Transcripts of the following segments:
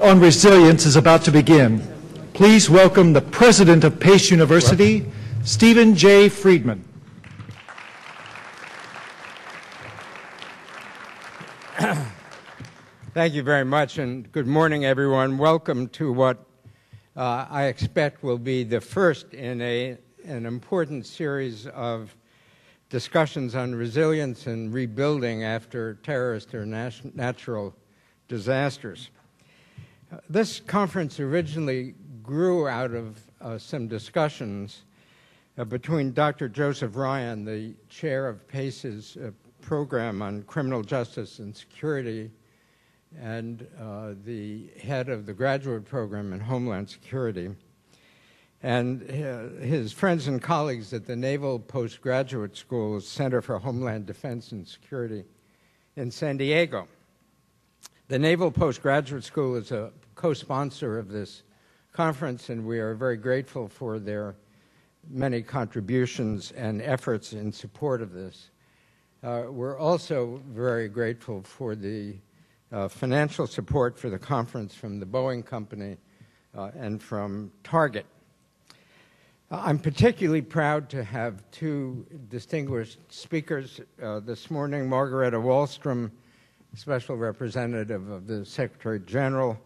on resilience is about to begin. Please welcome the president of Pace University, Stephen J. Friedman. Thank you very much, and good morning, everyone. Welcome to what I expect will be the first in an important series of discussions on resilience and rebuilding after terrorist or natural disasters. This conference originally grew out of some discussions between Dr. Joseph Ryan, the chair of PACE's program on criminal justice and security, and the head of the graduate program in Homeland Security, and his friends and colleagues at the Naval Postgraduate School's Center for Homeland Defense and Security in San Diego. The Naval Postgraduate School is a co-sponsor of this conference, and we are very grateful for their many contributions and efforts in support of this. We're also very grateful for the financial support for the conference from the Boeing Company and from Target. I'm particularly proud to have two distinguished speakers this morning, Margareta Wallstrom, Special Representative of the Secretary General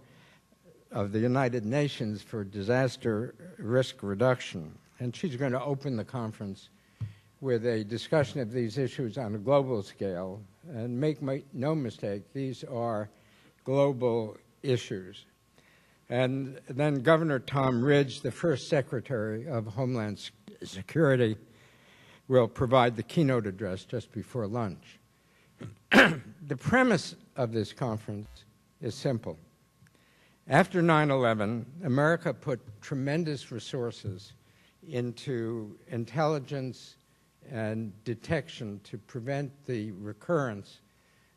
of the United Nations for Disaster Risk Reduction. And she's going to open the conference with a discussion of these issues on a global scale. And make no mistake, these are global issues. And then Governor Tom Ridge, the first Secretary of Homeland Security, will provide the keynote address just before lunch. The premise of this conference is simple. After 9/11, America put tremendous resources into intelligence and detection to prevent the recurrence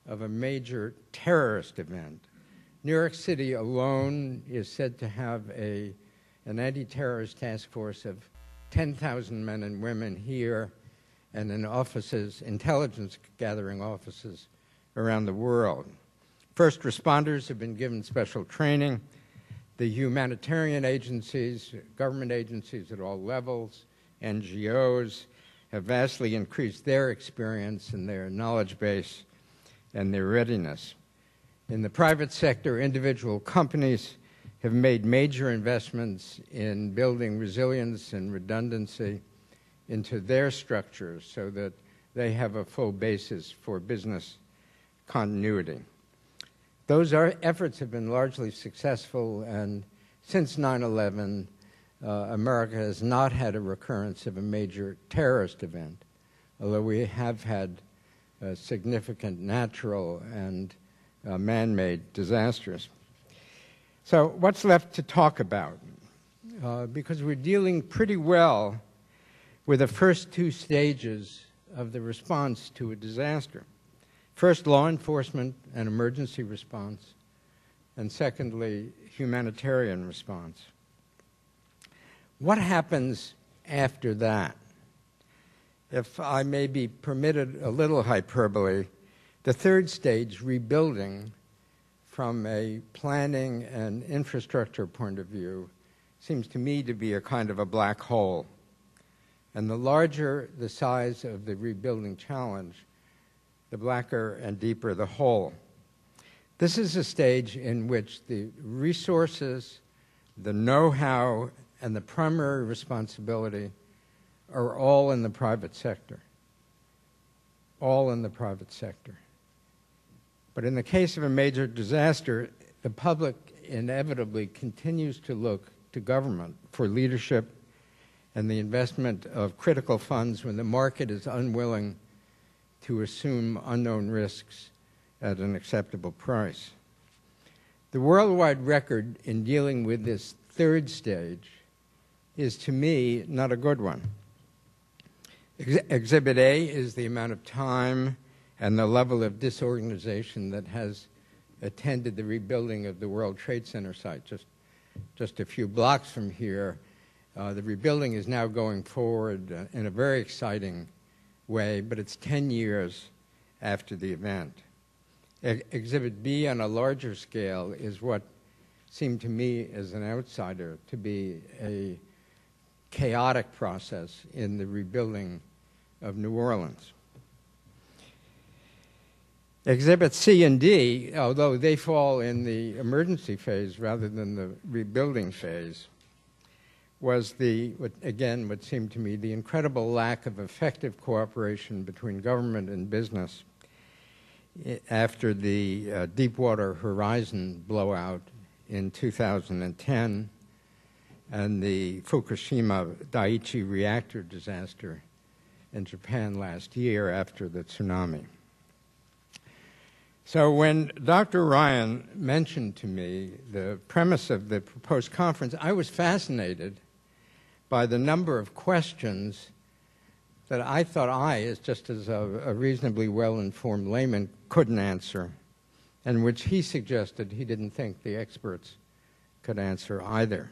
of a major terrorist event. New York City alone is said to have an anti-terrorist task force of 10,000 men and women here and in offices, intelligence gathering offices around the world. First responders have been given special training. The humanitarian agencies, government agencies at all levels, NGOs, have vastly increased their experience and their knowledge base and their readiness. In the private sector, individual companies have made major investments in building resilience and redundancy into their structures so that they have a full basis for business continuity. Those efforts have been largely successful, and since 9/11, America has not had a recurrence of a major terrorist event, although we have had significant natural and man-made disasters. So what's left to talk about? Because we're dealing pretty well with the first two stages of the response to a disaster. First, law enforcement and emergency response, and secondly, humanitarian response. What happens after that? If I may be permitted a little hyperbole, the third stage, rebuilding, from a planning and infrastructure point of view, seems to me to be a kind of a black hole. And the larger the size of the rebuilding challenge, the blacker and deeper the hole. This is a stage in which the resources, the know-how, and the primary responsibility are all in the private sector. All in the private sector. But in the case of a major disaster, the public inevitably continues to look to government for leadership and the investment of critical funds when the market is unwilling to assume unknown risks at an acceptable price. The worldwide record in dealing with this third stage is, to me, not a good one. Exhibit A is the amount of time and the level of disorganization that has attended the rebuilding of the World Trade Center site. Just a few blocks from here, the rebuilding is now going forward in a very exciting way, but it's 10 years after the event. Exhibit B on a larger scale is what seemed to me as an outsider to be a chaotic process in the rebuilding of New Orleans. Exhibits C and D, although they fall in the emergency phase rather than the rebuilding phase, was what seemed to me the incredible lack of effective cooperation between government and business after the Deepwater Horizon blowout in 2010 and the Fukushima Daiichi reactor disaster in Japan last year after the tsunami. So when Dr. Ryan mentioned to me the premise of the proposed conference, I was fascinated by the number of questions that I thought as just as a reasonably well-informed layman, couldn't answer, and which he suggested he didn't think the experts could answer either.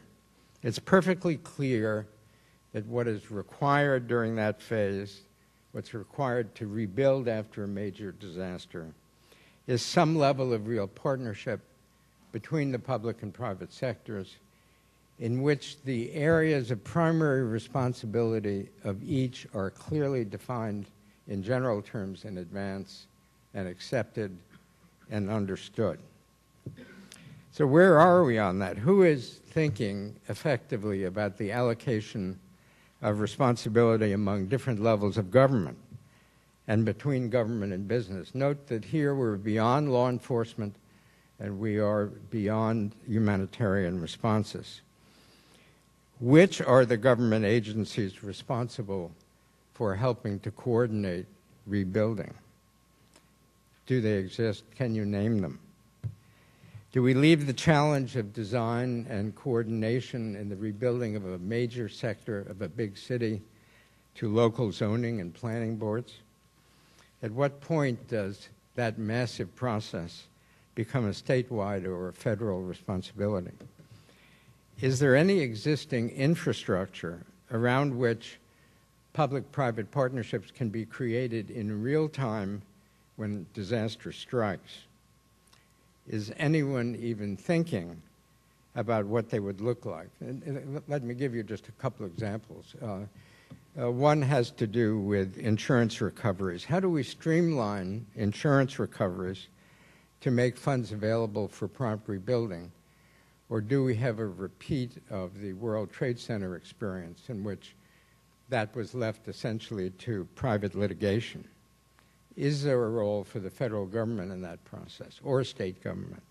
It's perfectly clear that what is required during that phase, what's required to rebuild after a major disaster, is some level of real partnership between the public and private sectors in which the areas of primary responsibility of each are clearly defined in general terms in advance and accepted and understood. So where are we on that? Who is thinking effectively about the allocation of responsibility among different levels of government and between government and business? Note that here we're beyond law enforcement and we are beyond humanitarian responses. Which are the government agencies responsible for helping to coordinate rebuilding? Do they exist? Can you name them? Do we leave the challenge of design and coordination in the rebuilding of a major sector of a big city to local zoning and planning boards? At what point does that massive process become a statewide or a federal responsibility? Is there any existing infrastructure around which public-private partnerships can be created in real time when disaster strikes? Is anyone even thinking about what they would look like? And let me give you just a couple examples. One has to do with insurance recoveries. How do we streamline insurance recoveries to make funds available for prompt rebuilding? Or do we have a repeat of the World Trade Center experience in which that was left essentially to private litigation? Is there a role for the federal government in that process or state government?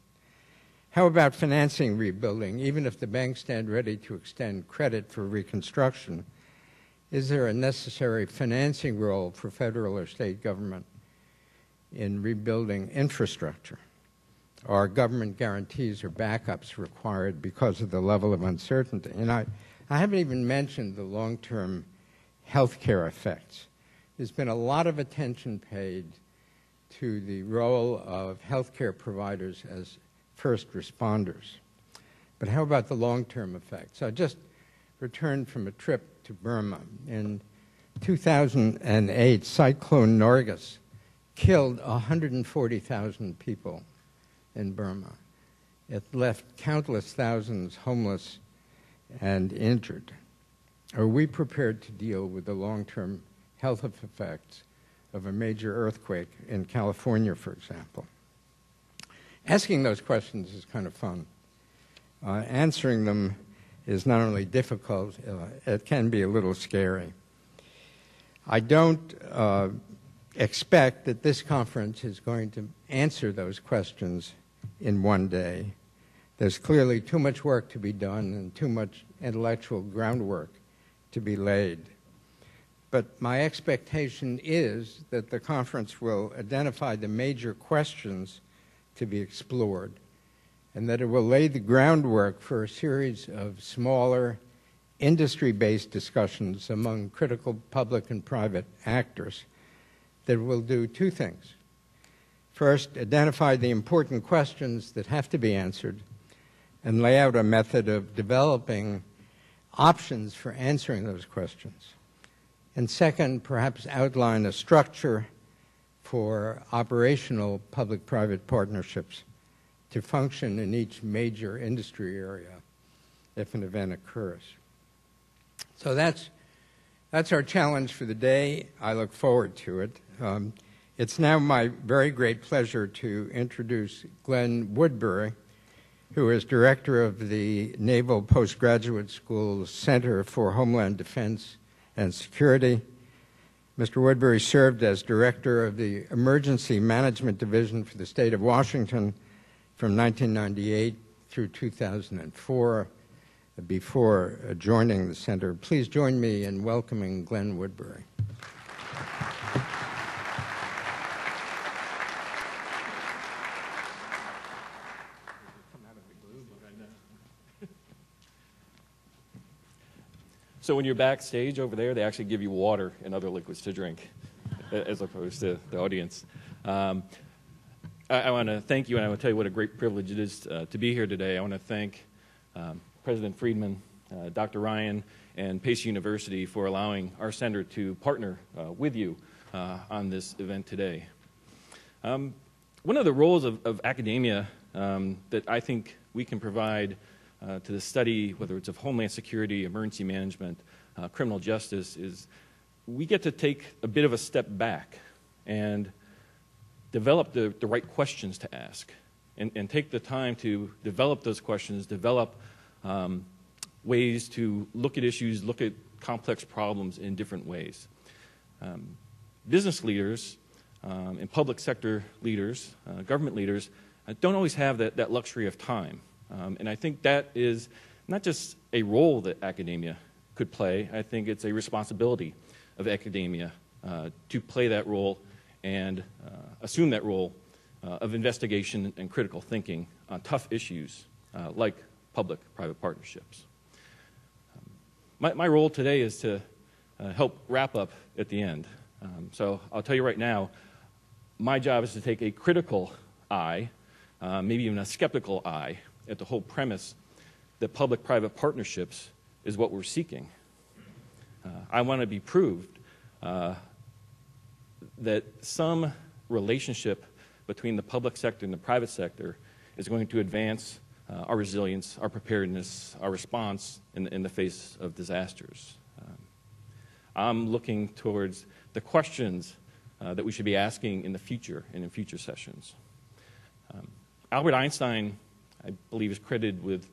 How about financing rebuilding? Even if the banks stand ready to extend credit for reconstruction, is there a necessary financing role for federal or state government in rebuilding infrastructure? Are government guarantees or backups required because of the level of uncertainty? And I haven't even mentioned the long-term health care effects. There's been a lot of attention paid to the role of healthcare providers as first responders. But how about the long-term effects? I just returned from a trip to Burma. In 2008, Cyclone Nargis killed 140,000 people in Burma. It left countless thousands homeless and injured. Are we prepared to deal with the long-term health effects of a major earthquake in California, for example? Asking those questions is kind of fun. Answering them is not only difficult, it can be a little scary. I don't expect that this conference is going to answer those questions in one day. There's clearly too much work to be done and too much intellectual groundwork to be laid. But my expectation is that the conference will identify the major questions to be explored and that it will lay the groundwork for a series of smaller industry-based discussions among critical public and private actors that will do two things. First, identify the important questions that have to be answered and lay out a method of developing options for answering those questions. And second, perhaps outline a structure for operational public-private partnerships to function in each major industry area if an event occurs. So that's our challenge for the day. I look forward to it. It's now my very great pleasure to introduce Glen Woodbury, who is director of the Naval Postgraduate School's Center for Homeland Defense and Security. Mr. Woodbury served as director of the Emergency Management Division for the state of Washington from 1998 through 2004 before joining the center. Please join me in welcoming Glen Woodbury. So when you're backstage over there, they actually give you water and other liquids to drink, as opposed to the audience. I want to thank you, and I want to tell you what a great privilege it is to be here today. I want to thank President Friedman, Dr. Ryan, and Pace University for allowing our center to partner with you on this event today. One of the roles of academia that I think we can provide to the study, whether it's of Homeland Security, emergency management, criminal justice, is we get to take a bit of a step back and develop the right questions to ask, and take the time to develop those questions, develop ways to look at issues, look at complex problems in different ways. Business leaders and public sector leaders, government leaders, don't always have that luxury of time. And I think that is not just a role that academia could play. I think it's a responsibility of academia to play that role and assume that role of investigation and critical thinking on tough issues like public-private partnerships. My role today is to help wrap up at the end. So I'll tell you right now, my job is to take a critical eye, maybe even a skeptical eye, at the whole premise that public-private partnerships is what we're seeking. I want to be proved that some relationship between the public sector and the private sector is going to advance our resilience, our preparedness, our response in the face of disasters. I'm looking towards the questions that we should be asking in the future and in future sessions. Albert Einstein, I believe, is credited with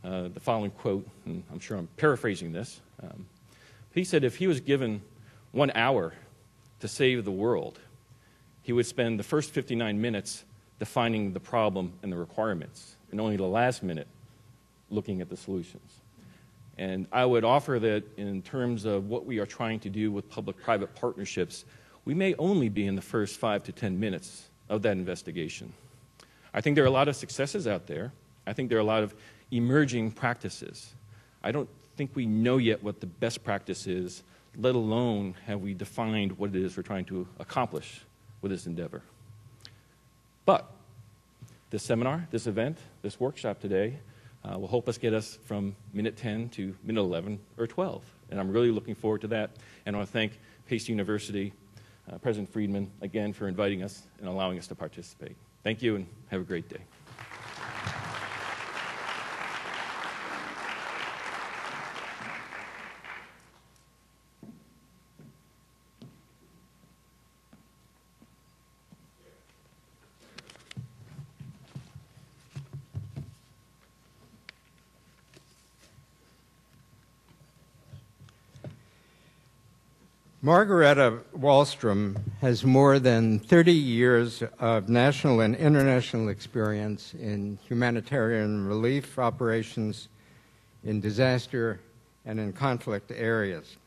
the following quote, and I'm sure I'm paraphrasing this. He said if he was given 1 hour to save the world, he would spend the first 59 minutes defining the problem and the requirements, and only the last minute looking at the solutions. And I would offer that in terms of what we are trying to do with public-private partnerships, we may only be in the first 5 to 10 minutes of that investigation. I think there are a lot of successes out there. I think there are a lot of emerging practices. I don't think we know yet what the best practice is, let alone have we defined what it is we're trying to accomplish with this endeavor. But this seminar, this event, this workshop today will help us get us from minute 10 to minute 11 or 12. And I'm really looking forward to that. And I want to thank Pace University, President Friedman, again for inviting us and allowing us to participate. Thank you, and have a great day. Margareta Wallstrom has more than 30 years of national and international experience in humanitarian relief operations, in disaster, and in conflict areas.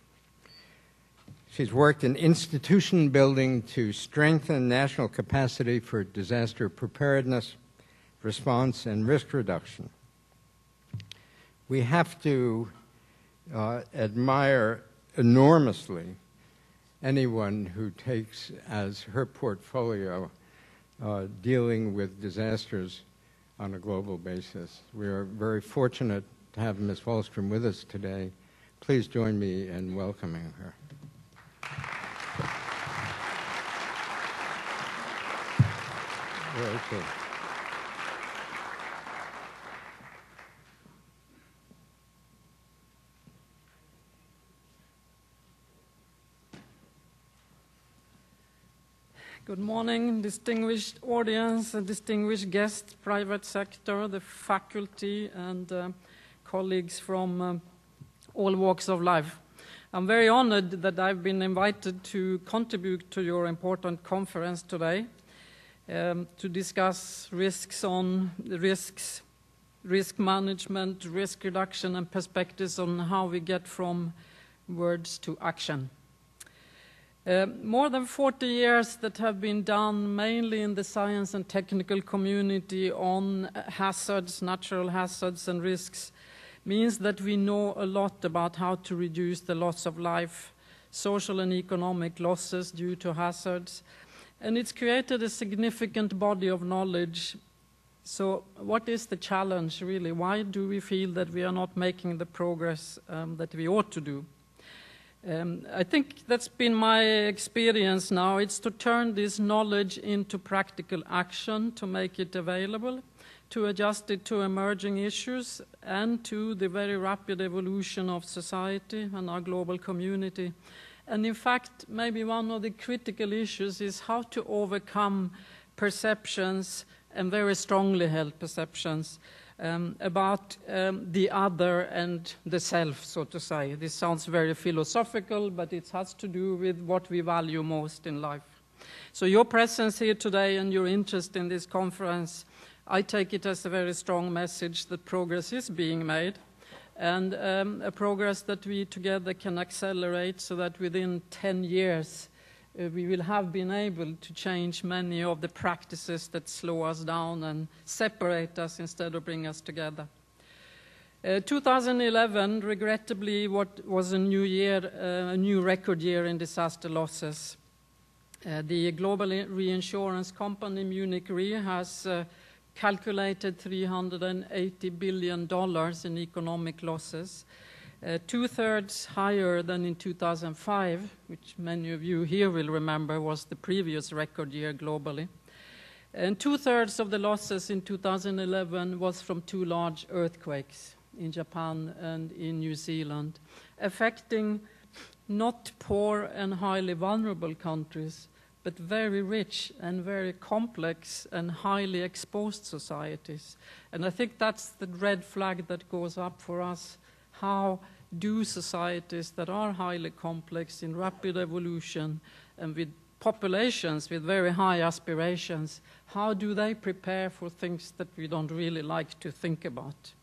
She's worked in institution building to strengthen national capacity for disaster preparedness, response, and risk reduction. We have to admire enormously anyone who takes as her portfolio dealing with disasters on a global basis. We are very fortunate to have Ms. Wallstrom with us today. Please join me in welcoming her. Very cool. Good morning, distinguished audience, distinguished guests, private sector, the faculty, and colleagues from all walks of life. I'm very honored that I've been invited to contribute to your important conference today to discuss risk management, risk reduction, and perspectives on how we get from words to action. More than 40 years that have been done mainly in the science and technical community on hazards, natural hazards and risks means that we know a lot about how to reduce the loss of life, social and economic losses due to hazards, and it's created a significant body of knowledge. So what is the challenge really? Why do we feel that we are not making the progress that we ought to do? I think that's been my experience now. It's to turn this knowledge into practical action, to make it available, to adjust it to emerging issues and to the very rapid evolution of society and our global community. And in fact, maybe one of the critical issues is how to overcome perceptions, and very strongly held perceptions, about the other and the self, so to say. This sounds very philosophical, but it has to do with what we value most in life. So your presence here today and your interest in this conference, I take it as a very strong message that progress is being made, and a progress that we together can accelerate so that within 10 years we will have been able to change many of the practices that slow us down and separate us instead of bring us together. 2011, regrettably, what was a new record year in disaster losses. The global reinsurance company Munich Re has calculated $380 billion in economic losses, two-thirds higher than in 2005, which many of you here will remember was the previous record year globally. And two-thirds of the losses in 2011 was from two large earthquakes in Japan and in New Zealand, affecting not poor and highly vulnerable countries, but very rich and very complex and highly exposed societies. And I think that's the red flag that goes up for us. How do societies that are highly complex in rapid evolution and with populations with very high aspirations, how do they prepare for things that we don't really like to think about?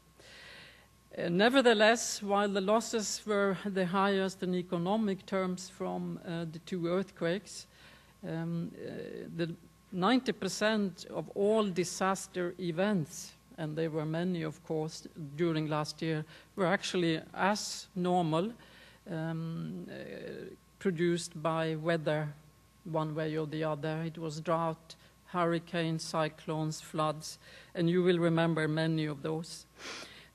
Nevertheless, while the losses were the highest in economic terms from the two earthquakes, the 90% of all disaster events, and there were many, of course, during last year, were actually as normal, produced by weather one way or the other. It was drought, hurricanes, cyclones, floods, and you will remember many of those.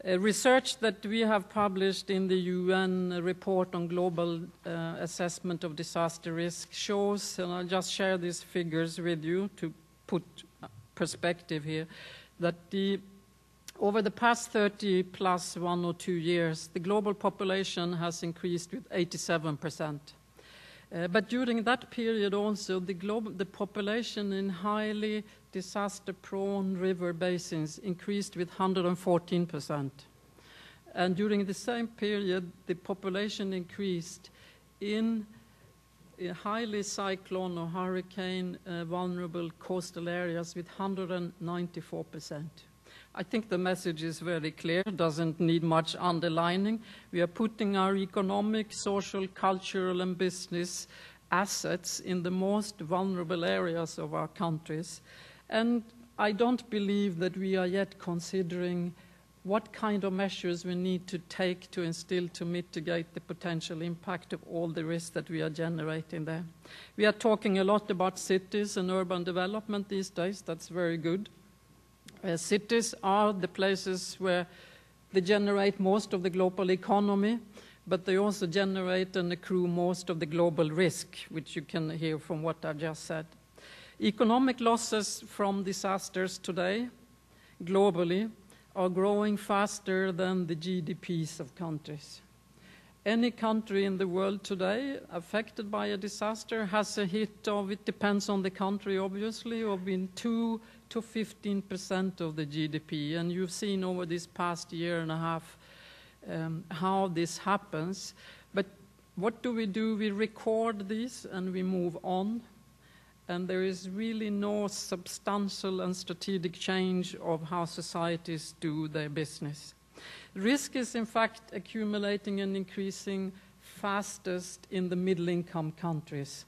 Research that we have published in the UN report on global assessment of disaster risk shows, and I'll just share these figures with you to put perspective here, that over the past 30 plus 1 or 2 years, the global population has increased with 87%. But during that period also, the population in highly disaster-prone river basins increased with 114%. And during the same period, the population increased in highly cyclone or hurricane vulnerable coastal areas with 194%. I think the message is very clear, doesn't need much underlining. We are putting our economic, social, cultural, and business assets in the most vulnerable areas of our countries. And I don't believe that we are yet considering what kind of measures we need to take to instill to mitigate the potential impact of all the risks that we are generating there. We are talking a lot about cities and urban development these days. That's very good. Cities are the places where they generate most of the global economy, but they also generate and accrue most of the global risk, which you can hear from what I just said. Economic losses from disasters today, globally, are growing faster than the GDPs of countries. Any country in the world today affected by a disaster has a hit of, it depends on the country obviously, of in 2 to 15% of the GDP. And you've seen over this past year and a half how this happens. But what do? We record this and we move on. And there is really no substantial and strategic change of how societies do their business. Risk is in fact accumulating and increasing fastest in the middle-income countries.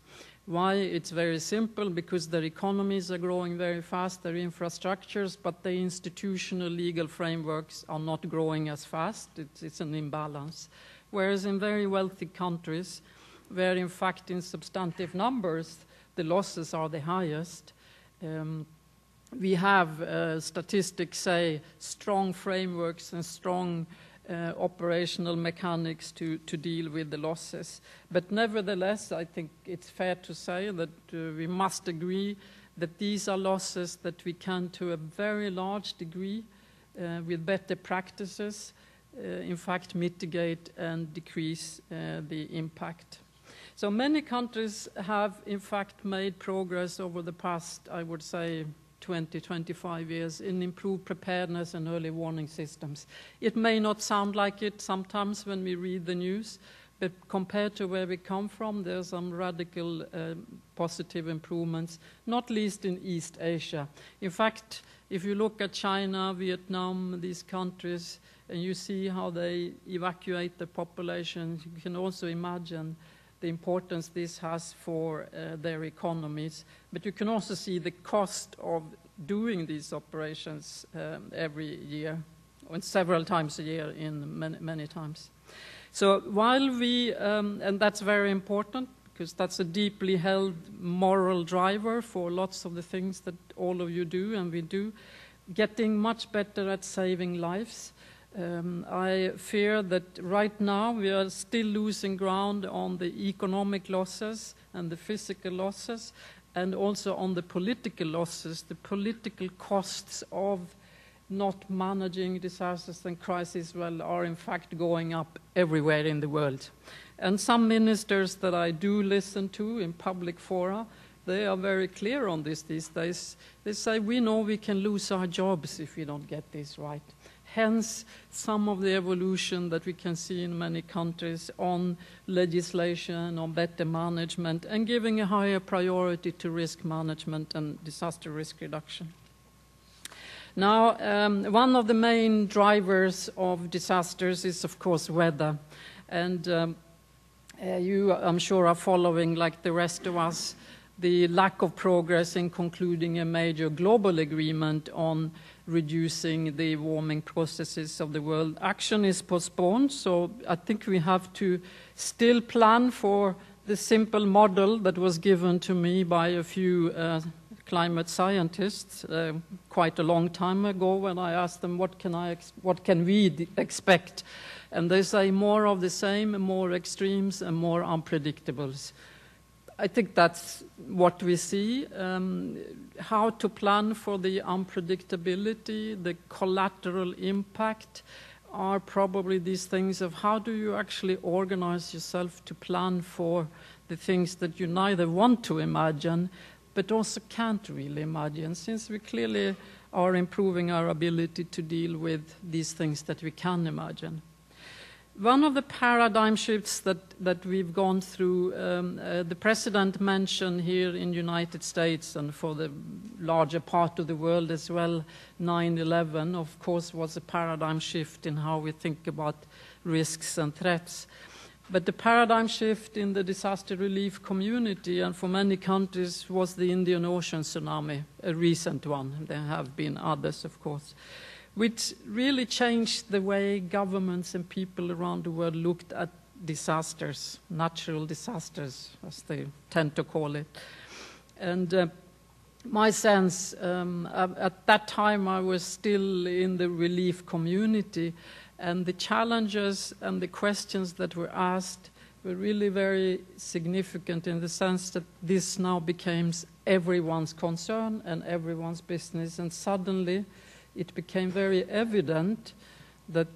Why? It's very simple, because their economies are growing very fast, their infrastructures, but the institutional legal frameworks are not growing as fast. It's an imbalance. Whereas in very wealthy countries, where in fact in substantive numbers the losses are the highest, we have statistics say strong frameworks and strong operational mechanics to deal with the losses. But nevertheless, I think it's fair to say that we must agree that these are losses that we can, to a very large degree, with better practices, in fact mitigate and decrease the impact. So many countries have in fact made progress over the past, I would say, 20, 25 years in improved preparedness and early warning systems. It may not sound like it sometimes when we read the news, but compared to where we come from, there's some radical positive improvements, not least in East Asia. In fact, if you look at China, Vietnam, these countries, and you see how they evacuate the population, you can also imagine the importance this has for their economies. But you can also see the cost of doing these operations every year, and several times a year in many times. So while we, and that's very important, because that's a deeply held moral driver for lots of the things that all of you do and we do, getting much better at saving lives. I fear that right now we are still losing ground on the economic losses and the physical losses, and also on the political losses, the political costs of not managing disasters and crises well are in fact going up everywhere in the world. And some ministers that I do listen to in public fora, they are very clear on this these days. They say, we know we can lose our jobs if we don't get this right. Hence, some of the evolution that we can see in many countries on legislation, on better management, and giving a higher priority to risk management and disaster risk reduction. Now, one of the main drivers of disasters is, of course, weather. And you, I'm sure, are following, like the rest of us, the lack of progress in concluding a major global agreement on reducing the warming processes of the world. Action is postponed, so I think we have to still plan for the simple model that was given to me by a few climate scientists quite a long time ago, when I asked them what can we expect, and they say more of the same, more extremes and more unpredictables. I think that's what we see. How to plan for the unpredictability, the collateral impact are probably these things of how do you actually organize yourself to plan for the things that you neither want to imagine but also can't really imagine, since we clearly are improving our ability to deal with these things that we can imagine. One of the paradigm shifts that we've gone through, the President mentioned here in the United States and for the larger part of the world as well, 9/11, of course, was a paradigm shift in how we think about risks and threats. But the paradigm shift in the disaster relief community and for many countries was the Indian Ocean tsunami, a recent one. There have been others, of course, which really changed the way governments and people around the world looked at disasters, natural disasters, as they tend to call it. And my sense, at that time I was still in the relief community, and the challenges and the questions that were asked were really very significant in the sense that this now became everyone's concern and everyone's business, and suddenly it became very evident that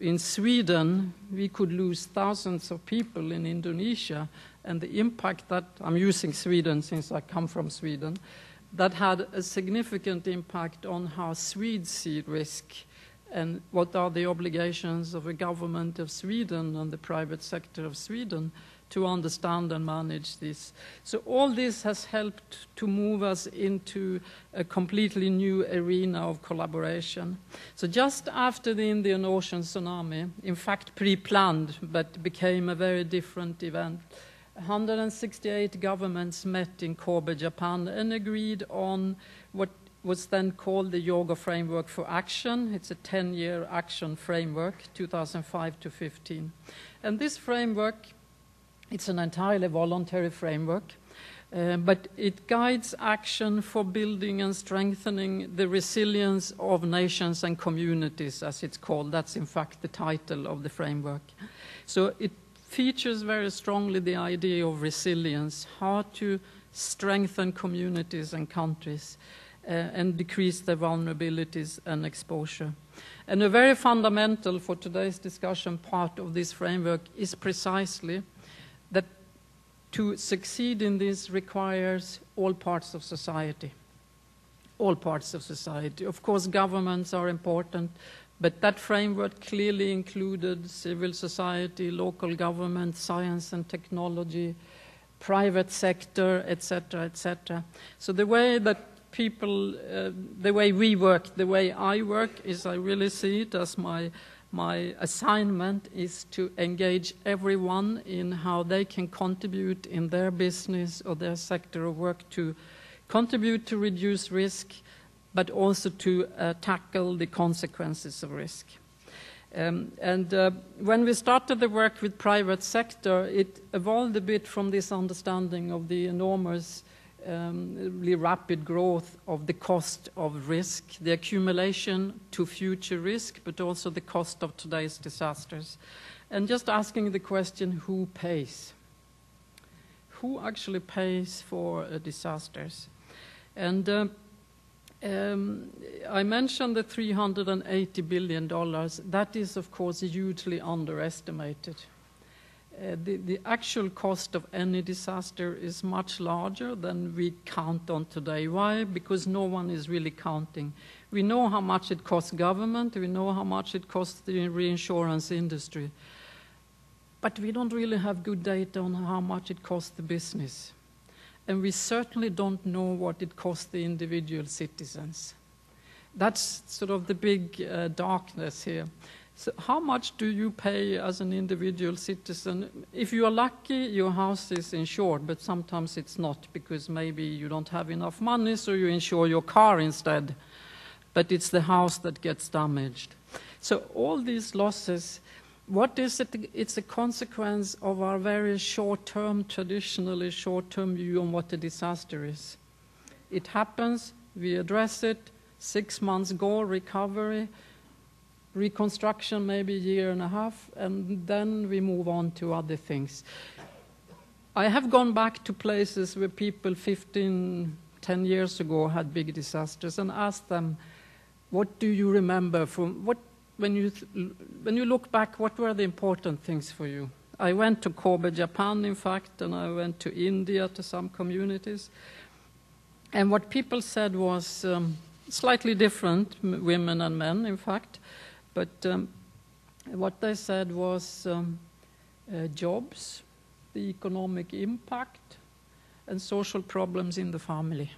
In Sweden, we could lose thousands of people in Indonesia, and the impact that, I'm using Sweden since I come from Sweden, that had a significant impact on how Swedes see risk and what are the obligations of the government of Sweden and the private sector of Sweden to understand and manage this. So all this has helped to move us into a completely new arena of collaboration. So just after the Indian Ocean tsunami, in fact pre-planned, but became a very different event, 168 governments met in Kobe, Japan, and agreed on what was then called the Yoga Framework for Action. It's a 10-year action framework, 2005 to 15. And this framework, it's an entirely voluntary framework, but it guides action for building and strengthening the resilience of nations and communities, as it's called. That's in fact the title of the framework. So it features very strongly the idea of resilience, how to strengthen communities and countries and decrease their vulnerabilities and exposure. And a very fundamental for today's discussion part of this framework is precisely that to succeed in this requires all parts of society. All parts of society. Of course, governments are important, but that framework clearly included civil society, local government, science and technology, private sector, etc., etc. So the way that people, the way we work, the way I work, is I really see it as my assignment is to engage everyone in how they can contribute in their business or their sector of work to contribute to reduce risk, but also to tackle the consequences of risk. When we started the work with private sector, it evolved a bit from this understanding of the enormous, really rapid growth of the cost of risk, the accumulation to future risk, but also the cost of today's disasters. And just asking the question, who pays? Who actually pays for disasters? And I mentioned the $380 billion. That is, of course, hugely underestimated. The actual cost of any disaster is much larger than we count on today. Why? Because no one is really counting. We know how much it costs government, we know how much it costs the reinsurance industry, but we don't really have good data on how much it costs the business. And we certainly don't know what it costs the individual citizens. That's sort of the big darkness here. So how much do you pay as an individual citizen? If you are lucky, your house is insured, but sometimes it's not because maybe you don't have enough money, so you insure your car instead. But it's the house that gets damaged. So all these losses, what is it? It's a consequence of our very short-term, traditionally short-term view on what a disaster is. It happens, we address it, 6 months go, recovery, reconstruction maybe a year and a half, and then we move on to other things. I have gone back to places where people 10 years ago had big disasters and asked them, what do you remember from, when you look back, what were the important things for you? I went to Kobe, Japan, in fact, and I went to India to some communities. And what people said was slightly different, women and men, in fact. But what they said was jobs, the economic impact, and social problems in the family.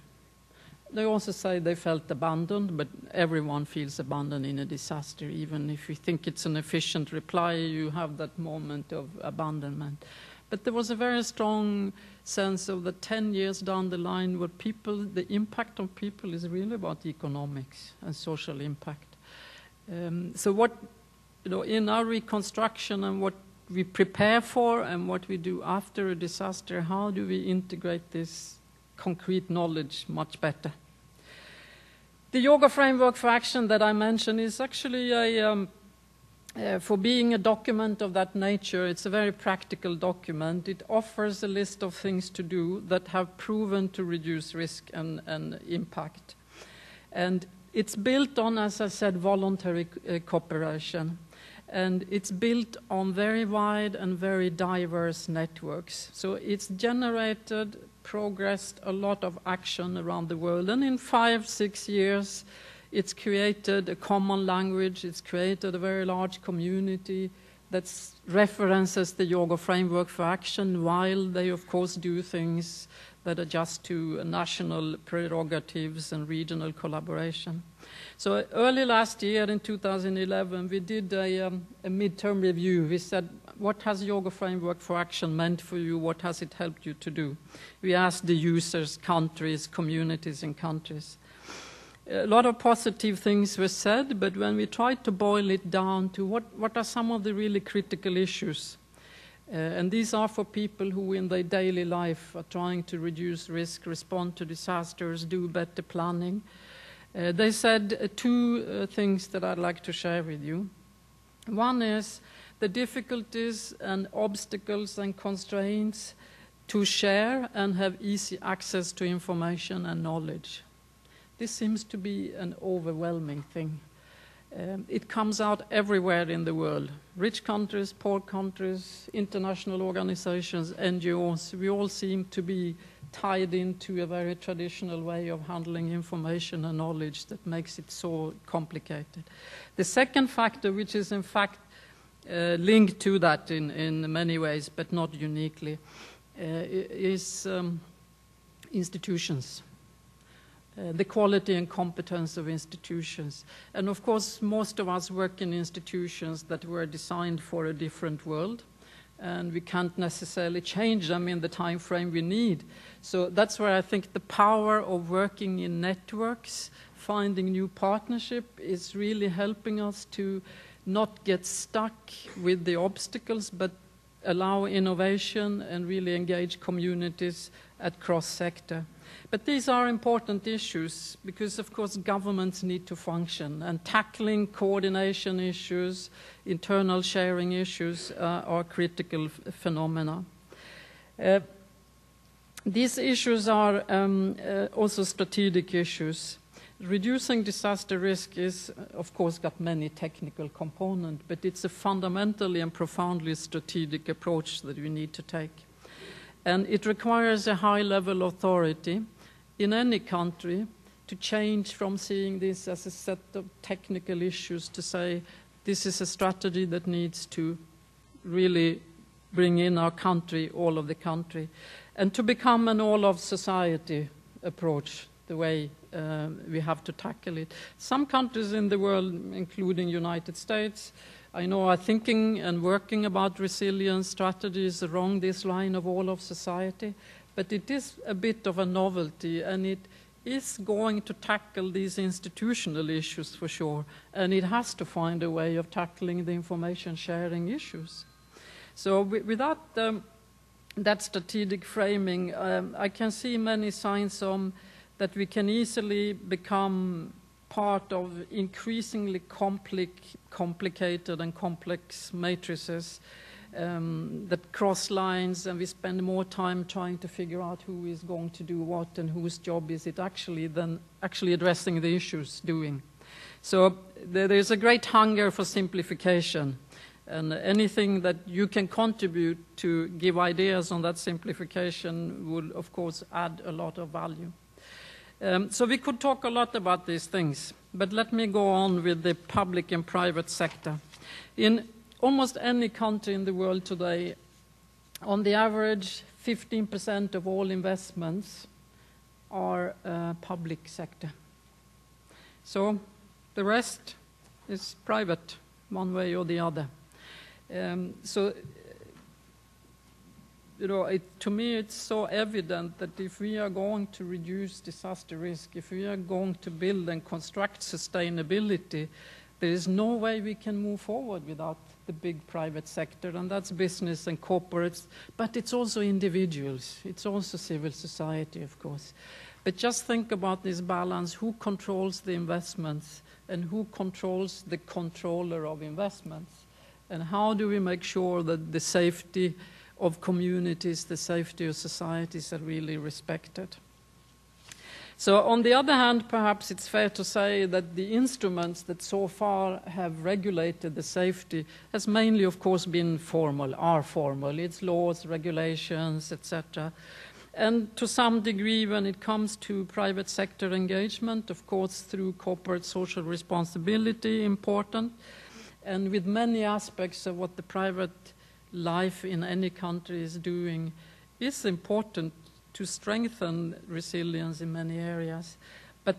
They also say they felt abandoned, but everyone feels abandoned in a disaster. Even if you think it's an efficient reply, you have that moment of abandonment. But there was a very strong sense of that 10 years down the line, what people, the impact on people is really about economics and social impact. So what, in our reconstruction and what we prepare for and what we do after a disaster, how do we integrate this concrete knowledge much better? The Yoga Framework for Action that I mentioned is actually for being a document of that nature, it's a very practical document. It offers a list of things to do that have proven to reduce risk and impact. And it's built on, as I said, voluntary cooperation. And it's built on very wide and very diverse networks. So it's generated, progressed a lot of action around the world. And in 5-6 years, it's created a common language. It's created a very large community that references the Yoga Framework for Action, while they, of course, do things that adjust to national prerogatives and regional collaboration. So early last year, in 2011, we did a midterm review. We said, what has Yoga Framework for Action meant for you? What has it helped you to do? We asked the users, countries, communities in countries. A lot of positive things were said, but when we tried to boil it down to what are some of the really critical issues, and these are for people who in their daily life are trying to reduce risk, respond to disasters, do better planning. They said two things that I'd like to share with you. One is the difficulties and obstacles and constraints to share and have easy access to information and knowledge. This seems to be an overwhelming thing. It comes out everywhere in the world. Rich countries, poor countries, international organizations, NGOs, we all seem to be tied into a very traditional way of handling information and knowledge that makes it so complicated. The second factor, which is in fact linked to that in many ways, but not uniquely, is institutions. The quality and competence of institutions. And of course, most of us work in institutions that were designed for a different world, and we can't necessarily change them in the time frame we need. So that's where I think the power of working in networks, finding new partnership, is really helping us to not get stuck with the obstacles, but allow innovation and really engage communities at cross-sector. But these are important issues because, of course, governments need to function, and tackling coordination issues, internal sharing issues are critical phenomena. These issues are also strategic issues. Reducing disaster risk is, of course, got many technical components, but it's a fundamentally and profoundly strategic approach that we need to take. And it requires a high level of authority in any country to change from seeing this as a set of technical issues to say this is a strategy that needs to really bring in our country, all of the country, and to become an all-of-society approach, the way we have to tackle it. Some countries in the world, including United States, I know are thinking and working about resilience strategies along this line of all of society, but it is a bit of a novelty, and it is going to tackle these institutional issues for sure, and it has to find a way of tackling the information sharing issues. So without that strategic framing, I can see many signs that we can easily become part of increasingly complicated and complex matrices that cross lines, and we spend more time trying to figure out who is going to do what and whose job is it actually than actually addressing the issues doing. So there is a great hunger for simplification, and anything that you can contribute to give ideas on that simplification will, of course, add a lot of value. So we could talk a lot about these things, but let me go on with the public and private sector. In almost any country in the world today, on the average, 15% of all investments are public sector. So the rest is private, one way or the other. You know, to me, it's so evident that if we are going to reduce disaster risk, if we are going to build and construct sustainability, there is no way we can move forward without the big private sector, and that's business and corporates, but it's also individuals. It's also civil society, of course. But just think about this balance. Who controls the investments, and who controls the controller of investments? And how do we make sure that the safety of communities, the safety of societies are really respected? So on the other hand, perhaps it's fair to say that the instruments that so far have regulated the safety has mainly, of course, been formal, are formal. It's laws, regulations, etc. And to some degree, when it comes to private sector engagement, of course, through corporate social responsibility, important, and with many aspects of what the private life in any country is doing, is important to strengthen resilience in many areas. But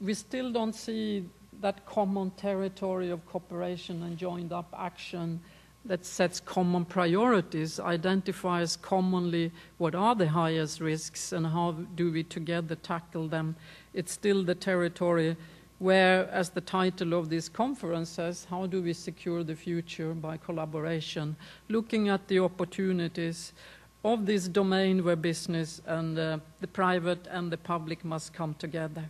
we still don't see that common territory of cooperation and joined up action that sets common priorities, identifies commonly what are the highest risks and how do we together tackle them. It's still the territory where, as the title of this conference says, how do we secure the future by collaboration, looking at the opportunities of this domain where business and the private and the public must come together.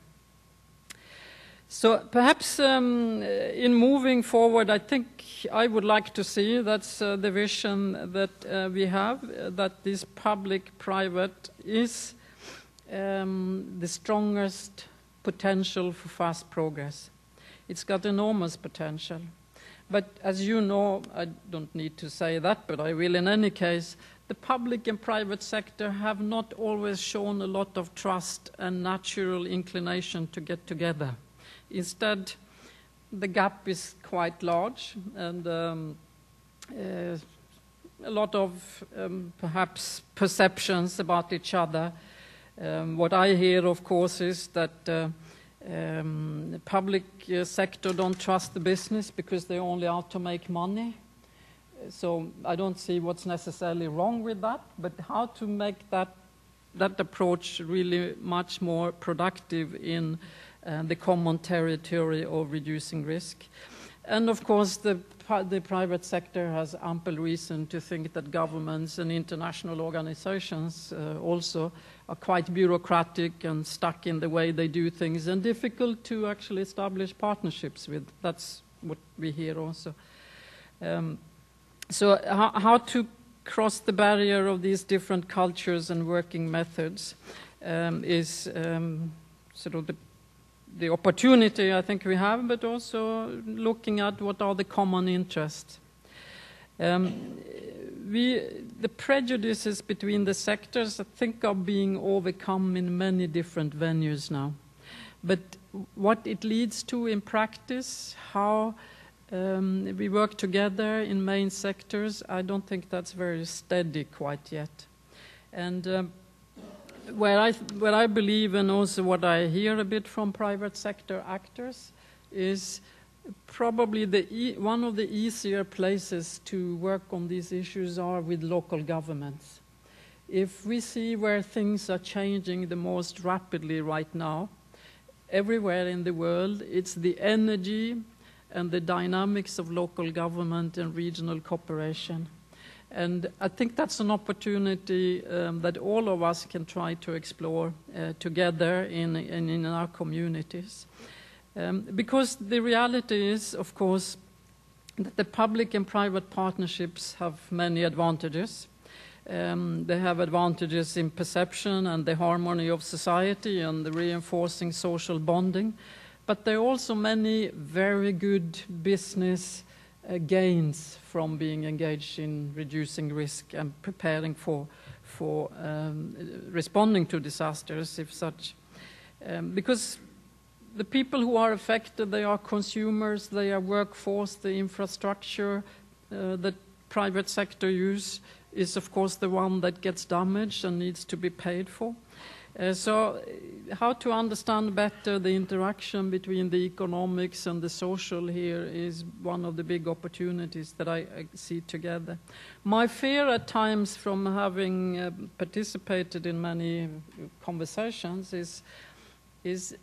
So perhaps in moving forward, I think I would like to see, that's the vision that we have, that this public-private is the strongest potential for fast progress. It's got enormous potential. But as you know, I don't need to say that, but I will in any case, the public and private sector have not always shown a lot of trust and natural inclination to get together. Instead, the gap is quite large, and a lot of perhaps perceptions about each other. What I hear, of course, is that the public sector don't trust the business because they're only out to make money. So I don't see what's necessarily wrong with that, but how to make that approach really much more productive in the common territory of reducing risk. And of course, the private sector has ample reason to think that governments and international organizations also are quite bureaucratic and stuck in the way they do things and difficult to actually establish partnerships with. That's what we hear also. So how to cross the barrier of these different cultures and working methods is sort of the opportunity I think we have, but also looking at what are the common interests. The prejudices between the sectors, I think, are being overcome in many different venues now. But what it leads to in practice, how we work together in main sectors, I don't think that's very steady quite yet. And where I believe, and also what I hear a bit from private sector actors, is probably one of the easier places to work on these issues are with local governments. If we see where things are changing the most rapidly right now, everywhere in the world, it's the energy and the dynamics of local government and regional cooperation. And I think that's an opportunity that all of us can try to explore together in our communities. Because the reality is, of course, that the public and private partnerships have many advantages. They have advantages in perception and the harmony of society and the reinforcing social bonding. But there are also many very good business gains from being engaged in reducing risk and preparing for responding to disasters, if such. Because the people who are affected, they are consumers, they are workforce, the infrastructure that private sector use is, of course, the one that gets damaged and needs to be paid for. So how to understand better the interaction between the economics and the social here is one of the big opportunities that I see together. My fear at times from having participated in many conversations is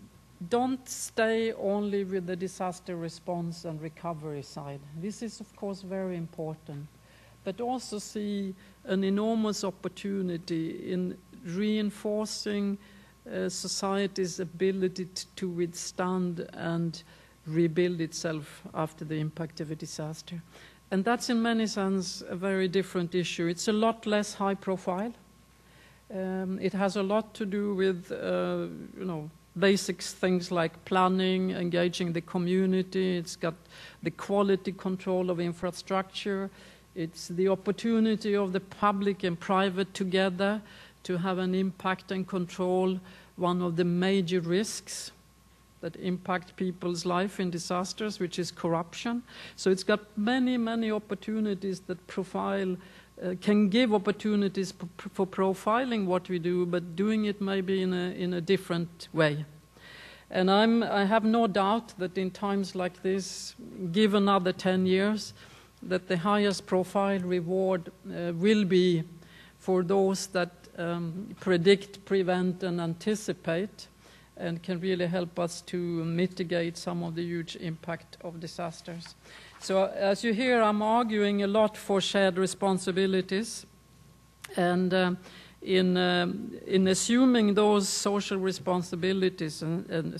don't stay only with the disaster response and recovery side. This is, of course, very important, but also see an enormous opportunity in reinforcing society's ability to withstand and rebuild itself after the impact of a disaster. And that's in many sense a very different issue. It's a lot less high profile. It has a lot to do with basic things like planning, engaging the community. It's got the quality control of infrastructure. It's the opportunity of the public and private together to have an impact and control one of the major risks that impact people's life in disasters, which is corruption. So it's got many, many opportunities that can give opportunities for profiling what we do, but doing it maybe in a different way. And I have no doubt that in times like this, give another 10 years, that the highest profile reward will be for those that predict, prevent, and anticipate, and can really help us to mitigate some of the huge impact of disasters. So as you hear, I'm arguing a lot for shared responsibilities, and in assuming those social responsibilities and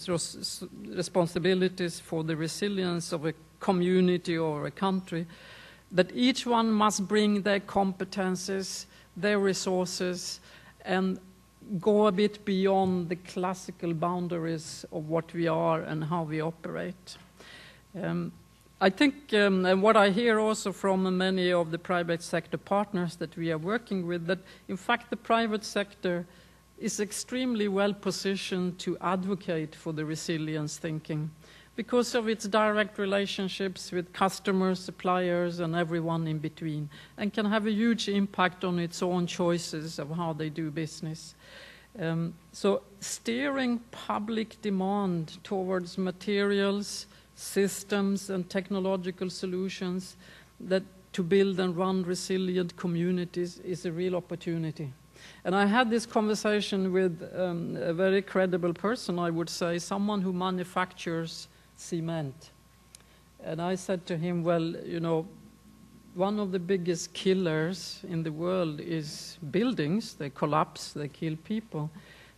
responsibilities for the resilience of a community or a country, that each one must bring their competences, their resources, and go a bit beyond the classical boundaries of what we are and how we operate. I think, and what I hear also from many of the private sector partners that we are working with, that in fact the private sector is extremely well positioned to advocate for the resilience thinking because of its direct relationships with customers, suppliers, and everyone in between, and can have a huge impact on its own choices of how they do business. So steering public demand towards materials, systems, and technological solutions that to build and run resilient communities is a real opportunity. And I had this conversation with a very credible person, I would say, someone who manufactures cement. And I said to him, well, you know, one of the biggest killers in the world is buildings. They collapse, they kill people.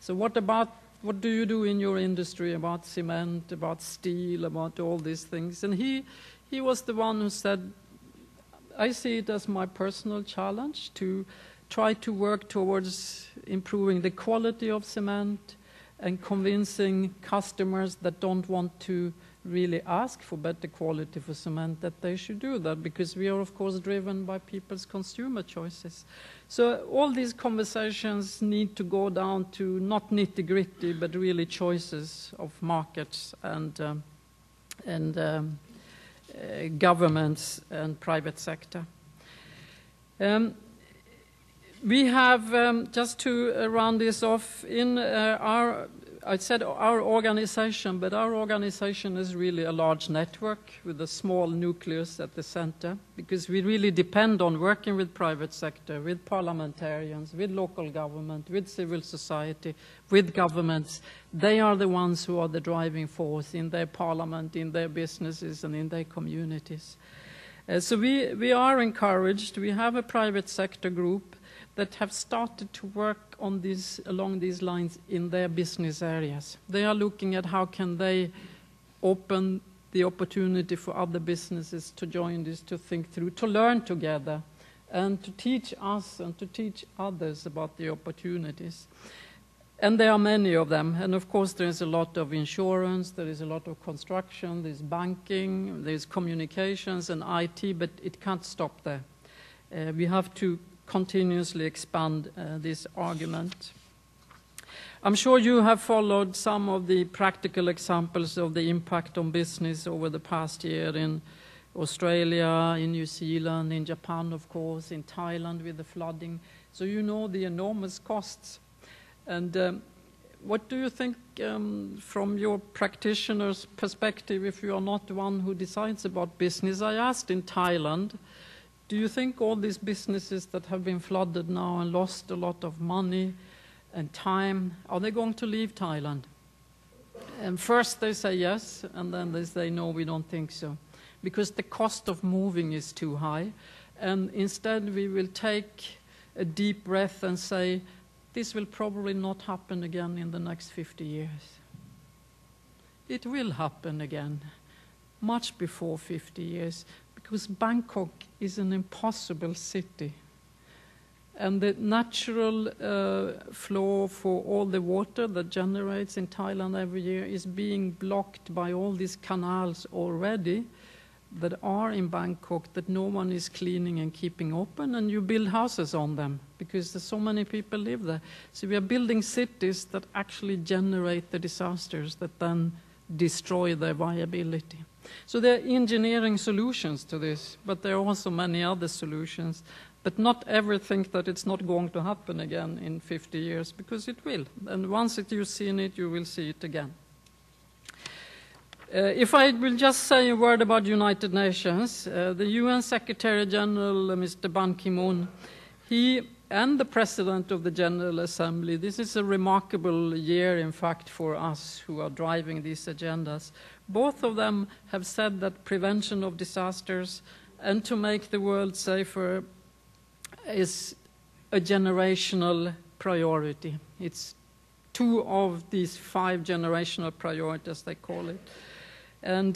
So what do you do in your industry about cement, about steel, about all these things? And he was the one who said, I see it as my personal challenge to try to work towards improving the quality of cement and convincing customers that don't want to really ask for better quality for cement that they should do that, because we are of course driven by people's consumer choices. So all these conversations need to go down to not nitty-gritty but really choices of markets and governments and private sector. We have, just to round this off, in I said our organization, but our organization is really a large network with a small nucleus at the center, because we really depend on working with private sector, with parliamentarians, with local government, with civil society, with governments. They are the ones who are the driving force in their parliament, in their businesses, and in their communities. So we are encouraged. We have a private sector group that have started to work on along these lines in their business areas. They are looking at how can they open the opportunity for other businesses to join this, to think through, to learn together, and to teach us and to teach others about the opportunities. And there are many of them. And of course, there is a lot of insurance, there is a lot of construction, there's banking, there's communications and IT, but it can't stop there. We have to continuously expand this argument. I'm sure you have followed some of the practical examples of the impact on business over the past year in Australia, in New Zealand, in Japan, of course, in Thailand with the flooding. So you know the enormous costs. And what do you think from your practitioner's perspective, if you are not one who decides about business? I asked in Thailand, do you think all these businesses that have been flooded now and lost a lot of money and time, are they going to leave Thailand? And first they say yes, and then they say no, we don't think so, because the cost of moving is too high. And instead we will take a deep breath and say, this will probably not happen again in the next 50 years. It will happen again, much before 50 years, because Bangkok is an impossible city. And the natural flow for all the water that generates in Thailand every year is being blocked by all these canals already that are in Bangkok that no one is cleaning and keeping open, and you build houses on them because there's so many people live there. So we are building cities that actually generate the disasters that then destroy their viability. So there are engineering solutions to this, but there are also many other solutions. But not ever think that it's not going to happen again in 50 years, because it will. And once you've seen it, you will see it again. If I will just say a word about United Nations, the UN Secretary General, Mr. Ban Ki-moon, he and the President of the General Assembly, this is a remarkable year, in fact, for us who are driving these agendas. Both of them have said that prevention of disasters and to make the world safer is a generational priority. It's 2 of these 5 generational priorities, they call it. And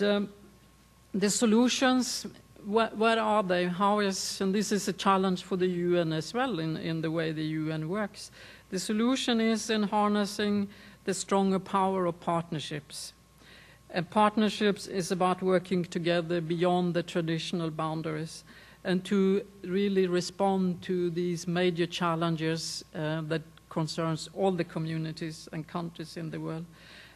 the solutions, where are they? How is, and this is a challenge for the UN as well in the way the UN works. The solution is in harnessing the stronger power of partnerships. And partnerships is about working together beyond the traditional boundaries and to really respond to these major challenges that concerns all the communities and countries in the world.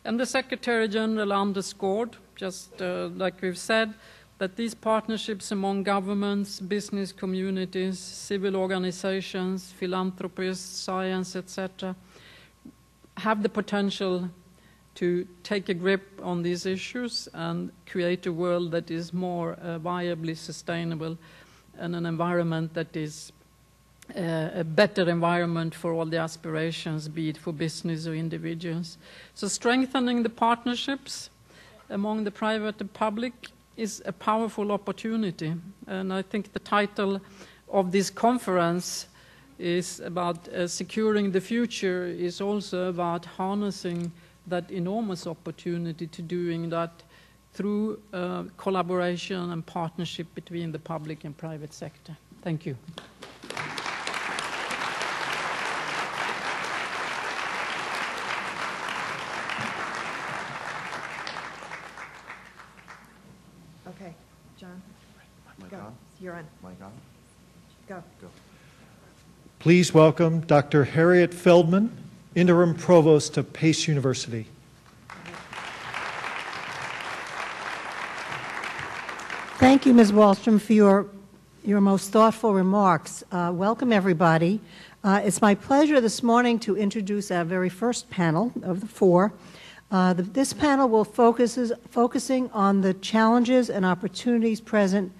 And the Secretary General underscored, just like we've said, that these partnerships among governments, business communities, civil organizations, philanthropists, science, etc., have the potential to take a grip on these issues and create a world that is more viably sustainable and an environment that is a better environment for all the aspirations, be it for business or individuals. So strengthening the partnerships among the private and public is a powerful opportunity. And I think the title of this conference is about securing the future, is also about harnessing that enormous opportunity to doing that through collaboration and partnership between the public and private sector. Thank you. Okay, John, go. You're on. Mic on? Go. Please welcome Dr. Harriet Feldman, Interim Provost of Pace University. Thank you, Ms. Wallstrom, for your most thoughtful remarks. Welcome, everybody. It's my pleasure this morning to introduce our very first panel of the 4. This panel will focusing on the challenges and opportunities present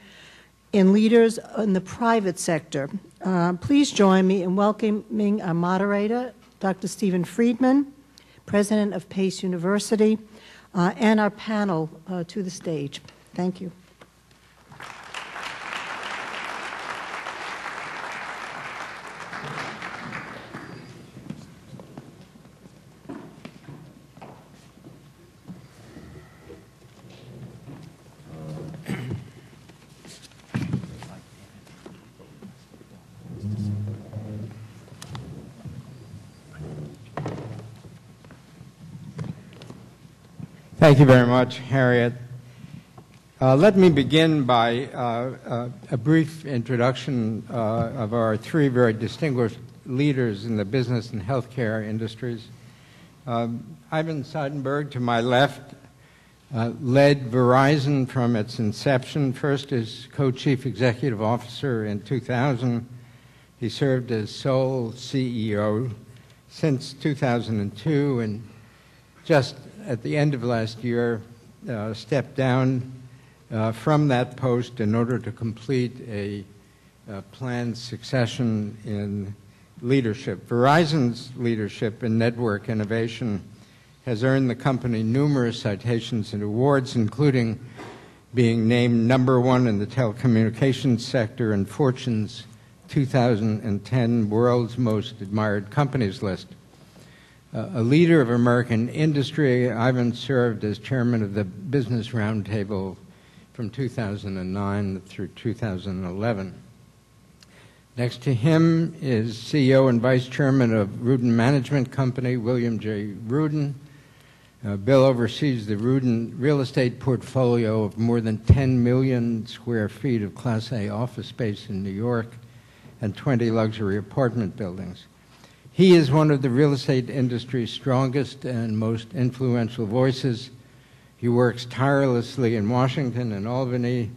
in leaders in the private sector. Please join me in welcoming our moderator, Dr. Stephen Friedman, President of Pace University, and our panel to the stage. Thank you. Thank you very much, Harriet. Let me begin by a brief introduction of our 3 very distinguished leaders in the business and healthcare industries. Ivan Seidenberg, to my left, led Verizon from its inception, first as co-chief executive officer in 2000. He served as sole CEO since 2002, and just at the end of last year, stepped down from that post in order to complete a planned succession in leadership. Verizon's leadership in network innovation has earned the company numerous citations and awards, including being named #1 in the telecommunications sector in Fortune's 2010 World's Most Admired Companies list. A leader of American industry, Ivan served as chairman of the Business Roundtable from 2009 through 2011. Next to him is CEO and Vice Chairman of Rudin Management Company, William J. Rudin. Bill oversees the Rudin real estate portfolio of more than 10 million square feet of Class A office space in New York and 20 luxury apartment buildings. He is one of the real estate industry's strongest and most influential voices. He works tirelessly in Washington and Albany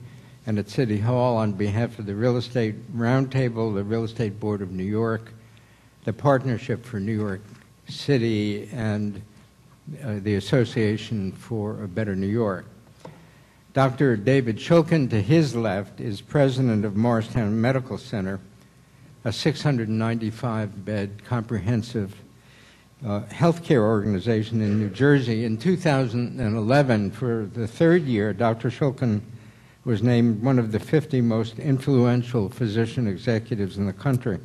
and at City Hall on behalf of the Real Estate Roundtable, the Real Estate Board of New York, the Partnership for New York City, and the Association for a Better New York. Dr. David Shulkin, to his left, is president of Morristown Medical Center, a 695-bed comprehensive healthcare organization in New Jersey. In 2011, for the third year, Dr. Shulkin was named one of the 50 most influential physician executives in the country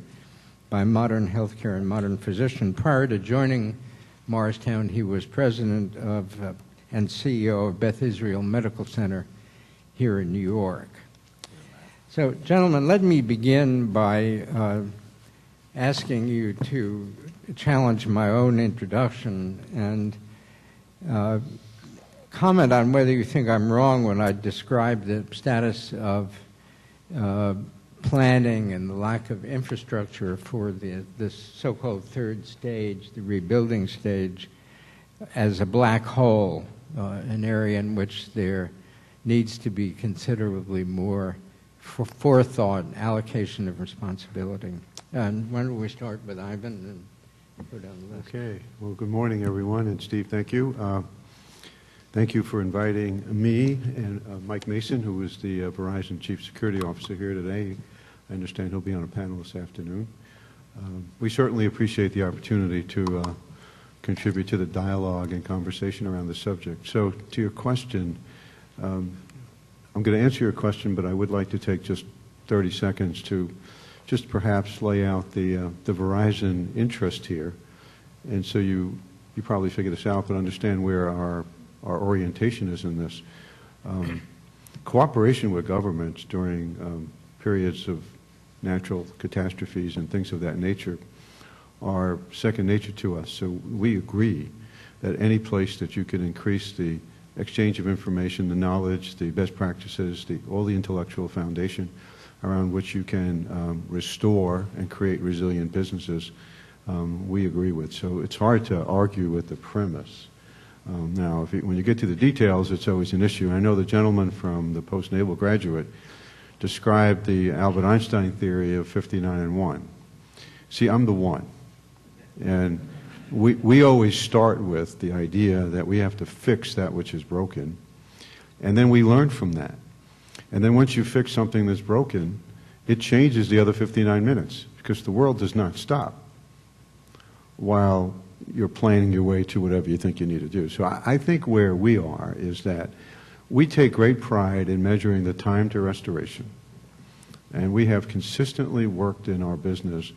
by Modern Healthcare and Modern Physician. Prior to joining Morristown, he was president of and CEO of Beth Israel Medical Center here in New York. So, gentlemen, let me begin by asking you to challenge my own introduction and comment on whether you think I'm wrong when I describe the status of planning and the lack of infrastructure for this so-called third stage, the rebuilding stage, as a black hole, an area in which there needs to be considerably more forethought, allocation of responsibility. And why don't we start with Ivan and go down the list? Okay. Well, good morning, everyone. And Steve, thank you. Thank you for inviting me and Mike Mason, who is the Verizon Chief Security Officer, here today. I understand he'll be on a panel this afternoon. We certainly appreciate the opportunity to contribute to the dialogue and conversation around the subject. So, to your question, I'm going to answer your question, but I would like to take just 30 seconds to just perhaps lay out the Verizon interest here. And so you probably figure this out, but understand where our orientation is in this. Cooperation with governments during periods of natural catastrophes and things of that nature are second nature to us. So we agree that any place that you can increase the exchange of information, the knowledge, the best practices, all the intellectual foundation around which you can restore and create resilient businesses, we agree with. So it's hard to argue with the premise. Now, when you get to the details, it's always an issue. I know the gentleman from the post-naval graduate described the Albert Einstein theory of 59 and 1. See, I'm the one. And we always start with the idea that we have to fix that which is broken, and then we learn from that. And then once you fix something that's broken, it changes the other 59 minutes, because the world does not stop while you're planning your way to whatever you think you need to do. So I think where we are is that we take great pride in measuring the time to restoration. And we have consistently worked in our business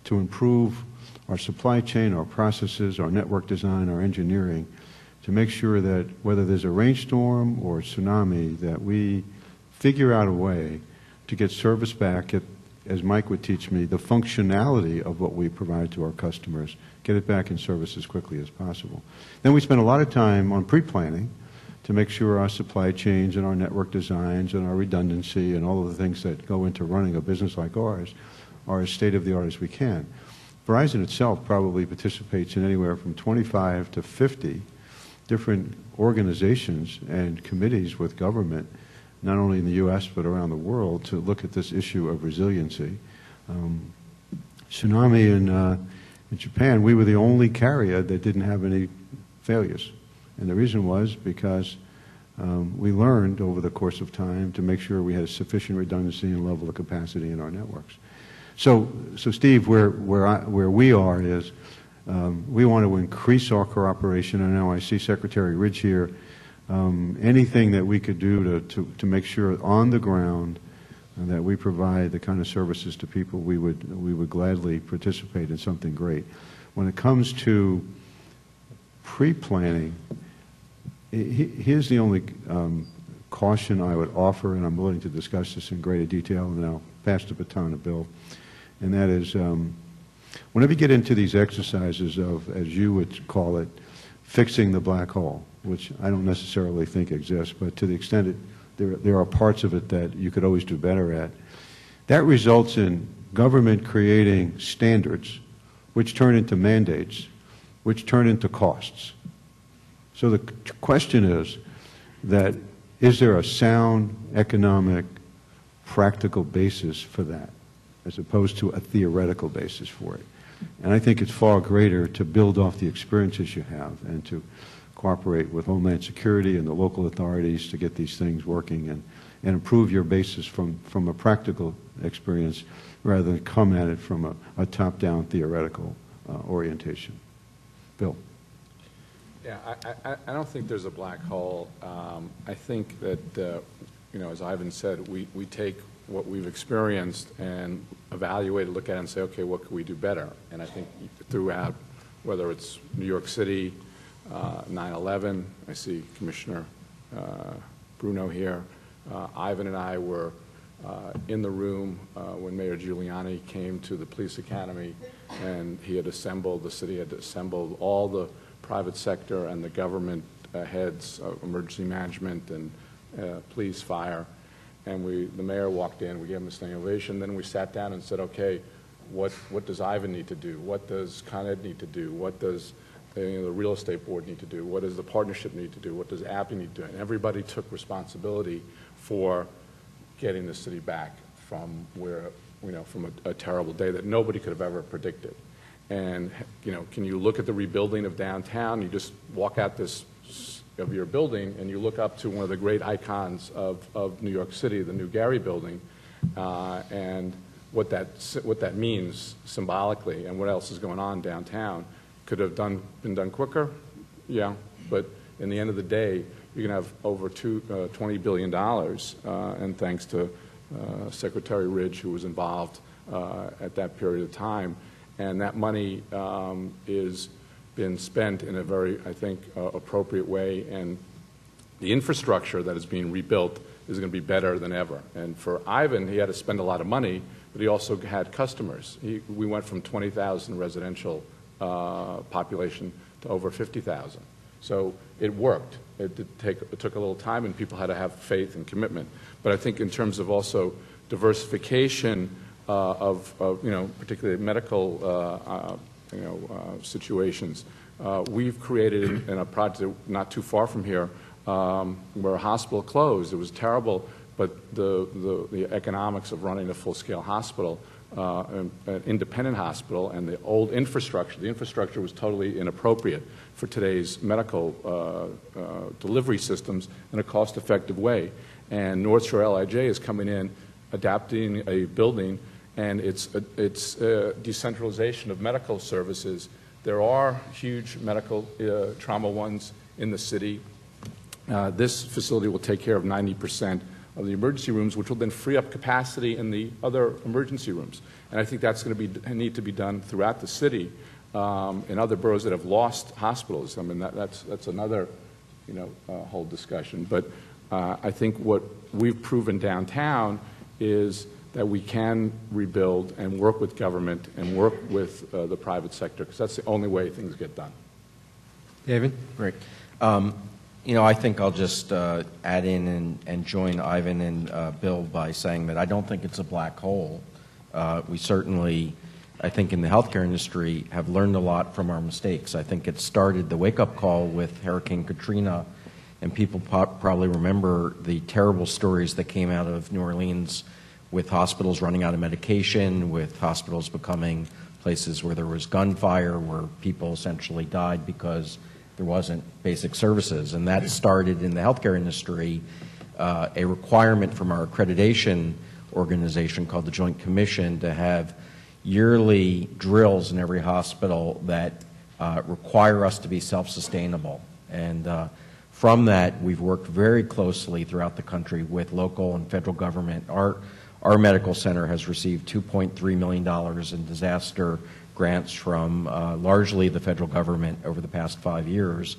to improve our supply chain, our processes, our network design, our engineering, to make sure that whether there's a rainstorm or a tsunami, that we figure out a way to get service back at, as Mike would teach me, the functionality of what we provide to our customers, get it back in service as quickly as possible. Then we spend a lot of time on pre-planning to make sure our supply chains and our network designs and our redundancy and all of the things that go into running a business like ours are as state-of-the-art as we can. Verizon itself probably participates in anywhere from 25 to 50 different organizations and committees with government, not only in the U.S. but around the world, to look at this issue of resiliency. Tsunami in Japan, we were the only carrier that didn't have any failures. And the reason was because we learned over the course of time to make sure we had sufficient redundancy and level of capacity in our networks. So Steve, where we are is we want to increase our cooperation, and now I see Secretary Ridge here. Anything that we could do to make sure on the ground that we provide the kind of services to people, we would gladly participate in something great. When it comes to pre-planning, here's the only caution I would offer, and I'm willing to discuss this in greater detail, and I'll pass the baton to Bill, and that is whenever you get into these exercises of, as you would call it, fixing the black hole, which I don't necessarily think exists, but to the extent there are parts of it that you could always do better at, that results in government creating standards which turn into mandates, which turn into costs. So the question is that, is there a sound economic, practical basis for that, as opposed to a theoretical basis for it? And I think it's far greater to build off the experiences you have and to cooperate with Homeland Security and the local authorities to get these things working and improve your basis from a practical experience rather than come at it from a top-down theoretical orientation. Bill. Yeah, I don't think there's a black hole. I think that, you know, as Ivan said, we take what we've experienced and evaluate it, look at it and say, okay, what can we do better? And I think throughout, whether it's New York City, 9/11, I see Commissioner Bruno here, Ivan and I were in the room when Mayor Giuliani came to the police academy, and he had assembled, the city had assembled all the private sector and the government heads of emergency management and police, fire. And the mayor walked in, we gave him a standing ovation, then we sat down and said, okay, what does Ivan need to do? What does Con Ed need to do? What does the real estate board need to do? What does the partnership need to do? What does API need to do? And everybody took responsibility for getting the city back from where, you know, from a terrible day that nobody could have ever predicted. And, you know, can you look at the rebuilding of downtown? You just walk out of your building and you look up to one of the great icons of New York City, the new Gary building, and what that means symbolically and what else is going on downtown. Could have been done quicker, yeah, but in the end of the day, you're going to have over $20 billion, and thanks to Secretary Ridge, who was involved at that period of time. And that money is been spent in a very, I think, appropriate way, and the infrastructure that is being rebuilt is going to be better than ever. And for Ivan, he had to spend a lot of money, but he also had customers. We went from 20,000 residential population to over 50,000. So it worked. It took a little time, and people had to have faith and commitment. But I think in terms of also diversification of you know, particularly medical situations, we've created in a project not too far from here where a hospital closed. It was terrible, but the economics of running a full-scale hospital, an independent hospital, and the old infrastructure, the infrastructure was totally inappropriate for today's medical delivery systems in a cost-effective way. And North Shore LIJ is coming in, adapting a building, and it's decentralization of medical services. There are huge medical trauma ones in the city. This facility will take care of 90% of the emergency rooms, which will then free up capacity in the other emergency rooms. And I think that's going to need to be done throughout the city in other boroughs that have lost hospitals. I mean, that's another, you know, whole discussion. But I think what we've proven downtown is that we can rebuild and work with government and work with the private sector, because that's the only way things get done. David? Great. You know, I think I'll just add in and join Ivan and Bill by saying that I don't think it's a black hole. We certainly, I think in the healthcare industry, have learned a lot from our mistakes. I think it started the wake-up call with Hurricane Katrina, and people probably remember the terrible stories that came out of New Orleans with hospitals running out of medication, with hospitals becoming places where there was gunfire, where people essentially died because there wasn't basic services. And that started in the healthcare industry a requirement from our accreditation organization called the Joint Commission to have yearly drills in every hospital that require us to be self-sustainable. And from that, we've worked very closely throughout the country with local and federal government. Our medical center has received $2.3 million in disaster grants from largely the federal government over the past 5 years.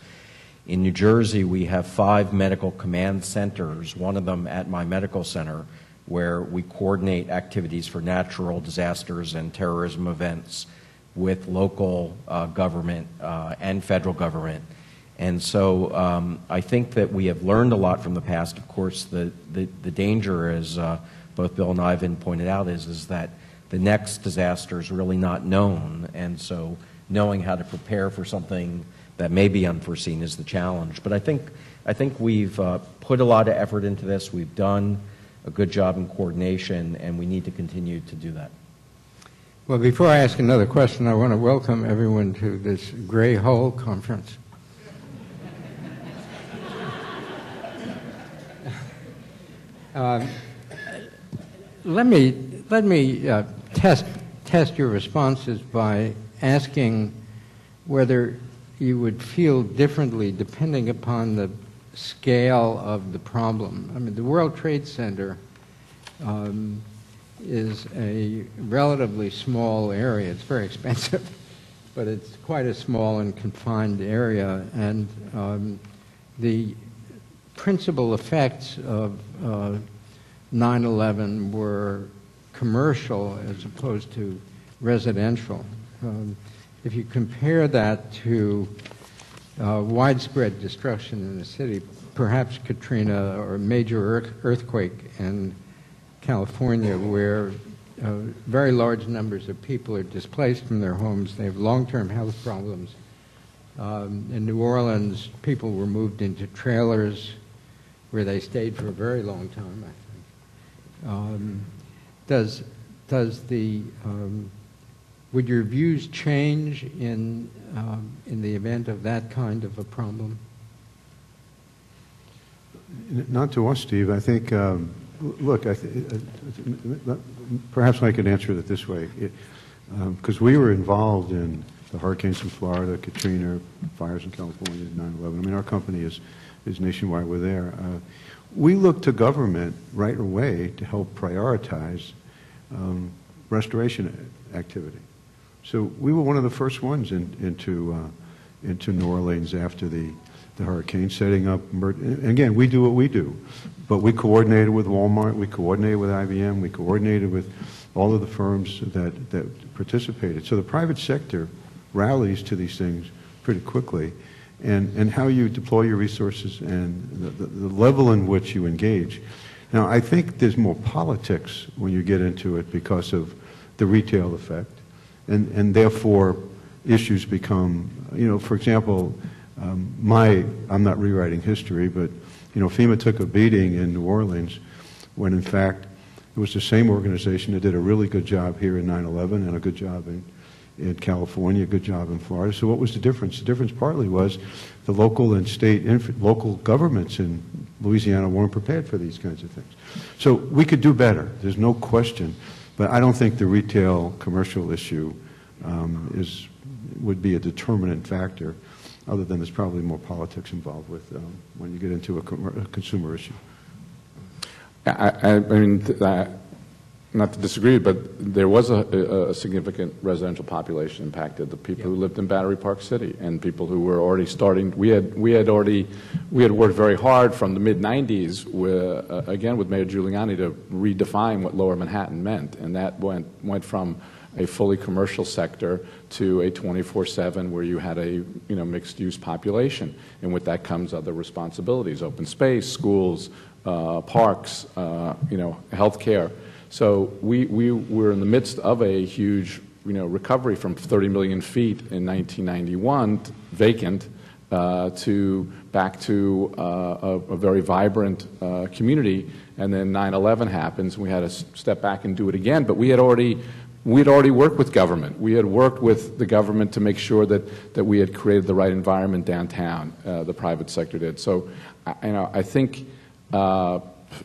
In New Jersey, we have 5 medical command centers, one of them at my medical center, where we coordinate activities for natural disasters and terrorism events with local government and federal government. And so I think that we have learned a lot from the past. Of course, the danger, as both Bill and Ivan pointed out, is that the next disaster is really not known. And so knowing how to prepare for something that may be unforeseen is the challenge. But I think we've put a lot of effort into this. We've done a good job in coordination, and we need to continue to do that. Well, before I ask another question, I want to welcome everyone to this Gray Hole Conference. Let me test your responses by asking whether you would feel differently depending upon the scale of the problem. I mean, the World Trade Center is a relatively small area. It's very expensive, but it's quite a small and confined area. And the principal effects of 9/11 were commercial as opposed to residential. If you compare that to widespread destruction in the city, perhaps Katrina or a major earthquake in California, where very large numbers of people are displaced from their homes, they have long-term health problems. In New Orleans, people were moved into trailers where they stayed for a very long time, I think. Would your views change in the event of that kind of a problem? Not to us, Steve. I think, look, perhaps I could answer it this way. Because we were involved in the hurricanes in Florida, Katrina, fires in California, 9/11. I mean, our company is nationwide. We're there. We look to government right away to help prioritize restoration activity. So we were one of the first ones into New Orleans after the hurricane, setting up. And again, we do what we do, but we coordinated with Walmart, we coordinated with IBM, we coordinated with all of the firms that participated. So the private sector rallies to these things pretty quickly, and how you deploy your resources and the level in which you engage. Now, I think there's more politics when you get into it because of the retail effect. And therefore, issues become, for example, I'm not rewriting history, but, FEMA took a beating in New Orleans when, in fact, it was the same organization that did a really good job here in 9/11 and a good job in California, a good job in Florida. So what was the difference? The difference partly was the local and state, local governments in Louisiana weren't prepared for these kinds of things. So we could do better. There's no question. But I don't think the retail commercial issue would be a determinant factor, other than there's probably more politics involved with when you get into a consumer issue. I mean, not to disagree, but there was a significant residential population impacted. The people who lived in Battery Park City and people who were already starting. We had worked very hard from the mid-90s again with Mayor Giuliani to redefine what Lower Manhattan meant, and that went from a fully commercial sector to a 24/7 where you had a mixed-use population, and with that comes other responsibilities: open space, schools, parks, healthcare. So we were in the midst of a huge recovery from 30 million feet in 1991 vacant to back to a very vibrant community, and then 9/11 happens, and we had to step back and do it again. But we had already worked with government. We had worked with the government to make sure that we had created the right environment downtown. The private sector did. So, I think.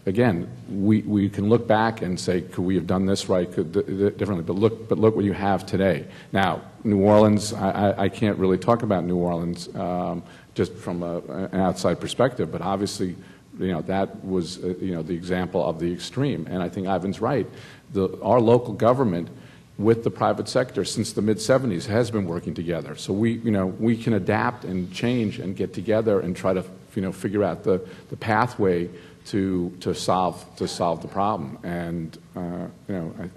Again, we can look back and say, could we have done this right, differently? But look what you have today. Now, New Orleans, I can't really talk about New Orleans just from an outside perspective, but obviously, that was the example of the extreme. And I think Ivan's right. Our local government with the private sector since the mid-'70s has been working together. So we can adapt and change and get together and try to figure out the pathway to solve the problem. And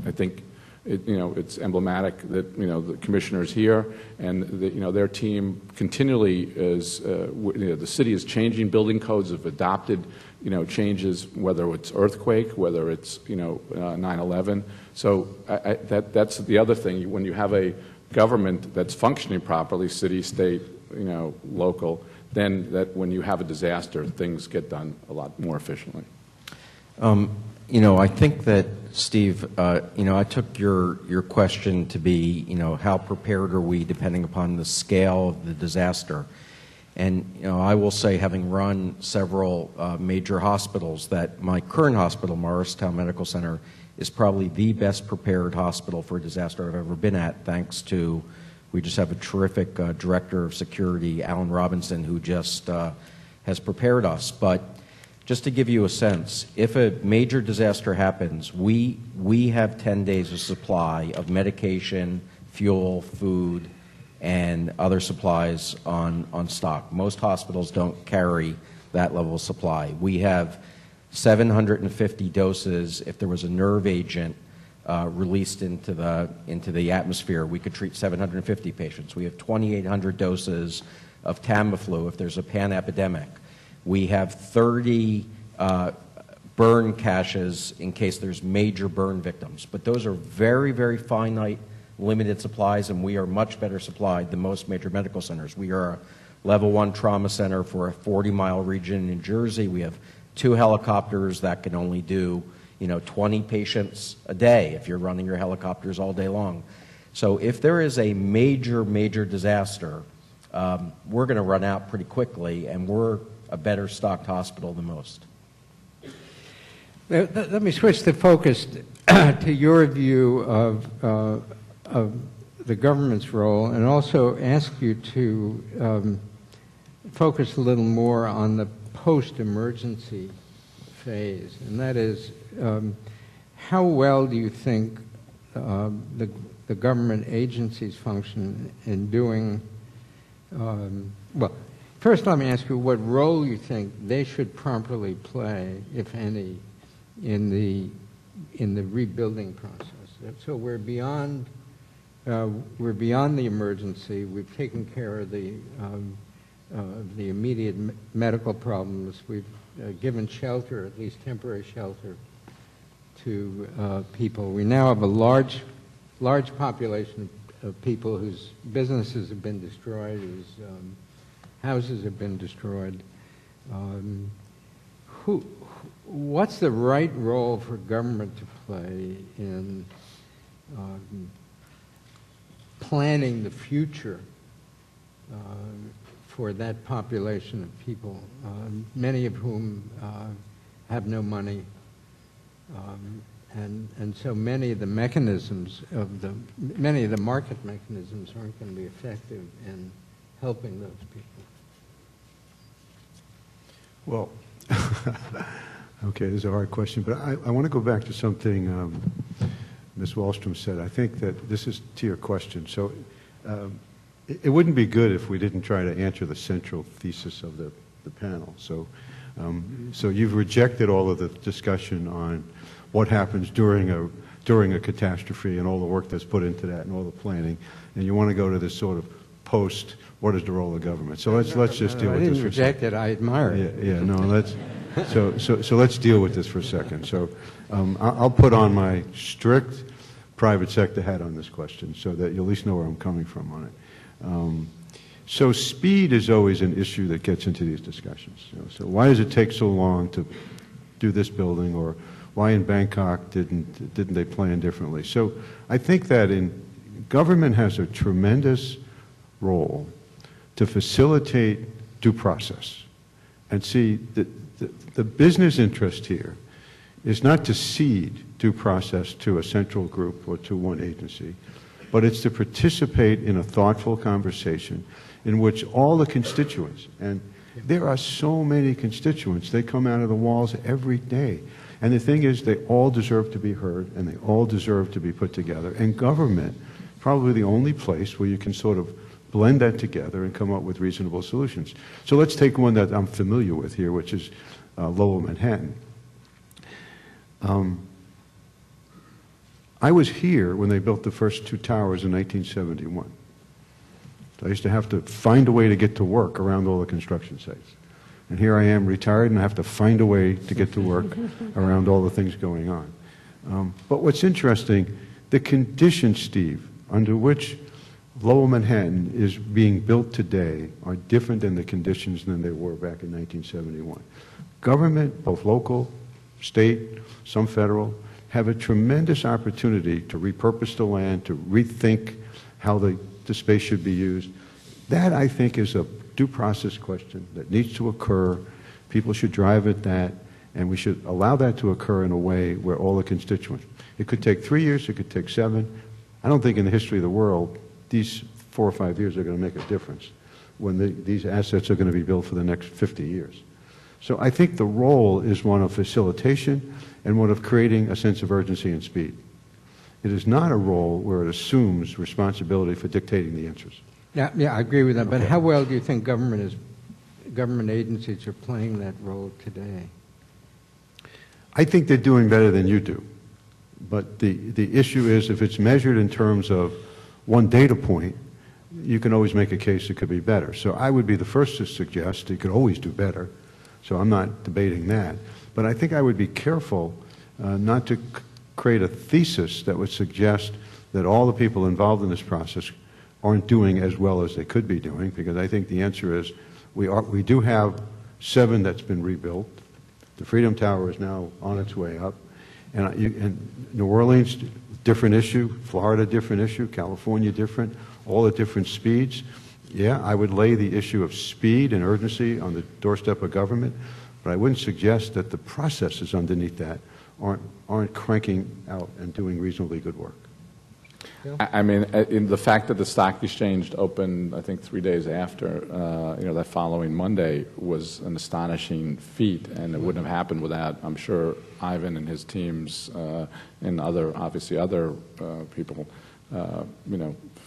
I think it's emblematic that the commissioners here and their team continually is the city is changing building codes, have adopted changes, whether it's earthquake, whether it's 9/11. So that's the other thing. When you have a government that's functioning properly, city, state, local, then that when you have a disaster, things get done a lot more efficiently. I think that, Steve, I took your question to be, how prepared are we depending upon the scale of the disaster? And, I will say, having run several major hospitals, that my current hospital, Morristown Medical Center, is probably the best prepared hospital for a disaster I've ever been at, thanks to, we just have a terrific director of security, Alan Robinson, who just has prepared us. But just to give you a sense, if a major disaster happens, we have 10 days of supply of medication, fuel, food, and other supplies on stock. Most hospitals don't carry that level of supply. We have 750 doses. If there was a nerve agent released into the atmosphere, we could treat 750 patients. We have 2,800 doses of Tamiflu if there's a pan-epidemic. We have 30 burn caches in case there's major burn victims. But those are very, very finite, limited supplies, and we are much better supplied than most major medical centers. We are a level 1 trauma center for a 40-mile region in New Jersey. We have 2 helicopters that can only do 20 patients a day if you're running your helicopters all day long. So if there is a major, major disaster, we're going to run out pretty quickly, and we're a better stocked hospital than most. Let me switch the focus to your view of the government's role, and also ask you to focus a little more on the post-emergency phase, and that is, how well do you think the government agencies function in doing, well, first let me ask you what role you think they should properly play, if any, in the rebuilding process. So we're beyond the emergency. We've taken care of the immediate medical problems. We've given shelter, at least temporary shelter, to people. We now have a large population of people whose businesses have been destroyed, whose houses have been destroyed. What's the right role for government to play in planning the future for that population of people, many of whom have no money, and so many of the mechanisms many of the market mechanisms aren't going to be effective in helping those people? Well, okay, this is a hard question, but I want to go back to something Ms. Wallstrom said. I think that this is to your question. So it wouldn't be good if we didn't try to answer the central thesis of the panel. So, so you've rejected all of the discussion on what happens during a catastrophe and all the work that's put into that and all the planning, and you want to go to this sort of post, what is the role of government? So let's just deal with this for a second. I didn't reject it, I admire it. Yeah, no, so let's deal with this for a second. So I'll put on my strict private sector hat on this question so that you at least know where I'm coming from on it. So speed is always an issue that gets into these discussions. So why does it take so long to do this building, or why in Bangkok didn't they plan differently? So I think that government has a tremendous role to facilitate due process. And see, the business interest here is not to cede due process to a central group or to one agency, but it's to participate in a thoughtful conversation in which all the constituents, and there are so many constituents, they come out of the walls every day. And the thing is, they all deserve to be heard, and they all deserve to be put together. And government, probably the only place where you can sort of blend that together and come up with reasonable solutions. So let's take one that I'm familiar with here, which is Lowell Manhattan. I was here when they built the first 2 towers in 1971. So I used to have to find a way to get to work around all the construction sites. And here I am retired and I have to find a way to get to work around all the things going on. But what's interesting, the conditions, Steve, under which Lowell Manhattan is being built today are different than the conditions than they were back in 1971. Government, both local, state, some federal, have a tremendous opportunity to repurpose the land, to rethink how the space should be used. That, I think, is a due process question that needs to occur. People should drive at that, and we should allow that to occur in a way where all the constituents. It could take 3 years, it could take 7. I don't think in the history of the world these 4 or 5 years are going to make a difference when these assets are going to be built for the next 50 years. So I think the role is one of facilitation and one of creating a sense of urgency and speed. It is not a role where it assumes responsibility for dictating the answers. Yeah, I agree with that. But how well do you think government agencies are playing that role today? I think they're doing better than you do. But the issue is, if it's measured in terms of one data point, you can always make a case it could be better. So I would be the first to suggest you could always do better. So I'm not debating that. But I think I would be careful not to create a thesis that would suggest that all the people involved in this process aren't doing as well as they could be doing, because I think the answer is we do have 7 that's been rebuilt. The Freedom Tower is now on its way up. And New Orleans, different issue. Florida, different issue. California, different. All at different speeds. Yeah, I would lay the issue of speed and urgency on the doorstep of government, but I wouldn't suggest that the processes underneath that aren't cranking out and doing reasonably good work. I mean, in the fact that the stock exchange opened, I think 3 days after, that following Monday was an astonishing feat, and it wouldn't have happened without, I'm sure, Ivan and his teams and obviously other people,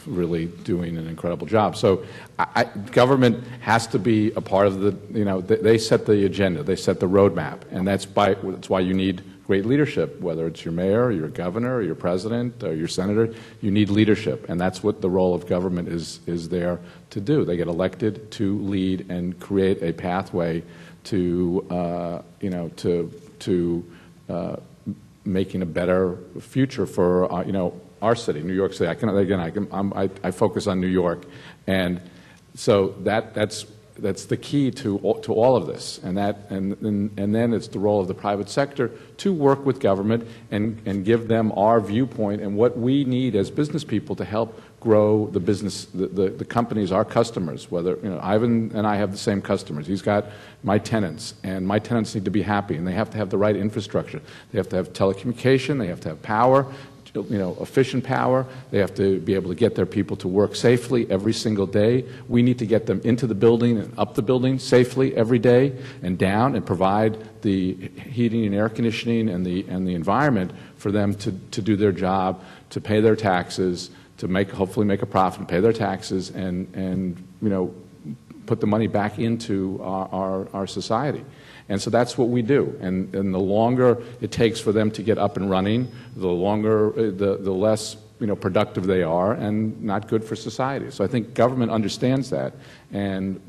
really doing an incredible job. So government has to be a part of the, they set the agenda, they set the roadmap, and that's why you need great leadership, whether it's your mayor, or your governor, or your president, or your senator. You need leadership, and that's what the role of government is there to do. They get elected to lead and create a pathway to, making a better future for, our city, New York City. I focus on New York, and so that's the key to all of this, and then it's the role of the private sector to work with government and give them our viewpoint and what we need as business people to help grow the business, the companies, our customers. Whether Ivan and I have the same customers. He's got my tenants, and my tenants need to be happy, and they have to have the right infrastructure. They have to have telecommunication. They have to have power. Efficient power. They have to be able to get their people to work safely every single day. We need to get them into the building and up the building safely every day and down, and provide the heating and air conditioning and the environment for them to do their job, to pay their taxes, to hopefully make a profit, and pay their taxes, and put the money back into our society. And so that's what we do. And the longer it takes for them to get up and running, the less productive they are, and not good for society. So I think government understands that. And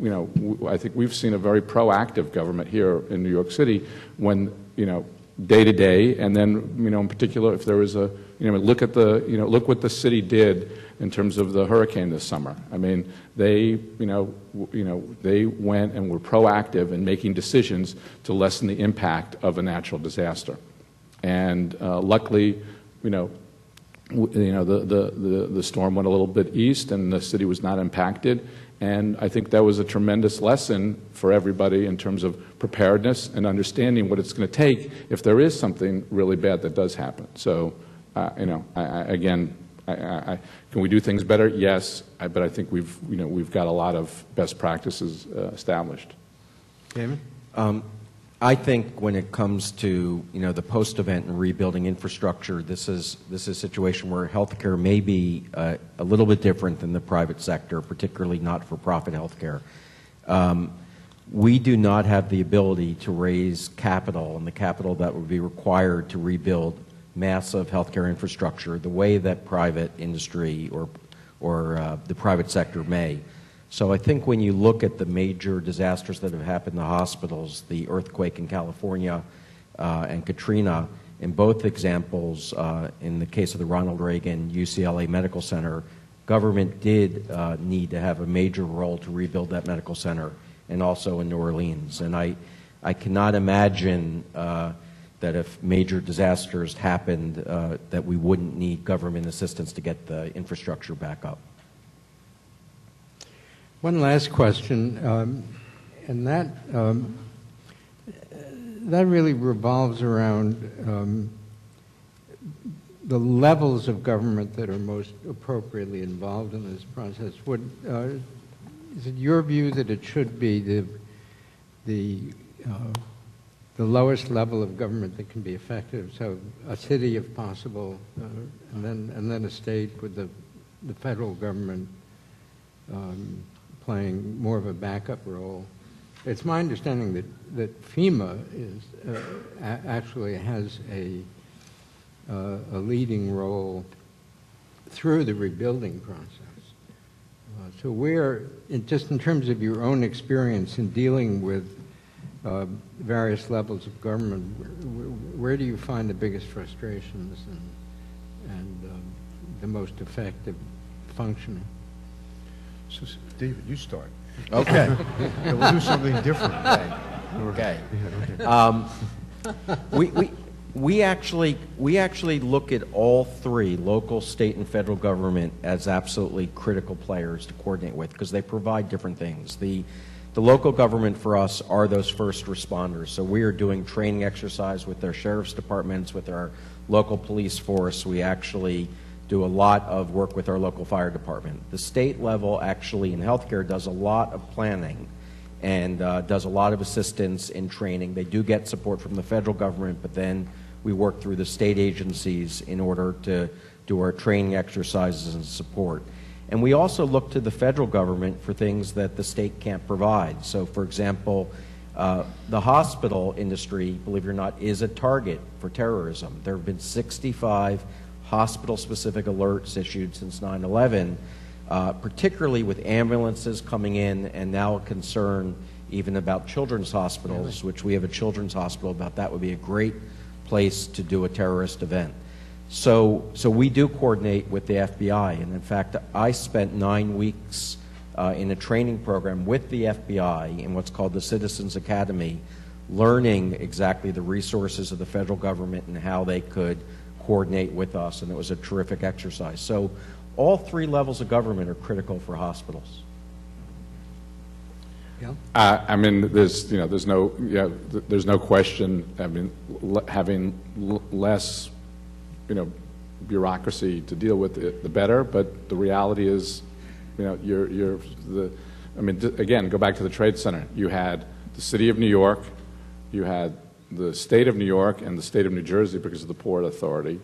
I think we've seen a very proactive government here in New York City when day to day, and then in particular if there was a look what the city did in terms of the hurricane this summer. I mean, they they went and were proactive in making decisions to lessen the impact of a natural disaster. And luckily, the storm went a little bit east, and the city was not impacted. And I think that was a tremendous lesson for everybody in terms of preparedness and understanding what it's going to take if there is something really bad that does happen. So, can we do things better? Yes, but I think we've got a lot of best practices established. David? I think when it comes to, you know, the post-event and rebuilding infrastructure, this is a situation where healthcare may be a little bit different than the private sector, particularly not-for-profit healthcare. We do not have the ability to raise capital, and the capital that would be required to rebuild massive healthcare infrastructure the way that private industry or the private sector may. So I think when you look at the major disasters that have happened in the hospitals, the earthquake in California and Katrina, in both examples, in the case of the Ronald Reagan UCLA Medical Center, government did need to have a major role to rebuild that medical center, and also in New Orleans. And I cannot imagine that if major disasters happened, that we wouldn't need government assistance to get the infrastructure back up. One last question, and that really revolves around the levels of government that are most appropriately involved in this process. Is it your view that it should be the lowest level of government that can be effective, so a city if possible, and then a state with the federal government playing more of a backup role? It's my understanding that FEMA actually has a leading role through the rebuilding process. So just in terms of your own experience in dealing with various levels of government, where do you find the biggest frustrations and the most effective functioning? So, David, you start. Okay. We'll do something different. Okay. We actually look at all three, local, state, and federal government, as absolutely critical players to coordinate with, because they provide different things. The local government for us are those first responders. So we are doing training exercise with their sheriff's departments, with our local police force. We actually do a lot of work with our local fire department. The state level actually in healthcare does a lot of planning and does a lot of assistance in training. They do get support from the federal government, but then we work through the state agencies in order to do our training exercises and support. And we also look to the federal government for things that the state can't provide. So, for example, the hospital industry, believe it or not, is a target for terrorism. There have been 65 hospital-specific alerts issued since 9/11, particularly with ambulances coming in, and now a concern even about children's hospitals, which we have a children's hospital about. That would be a great place to do a terrorist event. So we do coordinate with the FBI, and in fact, I spent 9 weeks in a training program with the FBI in what's called the Citizens Academy, learning exactly the resources of the federal government and how they could coordinate with us, and it was a terrific exercise. So all three levels of government are critical for hospitals. Yeah. I mean, there's no question. I mean, having less, bureaucracy to deal with, the better. But the reality is, again, go back to the Trade Center. You had the city of New York, you had the state of New York and the state of New Jersey because of the Port Authority,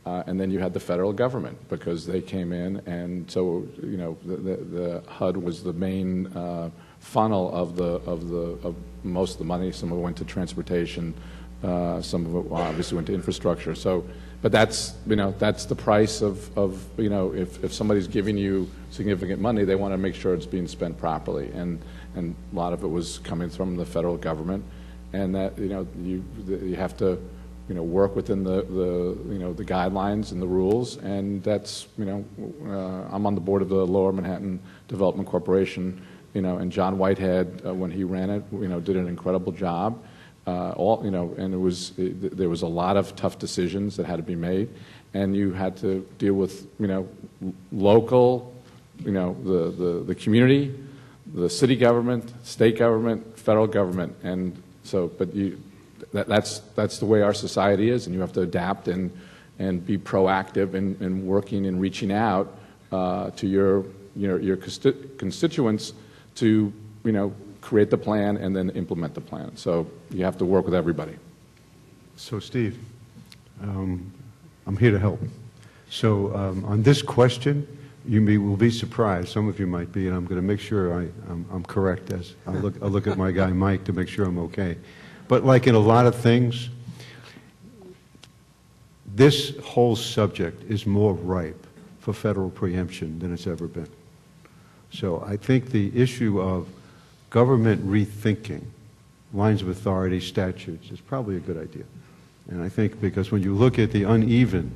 and then you had the federal government because they came in, and so the HUD was the main funnel of most of the money. Some of it went to transportation, some of it obviously went to infrastructure. So, but that's the price of if somebody's giving you significant money, they want to make sure it's being spent properly, and a lot of it was coming from the federal government. And that you have to work within the guidelines and the rules, and that's I'm on the board of the Lower Manhattan Development Corporation, and John Whitehead, when he ran it, did an incredible job. And there was a lot of tough decisions that had to be made, and you had to deal with local, the community, the city government, state government, federal government, and so, but that's the way our society is, and you have to adapt and be proactive in working and reaching out to your constituents to create the plan and then implement the plan. So you have to work with everybody. So, Steve, I'm here to help. So on this question, will be surprised. Some of you might be, and I'm going to make sure I'm correct as I look at my guy Mike to make sure I'm okay. But like in a lot of things, this whole subject is more ripe for federal preemption than it's ever been. So I think the issue of government rethinking lines of authority, statutes, is probably a good idea. And I think because when you look at the uneven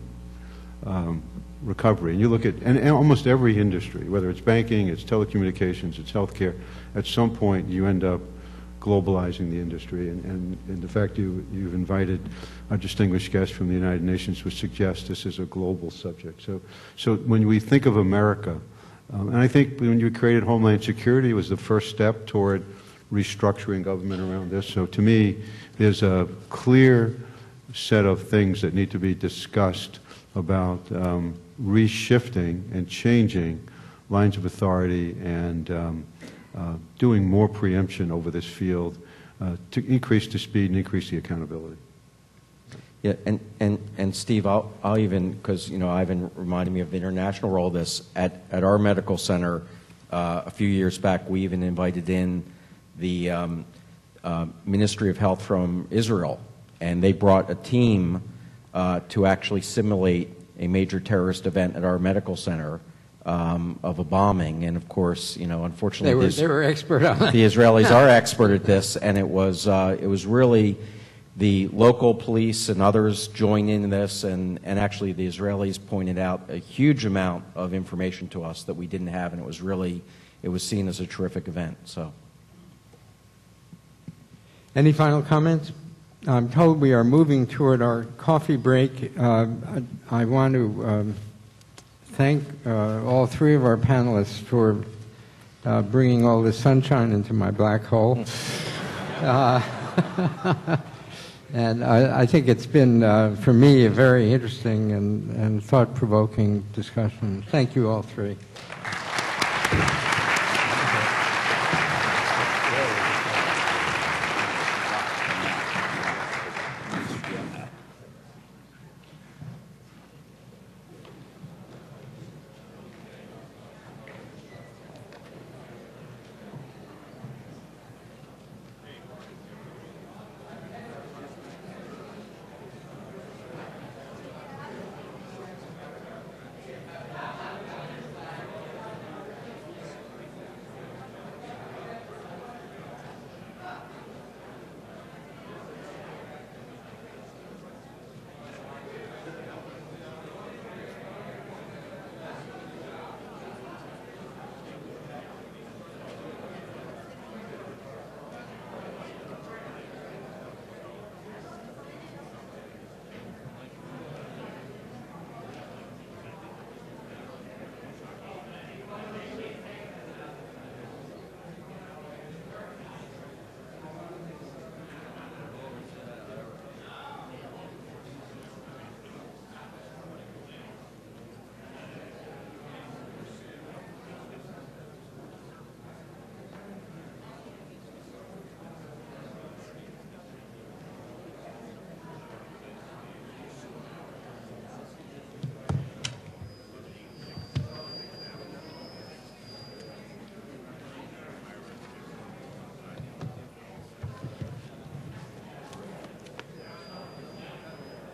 recovery, and you look at and almost every industry, whether it's banking, it's telecommunications, it's healthcare, at some point you end up globalizing the industry. And the fact you've invited a distinguished guest from the United Nations would suggest this is a global subject. So when we think of America, and I think when you created Homeland Security, it was the first step toward restructuring government around this. So to me, there's a clear set of things that need to be discussed about reshifting and changing lines of authority and doing more preemption over this field to increase the speed and increase the accountability. Yeah, and Steve, I'll even, because Ivan reminded me of the international role of this, at our medical center a few years back, we even invited in the Ministry of Health from Israel, and they brought a team to actually simulate a major terrorist event at our medical center of a bombing. And of course, unfortunately, they were expert on it. The Israelis are expert at this, and it was really the local police and others joined in this, and actually the Israelis pointed out a huge amount of information to us that we didn't have, and it was seen as a terrific event. So, any final comments? I'm told we are moving toward our coffee break. I want to thank all three of our panelists for bringing all the sunshine into my black hole. And I think it's been, for me, a very interesting and thought-provoking discussion. Thank you all three.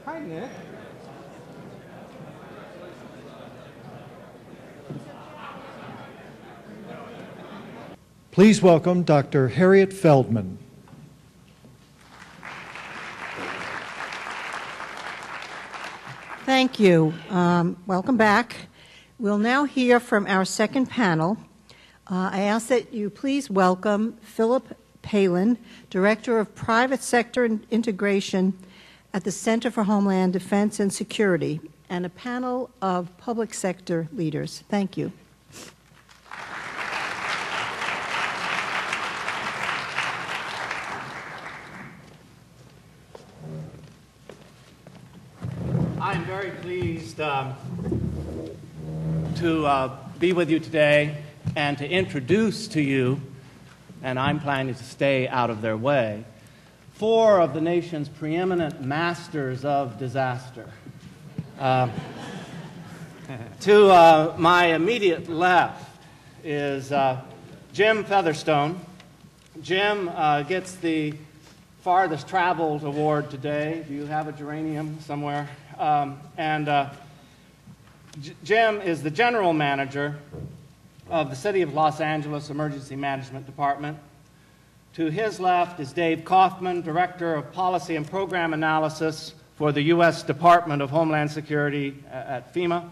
Hi, Nick. Please welcome Dr. Harriet Feldman. Thank you. Welcome back. We'll now hear from our second panel. I ask that you please welcome Phillip Palin, Director of Private Sector Integration at the Center for Homeland Defense and Security, and a panel of public sector leaders. Thank you. I'm very pleased to be with you today and to introduce to you and I'm planning to stay out of their way, 4 of the nation's preeminent masters of disaster. To my immediate left is Jim Featherstone. Jim gets the farthest traveled award today. Do you have a geranium somewhere? Jim is the general manager of the City of Los Angeles Emergency Management Department. To his left is Dave Kaufman, Director of Policy and Program Analysis for the U.S. Department of Homeland Security at FEMA.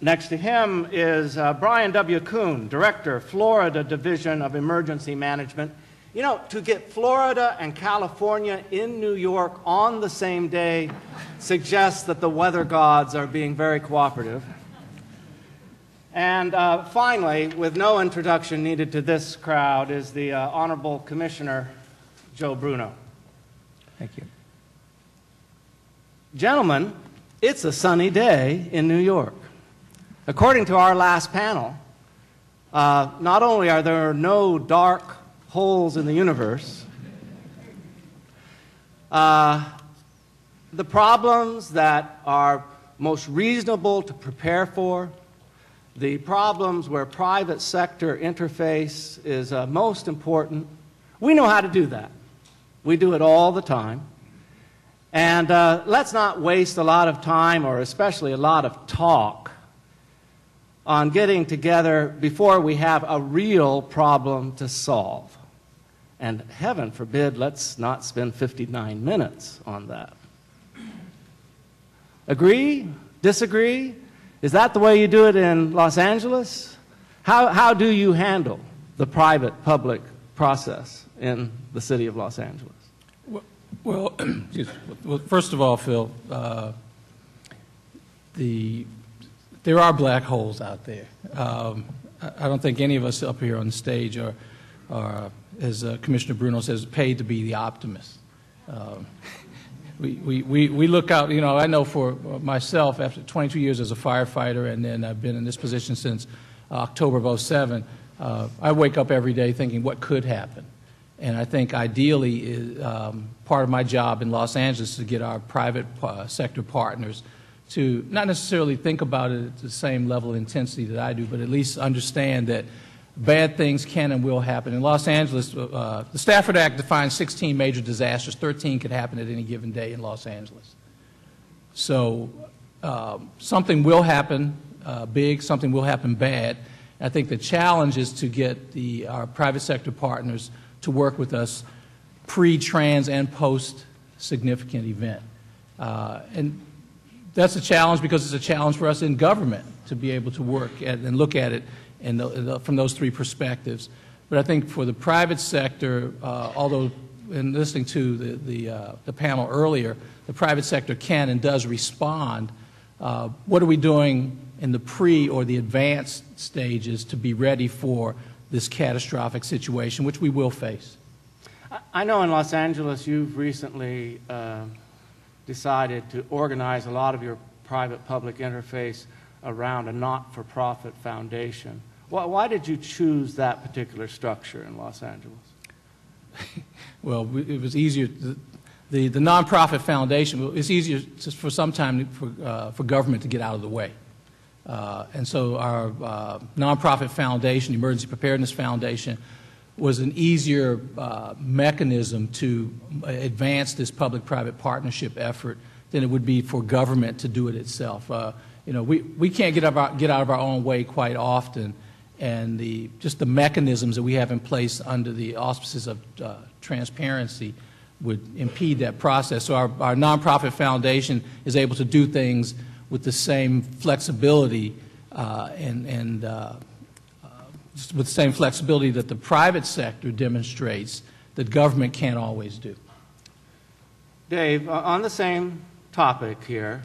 Next to him is Brian W. Kuhn, Director, Florida Division of Emergency Management. You know, to get Florida and California in New York on the same day suggests that the weather gods are being very cooperative. And finally, with no introduction needed to this crowd, is the Honorable Commissioner Joe Bruno. Thank you. Gentlemen, it's a sunny day in New York. According to our last panel, not only are there no dark holes in the universe, the problems that are most reasonable to prepare for, the problems where private sector interface is most important, we know how to do that. We do it all the time. And let's not waste a lot of time, or especially a lot of talk, on getting together before we have a real problem to solve. And heaven forbid, let's not spend 59 minutes on that. Agree? Disagree? Is that the way you do it in Los Angeles? How do you handle the private-public process in the city of Los Angeles? Well, first of all, Phil, there are black holes out there. I don't think any of us up here on the stage are, as Commissioner Bruno says, paid to be the optimists. We look out, you know, I know for myself, after 22 years as a firefighter, and then I've been in this position since October of '07, I wake up every day thinking what could happen. And I think ideally part of my job in Los Angeles is to get our private sector partners to not necessarily think about it at the same level of intensity that I do, but at least understand that bad things can and will happen. In Los Angeles, the Stafford Act defines 16 major disasters. 13 could happen at any given day in Los Angeles. So something will happen big, something will happen bad. I think the challenge is to get our private sector partners to work with us pre-, and post-significant event. And that's a challenge because it's a challenge for us in government to be able to work at and look at it from those 3 perspectives. But I think for the private sector, although in listening to the panel earlier, the private sector can and does respond. What are we doing in the pre or the advanced stages to be ready for this catastrophic situation, which we will face? I know in Los Angeles you've recently decided to organize a lot of your private-public interface around a not-for-profit foundation. Why did you choose that particular structure in Los Angeles? Well, it was easier. The nonprofit foundation, it's easier just for some time for government to get out of the way. And so our nonprofit foundation, the Emergency Preparedness Foundation, was an easier mechanism to advance this public-private partnership effort than it would be for government to do it itself. You know, we can't get out of our own way quite often, and just the mechanisms that we have in place under the auspices of transparency would impede that process. So our nonprofit foundation is able to do things with the same flexibility with the same flexibility that the private sector demonstrates that government can't always do. Dave, on the same topic here,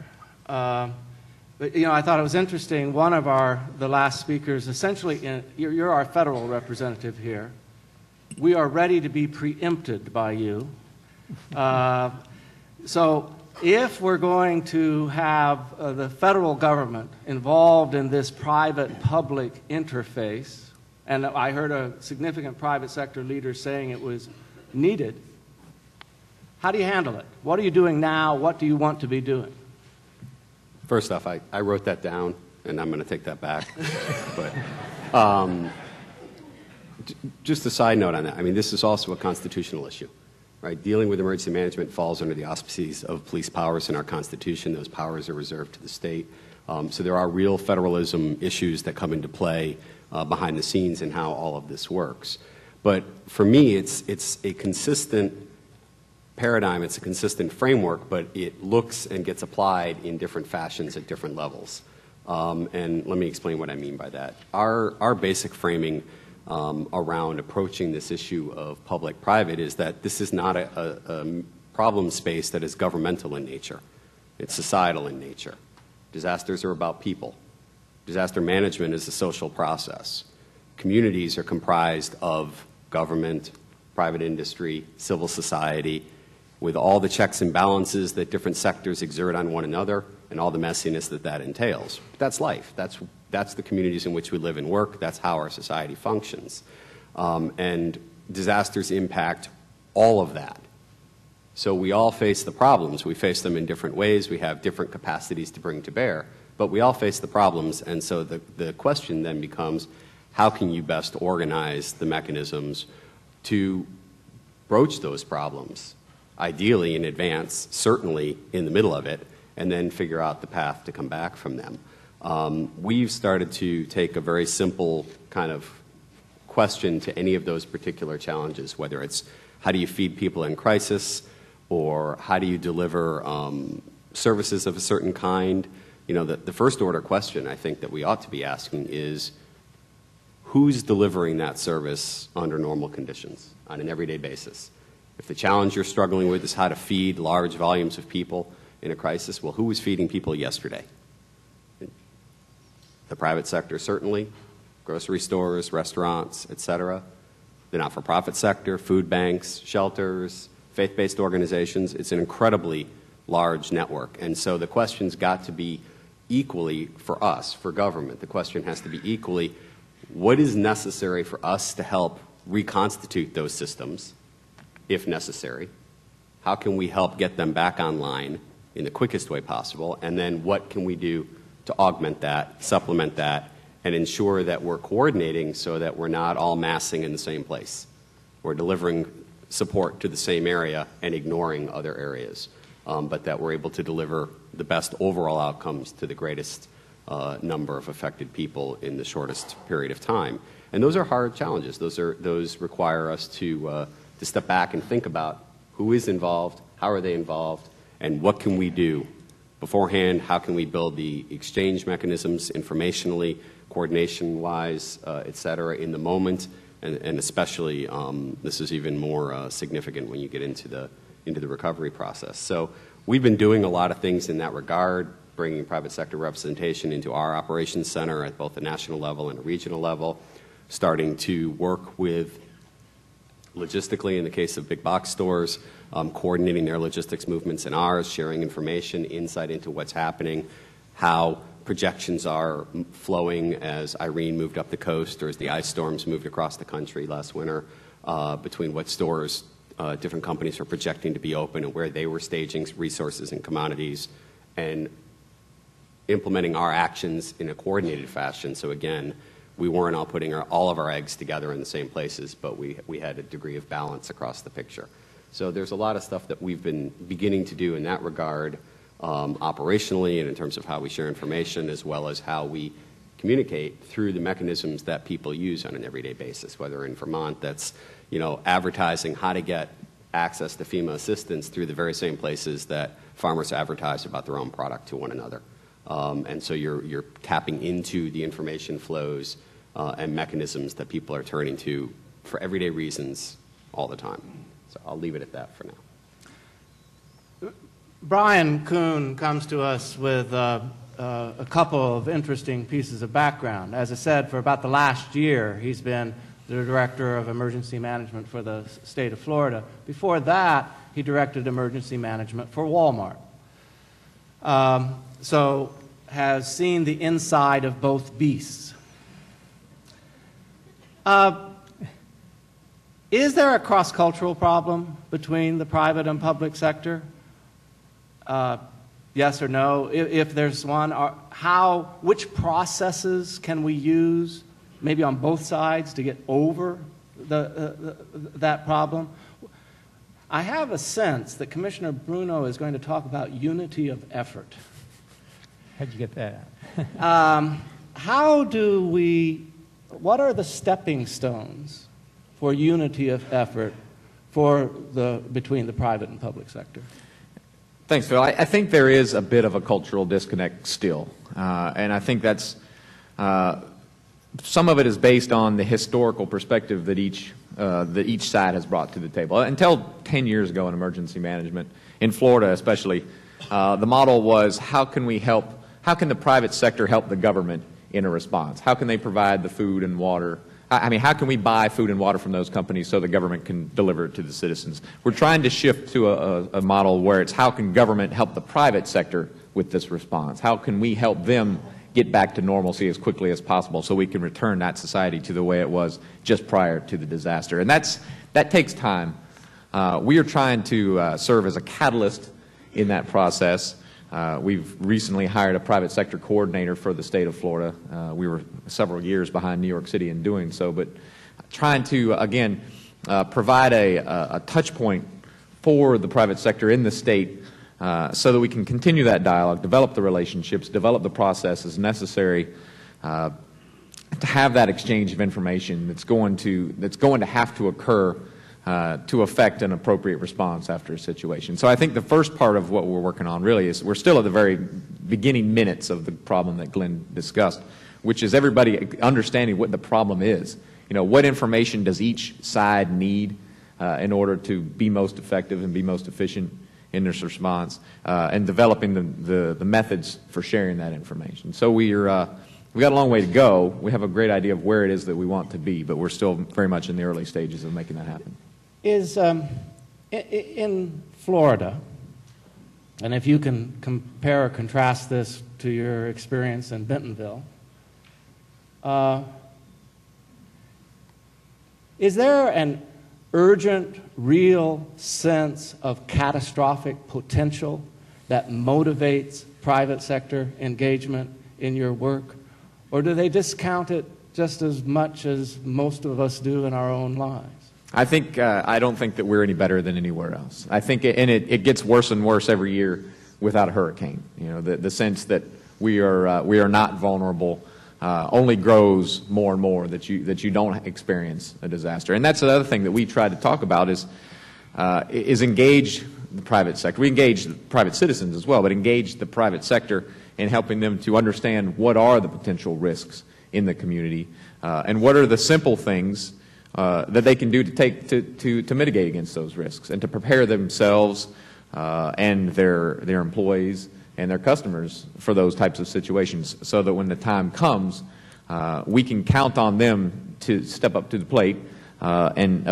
but, you know, I thought it was interesting. One of the last speakers, essentially, you're our federal representative here. We are ready to be preempted by you. So if we're going to have the federal government involved in this private-public interface, and I heard a significant private sector leader saying it was needed. How do you handle it? What are you doing now? What do you want to be doing? First off, I wrote that down, and I'm going to take that back. But just a side note on that. I mean, this is also a constitutional issue, right? Dealing with emergency management falls under the auspices of police powers in our Constitution. Those powers are reserved to the state. So there are real federalism issues that come into play behind the scenes in how all of this works. But for me, it's a consistent paradigm, it's a consistent framework, but it looks and gets applied in different fashions at different levels. And let me explain what I mean by that. Our basic framing around approaching this issue of public-private is that this is not a problem space that is governmental in nature. It's societal in nature. Disasters are about people. Disaster management is a social process. Communities are comprised of government, private industry, civil society, with all the checks and balances that different sectors exert on one another and all the messiness that that entails. But that's life. That's the communities in which we live and work. That's how our society functions. And disasters impact all of that. So we all face the problems. We face them in different ways. We have different capacities to bring to bear. But we all face the problems. And so the question then becomes, how can you best organize the mechanisms to broach those problems? Ideally in advance, certainly in the middle of it, and then figure out the path to come back from them. We've started to take a very simple kind of question to any of those particular challenges, whether it's how do you feed people in crisis, or how do you deliver services of a certain kind. You know, the first order question I think that we ought to be asking is, who's delivering that service under normal conditions on an everyday basis? If the challenge you're struggling with is how to feed large volumes of people in a crisis, well, who was feeding people yesterday? The private sector, certainly, grocery stores, restaurants, et cetera. The not-for-profit sector, food banks, shelters, faith-based organizations. It's an incredibly large network. And so the question's got to be equally, for us, for government, the question has to be equally, what is necessary for us to help reconstitute those systems, if necessary? How can we help get them back online in the quickest way possible? And then what can we do to augment that, supplement that, and ensure that we're coordinating so that we're not all massing in the same place? We're delivering support to the same area and ignoring other areas, but that we're able to deliver the best overall outcomes to the greatest number of affected people in the shortest period of time. And those are hard challenges. Those require us to step back and think about who is involved, how are they involved, and what can we do beforehand? How can we build the exchange mechanisms informationally, coordination-wise, et cetera, in the moment? And especially, this is even more significant when you get into the recovery process. So we've been doing a lot of things in that regard, bringing private sector representation into our operations center at both the national level and a regional level, starting to work with, logistically in the case of big box stores, coordinating their logistics movements and ours, sharing information, insight into what's happening, how projections are flowing as Irene moved up the coast or as the ice storms moved across the country last winter, between what stores different companies are projecting to be open and where they were staging resources and commodities, and implementing our actions in a coordinated fashion. So again, we weren't all putting all of our eggs together in the same places, but we had a degree of balance across the picture. So there's a lot of stuff that we've been beginning to do in that regard, operationally and in terms of how we share information, as well as how we communicate through the mechanisms that people use on an everyday basis, whether in Vermont that's, you know, advertising how to get access to FEMA assistance through the very same places that farmers advertise about their own product to one another. And so you're tapping into the information flows and mechanisms that people are turning to for everyday reasons all the time. So I'll leave it at that for now. Brian Kuhn comes to us with a couple of interesting pieces of background. As I said, for about the last year, he's been the Director of Emergency Management for the state of Florida. Before that, he directed emergency management for Walmart. So has seen the inside of both beasts. Is there a cross-cultural problem between the private and public sector? Yes or no? If there's one, which processes can we use, maybe on both sides, to get over that problem? I have a sense that Commissioner Bruno is going to talk about unity of effort. How'd you get that? What are the stepping stones for unity of effort between the private and public sector? Thanks, Phil. I think there is a bit of a cultural disconnect still, and I think that's some of it is based on the historical perspective that each side has brought to the table. Until 10 years ago in emergency management, in Florida especially, the model was how can the private sector help the government in a response? How can they provide the food and water? I mean, how can we buy food and water from those companies so the government can deliver it to the citizens? We're trying to shift to a model where it's how can government help the private sector with this response? How can we help them get back to normalcy as quickly as possible so we can return that society to the way it was just prior to the disaster? And that takes time. We are trying to serve as a catalyst in that process. We've recently hired a private sector coordinator for the state of Florida. We were several years behind New York City in doing so, but trying to, again, provide a touch point for the private sector in the state so that we can continue that dialogue, develop the relationships, develop the processes necessary to have that exchange of information that's going to have to occur to effect an appropriate response after a situation. So I think the first part of what we're working on really is we're still at the very beginning minutes of the problem that Glenn discussed, which is everybody understanding what the problem is. You know, what information does each side need in order to be most effective and be most efficient in this response, and developing the methods for sharing that information. So we've got a long way to go. We have a great idea of where it is that we want to be, but we're still very much in the early stages of making that happen. Is in Florida, and if you can compare or contrast this to your experience in Bentonville, is there an urgent, real sense of catastrophic potential that motivates private sector engagement in your work? Or do they discount it just as much as most of us do in our own lives? I don't think that we're any better than anywhere else. I think, it gets worse and worse every year without a hurricane. You know, the sense that we are not vulnerable only grows more and more that you don't experience a disaster. And that's the other thing that we try to talk about is engage the private sector. We engage the private citizens as well, but engage the private sector in helping them to understand what are the potential risks in the community and what are the simple things that they can do to mitigate against those risks and to prepare themselves and their employees and their customers for those types of situations, so that when the time comes, we can count on them to step up to the plate and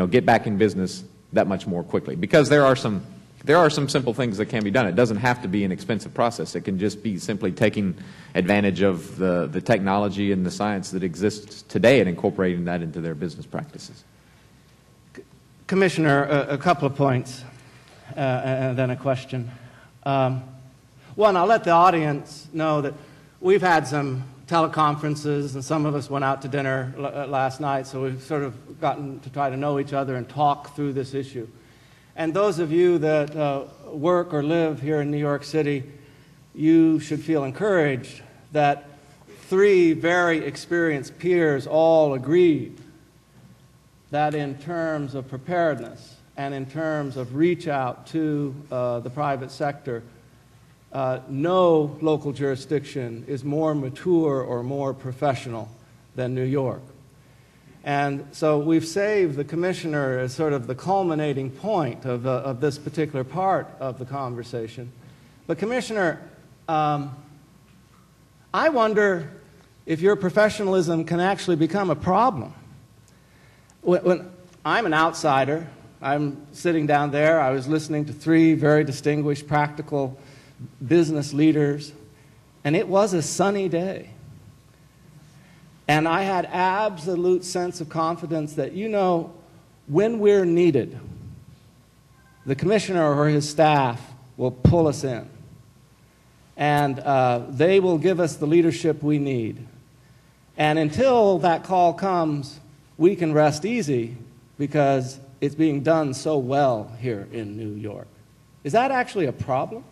get back in business that much more quickly. Because there are some simple things that can be done. It doesn't have to be an expensive process. It can just be simply taking advantage of the technology and the science that exists today and incorporating that into their business practices. Commissioner, a couple of points and then a question. One, I'll let the audience know that we've had some teleconferences and some of us went out to dinner last night, so we've sort of gotten to try to know each other and talk through this issue. And those of you that work or live here in New York City, you should feel encouraged that three very experienced peers all agreed that in terms of preparedness and in terms of reach out to the private sector, no local jurisdiction is more mature or more professional than New York. And so we've saved the Commissioner as sort of the culminating point of this particular part of the conversation. But Commissioner, I wonder if your professionalism can actually become a problem. When I'm an outsider, I'm sitting down there, I was listening to three very distinguished practical business leaders, and it was a sunny day. And I had absolute sense of confidence that, you know, when we're needed, the commissioner or his staff will pull us in. And they will give us the leadership we need. And until that call comes, we can rest easy because it's being done so well here in New York. Is that actually a problem?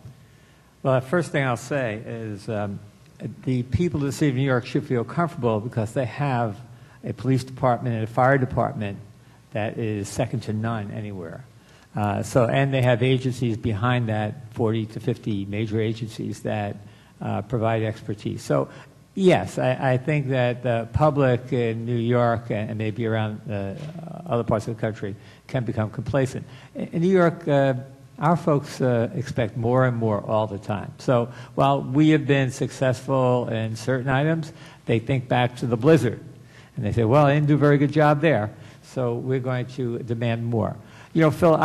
Well, the first thing I'll say is the people of the city of New York should feel comfortable because they have a police department and a fire department that is second to none anywhere. And they have agencies behind that, 40 to 50 major agencies that provide expertise. So, yes, I think that the public in New York and maybe around other parts of the country can become complacent. In New York, our folks expect more and more all the time. So while we have been successful in certain items, they think back to the blizzard. And they say, well, I didn't do a very good job there, so we're going to demand more. You know, Phil,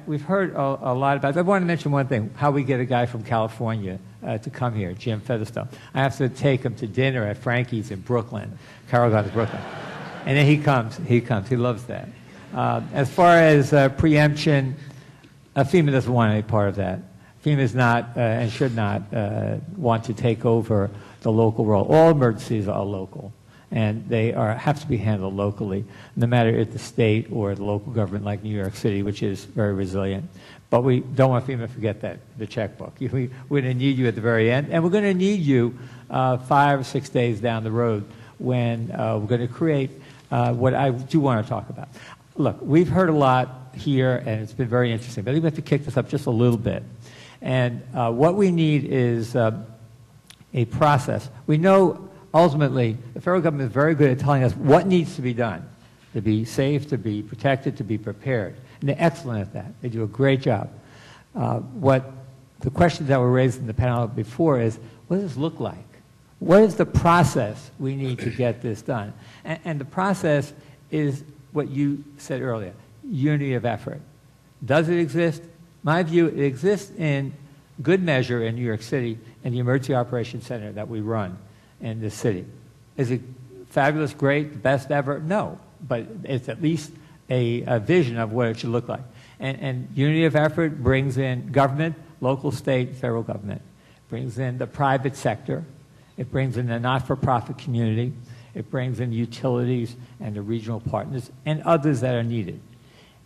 we've heard a lot about it. I want to mention one thing, how we get a guy from California to come here, Jim Featherstone. I have to take him to dinner at Frankie's in Brooklyn. Carol got to Brooklyn. And then he comes, he loves that. As far as preemption, FEMA doesn't want any part of that. FEMA is not and should not want to take over the local role. All emergencies are local, and they have to be handled locally, no matter if the state or the local government like New York City, which is very resilient. But we don't want FEMA to forget that, the checkbook. We're going to need you at the very end, and we're going to need you 5 or 6 days down the road when we're going to create what I do want to talk about. Look, we've heard a lot here, and it's been very interesting, but I think we have to kick this up just a little bit. And what we need is a process. We know, ultimately, the federal government is very good at telling us what needs to be done to be safe, to be protected, to be prepared. And they're excellent at that. They do a great job. What the questions that were raised in the panel before is, what does this look like? What is the process we need to get this done? And the process is what you said earlier, unity of effort. Does it exist? My view, it exists in good measure in New York City in the Emergency Operations Center that we run in the city. Is it fabulous, great, the best ever? No, but it's at least a vision of what it should look like. And unity of effort brings in government, local, state, federal government. Brings in the private sector. It brings in the not-for-profit community. It brings in utilities and the regional partners and others that are needed.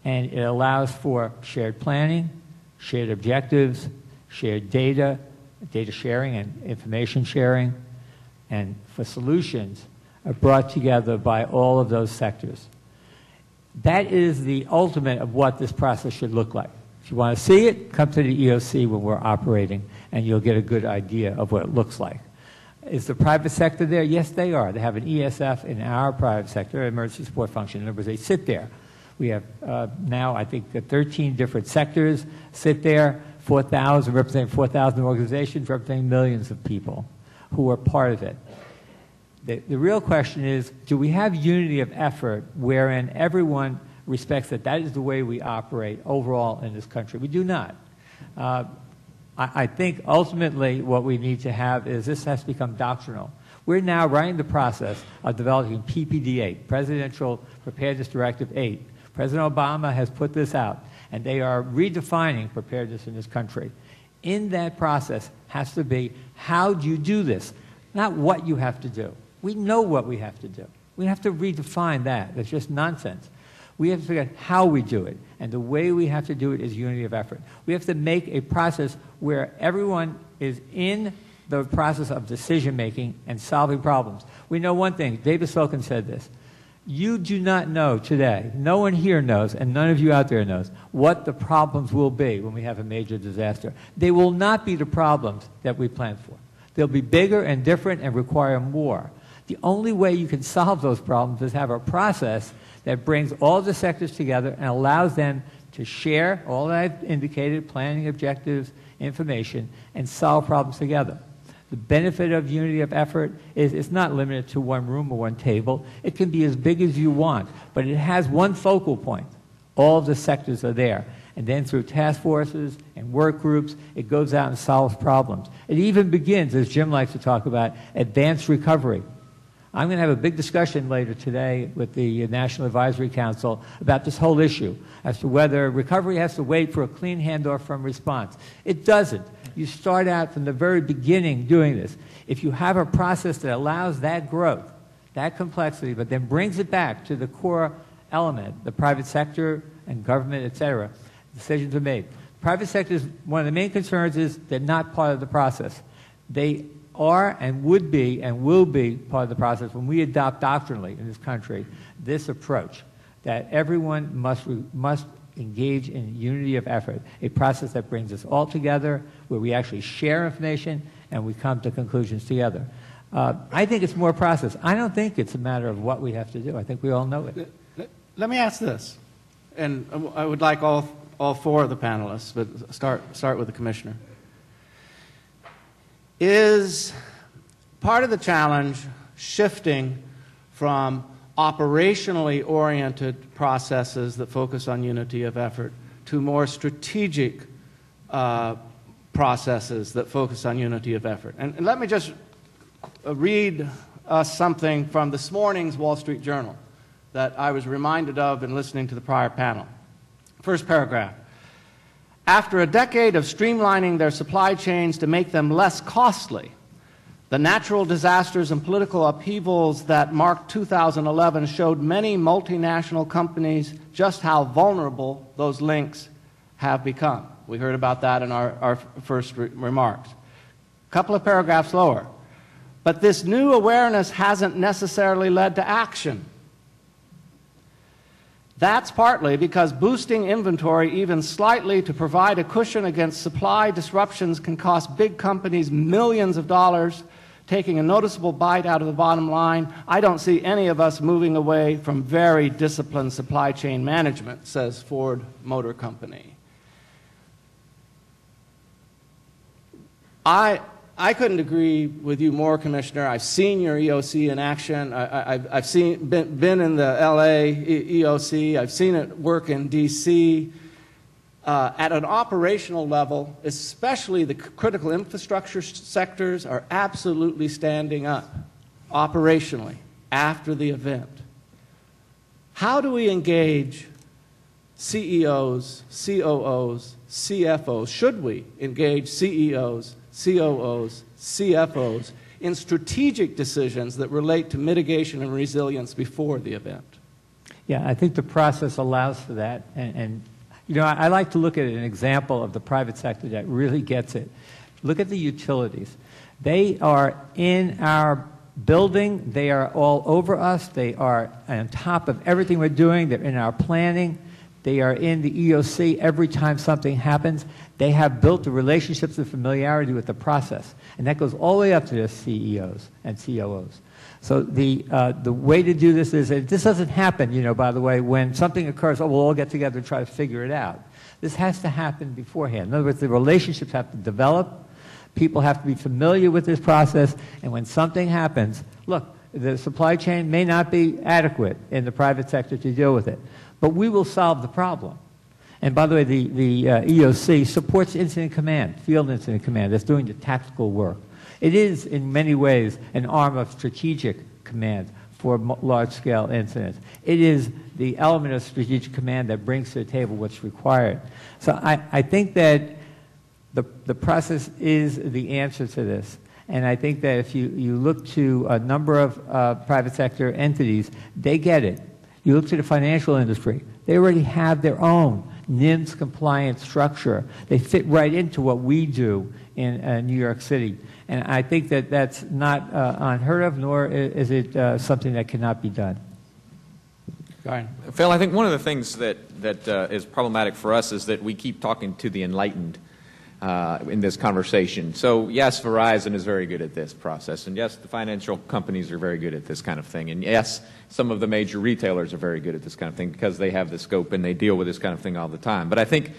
And it allows for shared planning, shared objectives, shared data, data sharing and information sharing, and for solutions are brought together by all of those sectors. That is the ultimate of what this process should look like. If you want to see it, come to the EOC when we're operating, and you'll get a good idea of what it looks like. Is the private sector there? Yes, they are. They have an ESF in our private sector, emergency support function. In other words, they sit there. We have now, I think, 13 different sectors sit there, 4,000, representing 4,000 organizations, representing millions of people who are part of it. The real question is, do we have unity of effort wherein everyone respects that that is the way we operate overall in this country? We do not. I think ultimately what we need to have is this has to become doctrinal. We're now running the process of developing PPD-8, Presidential Preparedness Directive 8. President Obama has put this out, and they are redefining preparedness in this country. In that process has to be, how do you do this? Not what you have to do. We know what we have to do. We have to redefine that. That's just nonsense. We have to figure out how we do it, and the way we have to do it is unity of effort. We have to make a process where everyone is in the process of decision-making and solving problems. We know one thing. David Slocum said this. You do not know today, no one here knows, and none of you out there knows, what the problems will be when we have a major disaster. They will not be the problems that we planned for. They'll be bigger and different and require more. The only way you can solve those problems is have a process that brings all the sectors together and allows them to share all that I've indicated, planning, objectives, information, and solve problems together. The benefit of unity of effort is it's not limited to one room or one table. It can be as big as you want, but it has one focal point. All of the sectors are there. And then through task forces and work groups, it goes out and solves problems. It even begins, as Jim likes to talk about, advanced recovery. I'm going to have a big discussion later today with the National Advisory Council about this whole issue as to whether recovery has to wait for a clean handoff from response. It doesn't. You start out from the very beginning doing this. If you have a process that allows that growth, that complexity, but then brings it back to the core element, the private sector and government, et cetera, decisions are made. Private sector is one of the main concerns is they're not part of the process. They are and would be and will be part of the process when we adopt doctrinally in this country this approach that everyone must engage in unity of effort, a process that brings us all together where we actually share information and we come to conclusions together. I think it's more process. I don't think it's a matter of what we have to do. I think we all know it. Let me ask this, and I would like all four of the panelists, but start with the commissioner. Is part of the challenge shifting from operationally oriented processes that focus on unity of effort to more strategic processes that focus on unity of effort? And let me just read us something from this morning's Wall Street Journal that I was reminded of in listening to the prior panel. First paragraph. After a decade of streamlining their supply chains to make them less costly, the natural disasters and political upheavals that marked 2011 showed many multinational companies just how vulnerable those links have become. We heard about that in our first remarks. A couple of paragraphs lower. But this new awareness hasn't necessarily led to action. That's partly because boosting inventory even slightly to provide a cushion against supply disruptions can cost big companies millions of dollars, taking a noticeable bite out of the bottom line. I don't see any of us moving away from very disciplined supply chain management, says Ford Motor Company. I couldn't agree with you more, Commissioner. I've seen your EOC in action. I've been in the LA EOC. I've seen it work in DC. At an operational level, especially the critical infrastructure sectors are absolutely standing up operationally after the event. How do we engage CEOs, COOs, CFOs? Should we engage CEOs, COOs, CFOs in strategic decisions that relate to mitigation and resilience before the event? Yeah, I think the process allows for that. And you know, I like to look at an example of the private sector that really gets it. Look at the utilities. They are in our building. They are all over us. They are on top of everything we're doing. They're in our planning. They are in the EOC every time something happens. They have built the relationships and familiarity with the process. And that goes all the way up to the CEOs and COOs. So the way to do this is, this doesn't happen, you know, by the way, when something occurs, oh, we'll all get together and try to figure it out. This has to happen beforehand. In other words, the relationships have to develop. People have to be familiar with this process. And when something happens, look, the supply chain may not be adequate in the private sector to deal with it. But we will solve the problem. And by the way, the EOC supports incident command, field incident command, that's doing the tactical work. It is, in many ways, an arm of strategic command for large-scale incidents. It is the element of strategic command that brings to the table what's required. So I think that the process is the answer to this. And I think that if you look to a number of private sector entities, they get it. You look to the financial industry, they already have their own NIMS compliant structure. They fit right into what we do in New York City. And I think that that's not unheard of, nor is it something that cannot be done. Phil, I think one of the things that is problematic for us is that we keep talking to the enlightened in this conversation. So yes, Verizon is very good at this process, and yes, the financial companies are very good at this kind of thing, and yes, some of the major retailers are very good at this kind of thing because they have the scope and they deal with this kind of thing all the time. But I think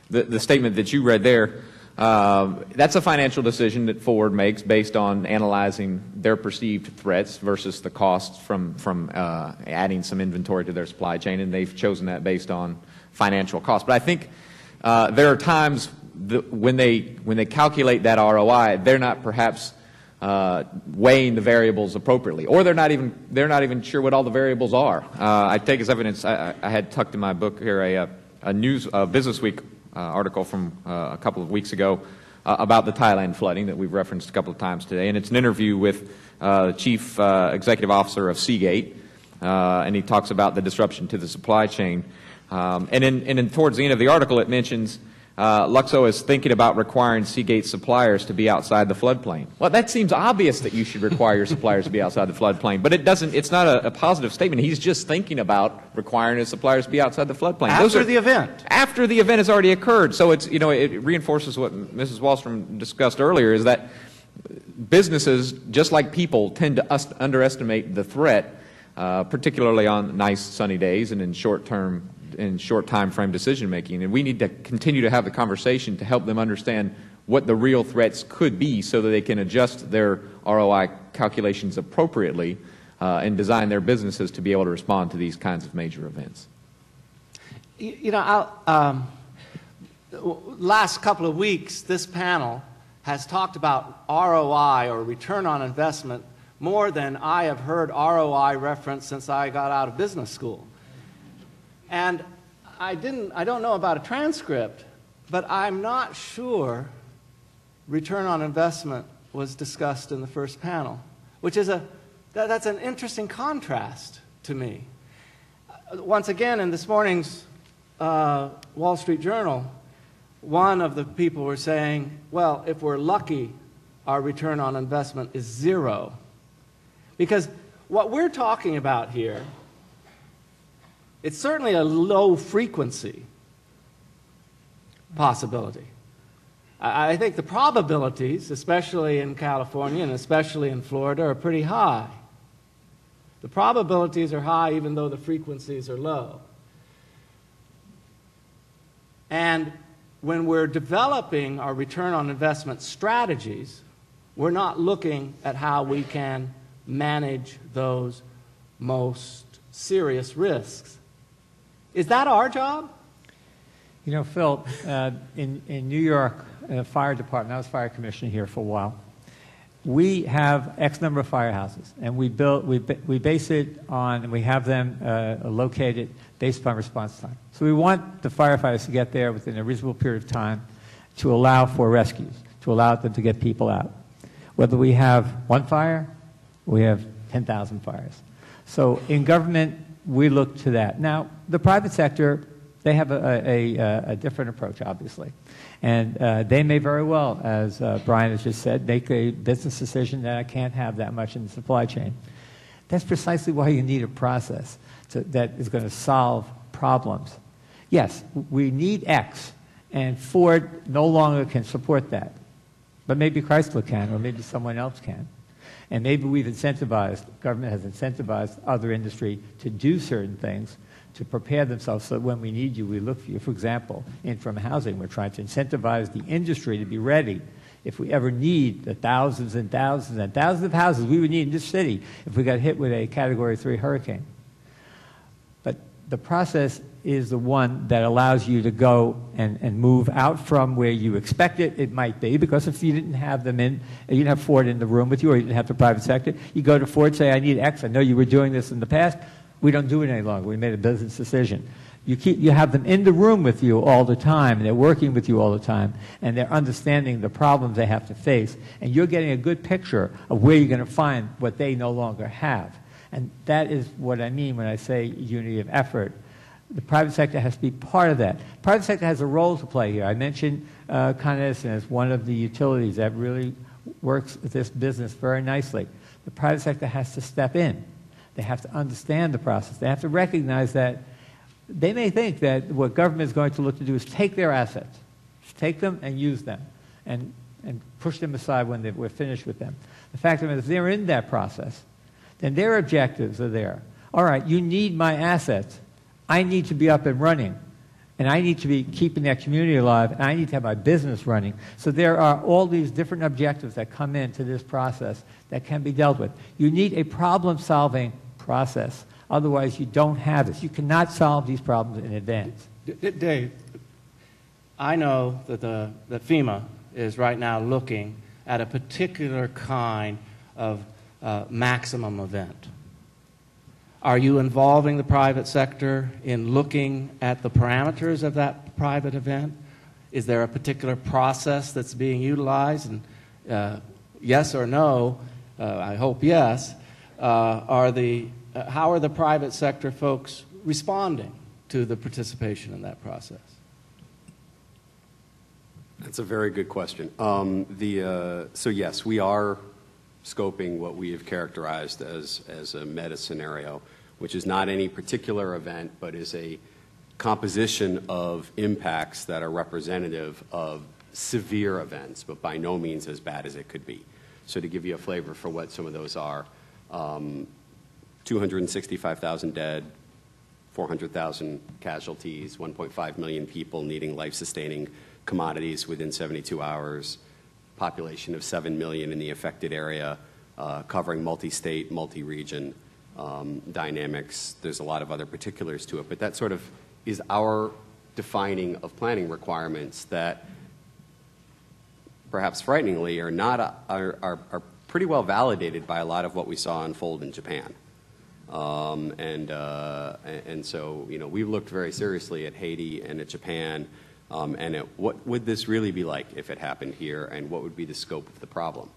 the statement that you read there, that's a financial decision that Ford makes based on analyzing their perceived threats versus the costs from adding some inventory to their supply chain, and they've chosen that based on financial costs. But I think there are times when they calculate that ROI, they're not perhaps weighing the variables appropriately, or they're not even sure what all the variables are. I take as evidence, I had tucked in my book here a Business Week article from a couple of weeks ago about the Thailand flooding that we've referenced a couple of times today, and it's an interview with the Chief Executive Officer of Seagate, and he talks about the disruption to the supply chain. And towards the end of the article, it mentions Luxo is thinking about requiring Seagate suppliers to be outside the floodplain. Well, that seems obvious that you should require your suppliers to be outside the floodplain, but it's not a positive statement. He's just thinking about requiring his suppliers to be outside the floodplain. After the event. After the event has already occurred. So it reinforces what Mrs. Wallstrom discussed earlier, is that businesses, just like people, tend to underestimate the threat, particularly on nice sunny days and in short time frame decision making. And we need to continue to have the conversation to help them understand what the real threats could be so that they can adjust their ROI calculations appropriately and design their businesses to be able to respond to these kinds of major events. Last couple of weeks, this panel has talked about ROI, or return on investment, more than I have heard ROI referenced since I got out of business school. And I don't know about a transcript, but I'm not sure return on investment was discussed in the first panel, which is that's an interesting contrast to me. Once again, in this morning's Wall Street Journal, one of the people were saying, well, if we're lucky, our return on investment is 0. Because what we're talking about here, it's certainly a low frequency possibility. I think the probabilities, especially in California and especially in Florida, are pretty high. The probabilities are high even though the frequencies are low. And when we're developing our return on investment strategies, we're not looking at how we can manage those most serious risks. Is that our job? You know, Phil, in New York, fire department, I was fire commissioner here for a while. We have X number of firehouses, and we base it on, and we have them located based upon response time. So we want the firefighters to get there within a reasonable period of time to allow for rescues, to allow them to get people out. Whether we have one fire, we have 10,000 fires. So in government, we look to that. Now, the private sector, they have a different approach, obviously. And they may very well, as Brian has just said, make a business decision that I can't have that much in the supply chain. That's precisely why you need a process that is going to solve problems. Yes, we need X, and Ford no longer can support that. But maybe Chrysler can, or maybe someone else can. And maybe we've incentivized, government has incentivized other industry to do certain things to prepare themselves so that when we need you, we look for you. For example, interim housing, we're trying to incentivize the industry to be ready if we ever need the thousands and thousands and thousands of houses we would need in this city if we got hit with a Category 3 hurricane. But the process is the one that allows you to go and move out from where you expect it might be, because if you didn't have them in, you didn't have Ford in the room with you, or you didn't have the private sector, you go to Ford, say, I need X, I know you were doing this in the past, we don't do it any longer, we made a business decision. You have them in the room with you all the time, and they're working with you all the time, and they're understanding the problems they have to face, and you're getting a good picture of where you're going to find what they no longer have. And that is what I mean when I say unity of effort. The private sector has to be part of that. The private sector has a role to play here. I mentioned Con Edison as one of the utilities that really works this business very nicely. The private sector has to step in. They have to understand the process. They have to recognize that they may think that what government is going to look to do is take their assets, take them and use them, and push them aside when we're finished with them. The fact of it is, if they're in that process, then their objectives are there. All right, you need my assets. I need to be up and running, and I need to be keeping that community alive, and I need to have my business running. So there are all these different objectives that come into this process that can be dealt with. You need a problem-solving process. Otherwise, you don't have this. You cannot solve these problems in advance. Dave, I know that FEMA is right now looking at a particular kind of maximum event? Are you involving the private sector in looking at the parameters of that private event? Is there a particular process that's being utilized? And yes or no, I hope yes, how are the private sector folks responding to the participation in that process? That's a very good question. So yes, we are scoping what we have characterized as a meta scenario, which is not any particular event, but is a composition of impacts that are representative of severe events, but by no means as bad as it could be. So to give you a flavor for what some of those are, 265,000 dead, 400,000 casualties, 1.5 million people needing life-sustaining commodities within 72 hours, population of 7 million in the affected area, covering multi-state, multi-region dynamics. There's a lot of other particulars to it, but that sort of is our defining of planning requirements that perhaps frighteningly are pretty well validated by a lot of what we saw unfold in Japan. And so, you know, we've looked very seriously at Haiti and at Japan, and at what would this really be like if it happened here, and what would be the scope of the problem.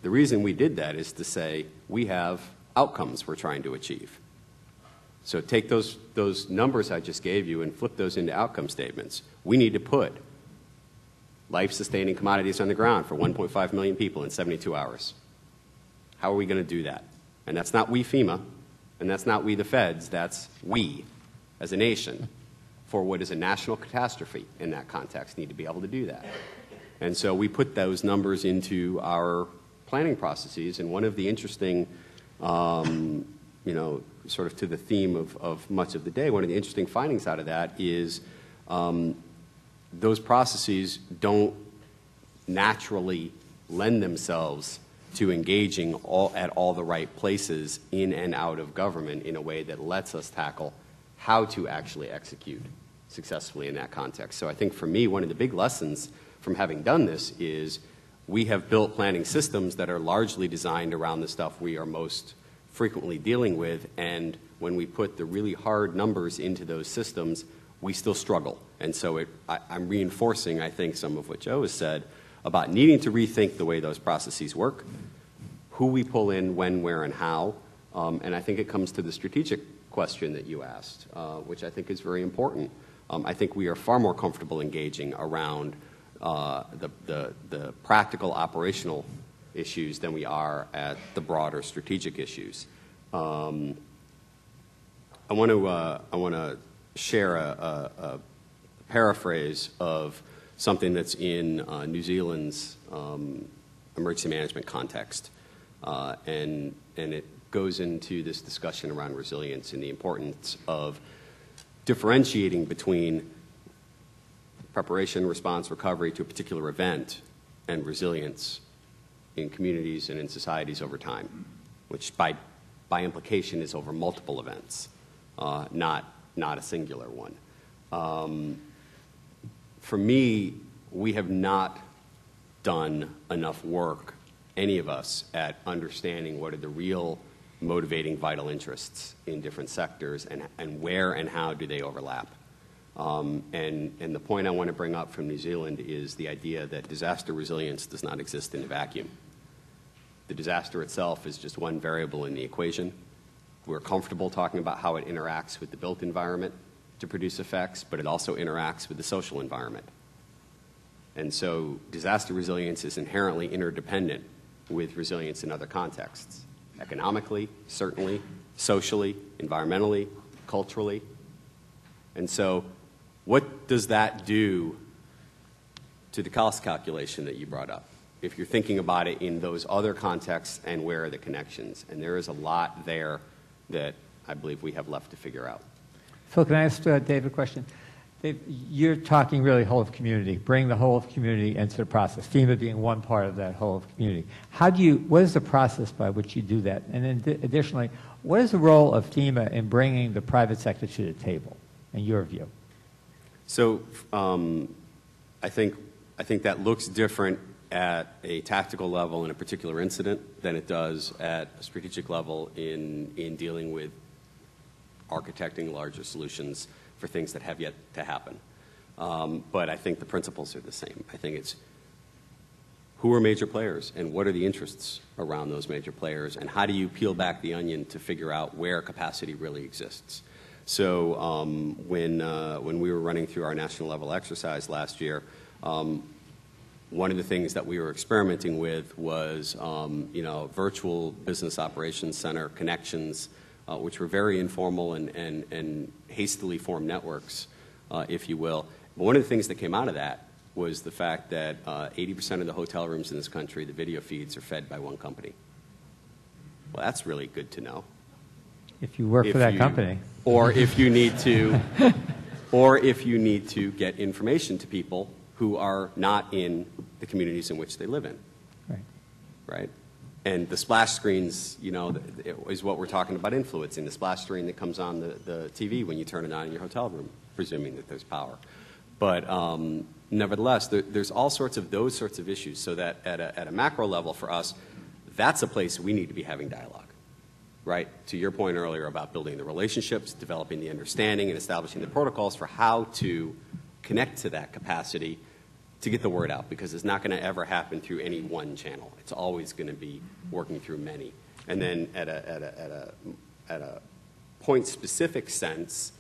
The reason we did that is to say we have outcomes we're trying to achieve. So take those numbers I just gave you and flip those into outcome statements. We need to put life-sustaining commodities on the ground for 1.5 million people in 72 hours. How are we going to do that? And that's not we FEMA, and that's not we the feds, that's we as a nation for what is a national catastrophe in that context need to be able to do that. And so we put those numbers into our planning processes, and one of the interesting, you know, sort of to the theme of much of the day, one of the interesting findings out of that is those processes don't naturally lend themselves to engaging at all the right places in and out of government in a way that lets us tackle how to actually execute successfully in that context. So I think for me, one of the big lessons from having done this is we have built planning systems that are largely designed around the stuff we are most frequently dealing with, and when we put the really hard numbers into those systems, we still struggle. And so I'm reinforcing, I think, some of what Joe has said about needing to rethink the way those processes work, who we pull in, when, where, and how. And I think it comes to the strategic question that you asked, which I think is very important. I think we are far more comfortable engaging around the practical operational issues than we are at the broader strategic issues. I want to share a paraphrase of something that's in New Zealand's emergency management context, and it goes into this discussion around resilience and the importance of differentiating between preparation, response, recovery to a particular event and resilience in communities and in societies over time, which by implication is over multiple events, not a singular one. For me, we have not done enough work, any of us, at understanding what are the real motivating vital interests in different sectors and where and how do they overlap. And the point I want to bring up from New Zealand is the idea that disaster resilience does not exist in a vacuum. The disaster itself is just one variable in the equation. We're comfortable talking about how it interacts with the built environment to produce effects, but it also interacts with the social environment. And so disaster resilience is inherently interdependent with resilience in other contexts. Economically, certainly, socially, environmentally, culturally. And so what does that do to the cost calculation that you brought up? If you're thinking about it in those other contexts and where are the connections? And there is a lot there that I believe we have left to figure out. Phil, can I ask Dave a question? Dave, you're talking really whole of community, bring the whole of community into the process, FEMA being one part of that whole of community. What is the process by which you do that? And then additionally, what is the role of FEMA in bringing the private sector to the table, in your view? So I think that looks different at a tactical level in a particular incident than it does at a strategic level in dealing with architecting larger solutions for things that have yet to happen. But I think the principles are the same. I think it's who are major players and what are the interests around those major players, and how do you peel back the onion to figure out where capacity really exists. So when we were running through our national level exercise last year, one of the things that we were experimenting with was virtual business operations center connections, which were very informal and hastily formed networks, if you will. But one of the things that came out of that was the fact that 80% of the hotel rooms in this country, the video feeds, are fed by one company. Well, that's really good to know. If you work for that company. Or if you need to, or if you need to get information to people who are not in the communities in which they live in. Right. Right? And the splash screens, is what we're talking about influencing, the splash screen that comes on the TV when you turn it on in your hotel room, presuming that there's power. But nevertheless, there's all sorts of those sorts of issues, so that at a macro level for us, that's a place we need to be having dialogue, right? To your point earlier about building the relationships, developing the understanding, and establishing the protocols for how to connect to that capacity to get the word out, because it's not going to ever happen through any one channel. It's always going to be working through many. And then at a point-specific sense,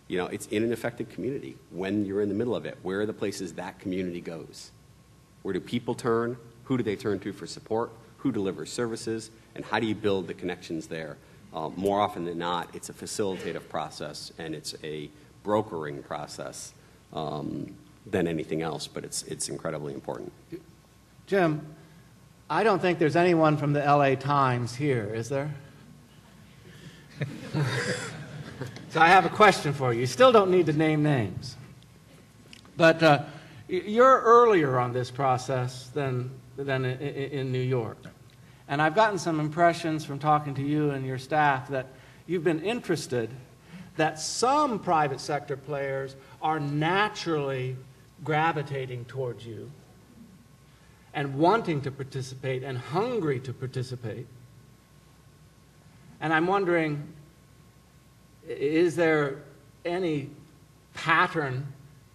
it's in an affected community. When you're in the middle of it, where are the places that community goes? Where do people turn? Who do they turn to for support? Who delivers services? And how do you build the connections there? More often than not, it's a facilitative process, and it's a brokering process than anything else, but it's incredibly important. Jim, I don't think there's anyone from the LA Times here, is there? So I have a question for you. You still don't need to name names. But you're earlier on this process than in New York. And I've gotten some impressions from talking to you and your staff that you've been interested that some private sector players are naturally gravitating towards you and wanting to participate and hungry to participate. And I'm wondering, is there any pattern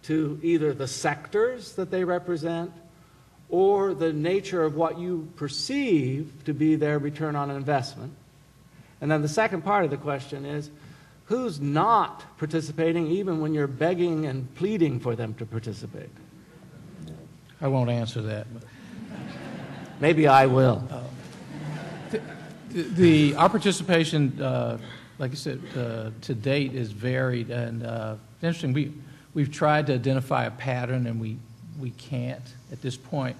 to either the sectors that they represent or the nature of what you perceive to be their return on investment? And then the second part of the question is, who's not participating even when you're begging and pleading for them to participate? I won't answer that. Maybe I will. Our participation, like I said, to date is varied, and interesting. We've tried to identify a pattern, and we can't at this point.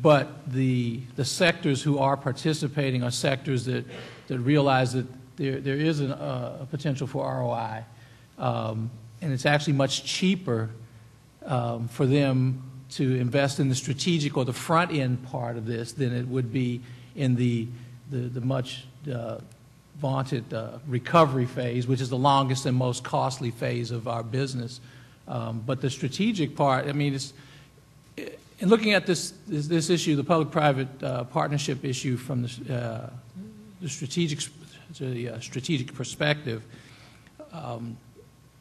But the sectors who are participating are sectors that realize that there is a potential for ROI, and it's actually much cheaper for them to invest in the strategic or the front end part of this than it would be in the much vaunted recovery phase, which is the longest and most costly phase of our business. But the strategic part, I mean, in looking at this issue, the public-private partnership issue from the strategic perspective,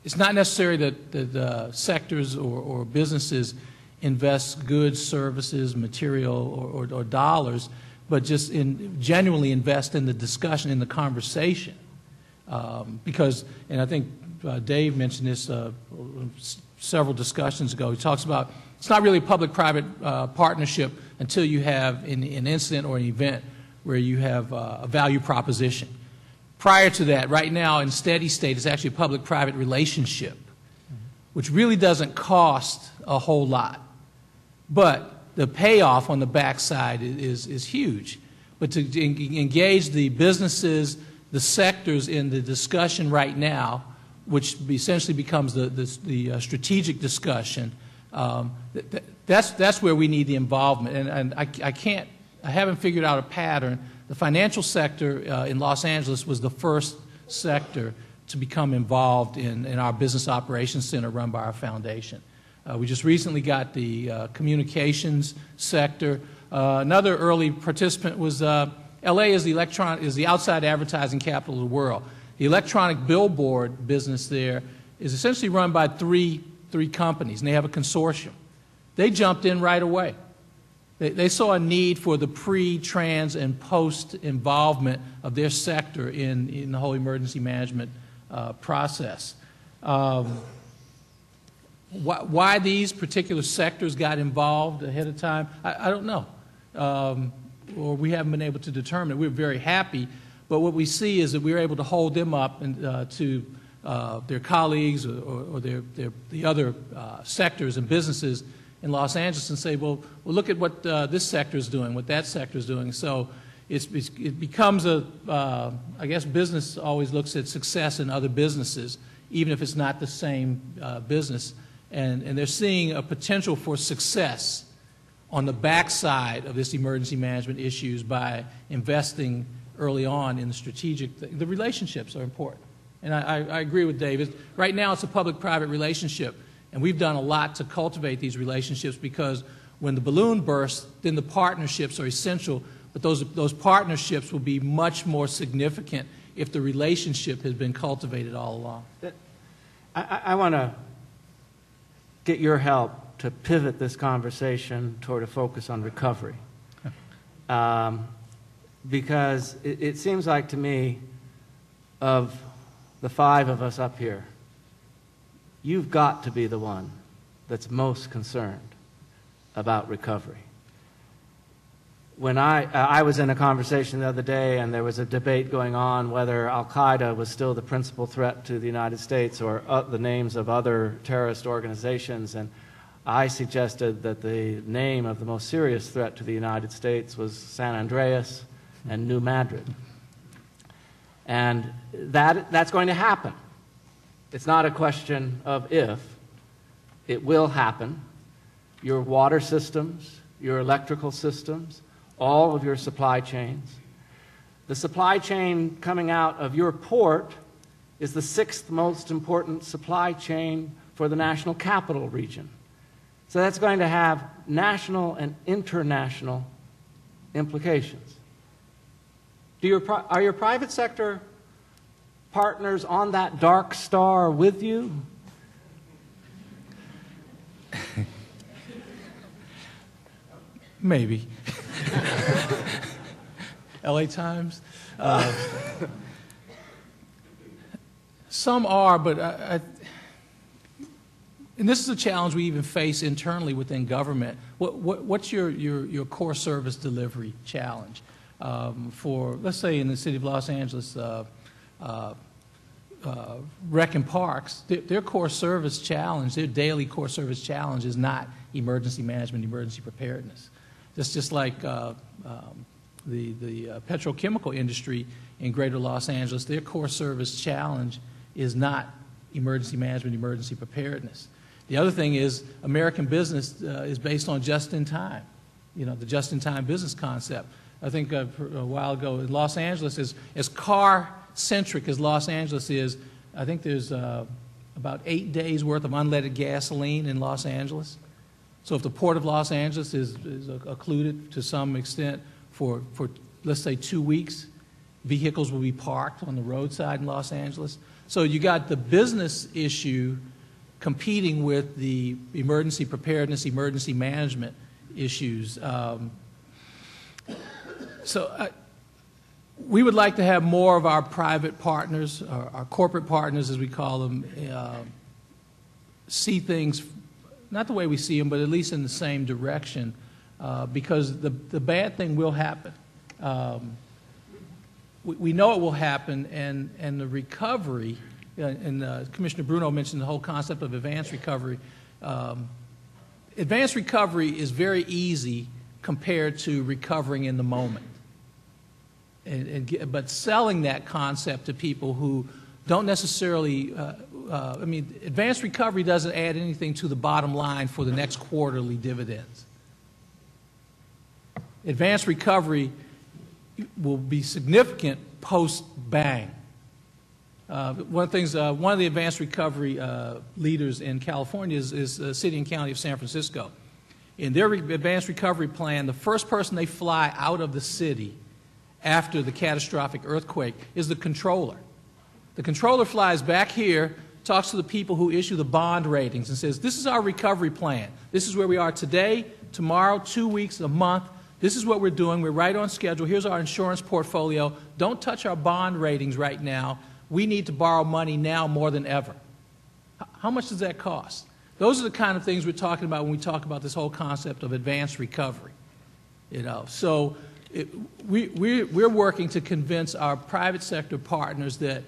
it's not necessary that the sectors or businesses invest goods, services, material, or dollars, but just genuinely invest in the discussion, in the conversation. Because, and I think Dave mentioned this several discussions ago, he talks about it's not really a public-private partnership until you have an incident or an event where you have a value proposition. Prior to that, right now in steady state, it's actually a public-private relationship, which really doesn't cost a whole lot. But the payoff on the backside is huge. But to engage the businesses, the sectors in the discussion right now, which essentially becomes the strategic discussion, that's where we need the involvement. And I haven't figured out a pattern. The financial sector in Los Angeles was the first sector to become involved in our business operations center run by our foundation. We just recently got the communications sector. Another early participant was LA is the outside advertising capital of the world. The electronic billboard business there is essentially run by three companies, and they have a consortium. They jumped in right away. They saw a need for the pre, trans, and post involvement of their sector in the whole emergency management process. Why these particular sectors got involved ahead of time, I don't know. Or we haven't been able to determine it. We're very happy, but what we see is that we're able to hold them up and, to their colleagues or the other sectors and businesses in Los Angeles and say, well look at what this sector is doing, what that sector is doing. So it becomes I guess business always looks at success in other businesses, even if it's not the same business. And they're seeing a potential for success on the backside of this emergency management issues by investing early on in the strategic the relationships are important. And I agree with David. Right now it's a public-private relationship, and we've done a lot to cultivate these relationships because when the balloon bursts, then the partnerships are essential, but those partnerships will be much more significant if the relationship has been cultivated all along. I want to get your help to pivot this conversation toward a focus on recovery. Because it seems like to me, of the five of us up here, you've got to be the one that's most concerned about recovery. When I was in a conversation the other day, and there was a debate going on whether Al-Qaeda was still the principal threat to the United States or the names of other terrorist organizations, and I suggested that the name of the most serious threat to the United States was San Andreas and New Madrid. And that's going to happen. It's not a question of if. It will happen. Your water systems, your electrical systems, all of your supply chains. The supply chain coming out of your port is the 6th most important supply chain for the national capital region. So that's going to have national and international implications. Are your private sector partners on that dark star with you? Maybe. LA Times. Some are, but and this is a challenge we even face internally within government. What's your core service delivery challenge? For, let's say, in the city of Los Angeles, Rec and Parks, their core service challenge, their daily core service challenge is not emergency management, emergency preparedness. It's just like the petrochemical industry in greater Los Angeles, their core service challenge is not emergency management, emergency preparedness. The other thing is American business is based on just-in-time, the just-in-time business concept. I think a while ago in Los Angeles, as car-centric as Los Angeles is, I think there's about 8 days' worth of unleaded gasoline in Los Angeles. So if the Port of Los Angeles is occluded to some extent for, let's say, 2 weeks, vehicles will be parked on the roadside in Los Angeles. So you got the business issue competing with the emergency preparedness, emergency management issues. We would like to have more of our private partners, our corporate partners as we call them, see things, not the way we see them, but at least in the same direction, because the bad thing will happen. We know it will happen, and the recovery, and Commissioner Bruno mentioned the whole concept of advanced recovery. Advanced recovery is very easy compared to recovering in the moment. But selling that concept to people who don't necessarily, advanced recovery doesn't add anything to the bottom line for the next quarterly dividends. Advanced recovery will be significant post-bang. One of the things, one of the advanced recovery leaders in California is the city and county of San Francisco. In their advanced recovery plan, the first person they fly out of the city after the catastrophic earthquake is the controller. The controller flies back here, talks to the people who issue the bond ratings and says, this is our recovery plan. This is where we are today, tomorrow, 2 weeks, a month. This is what we're doing. We're right on schedule. Here's our insurance portfolio. Don't touch our bond ratings right now. We need to borrow money now more than ever. How much does that cost? Those are the kind of things we're talking about when we talk about this whole concept of advanced recovery. So we're working to convince our private sector partners that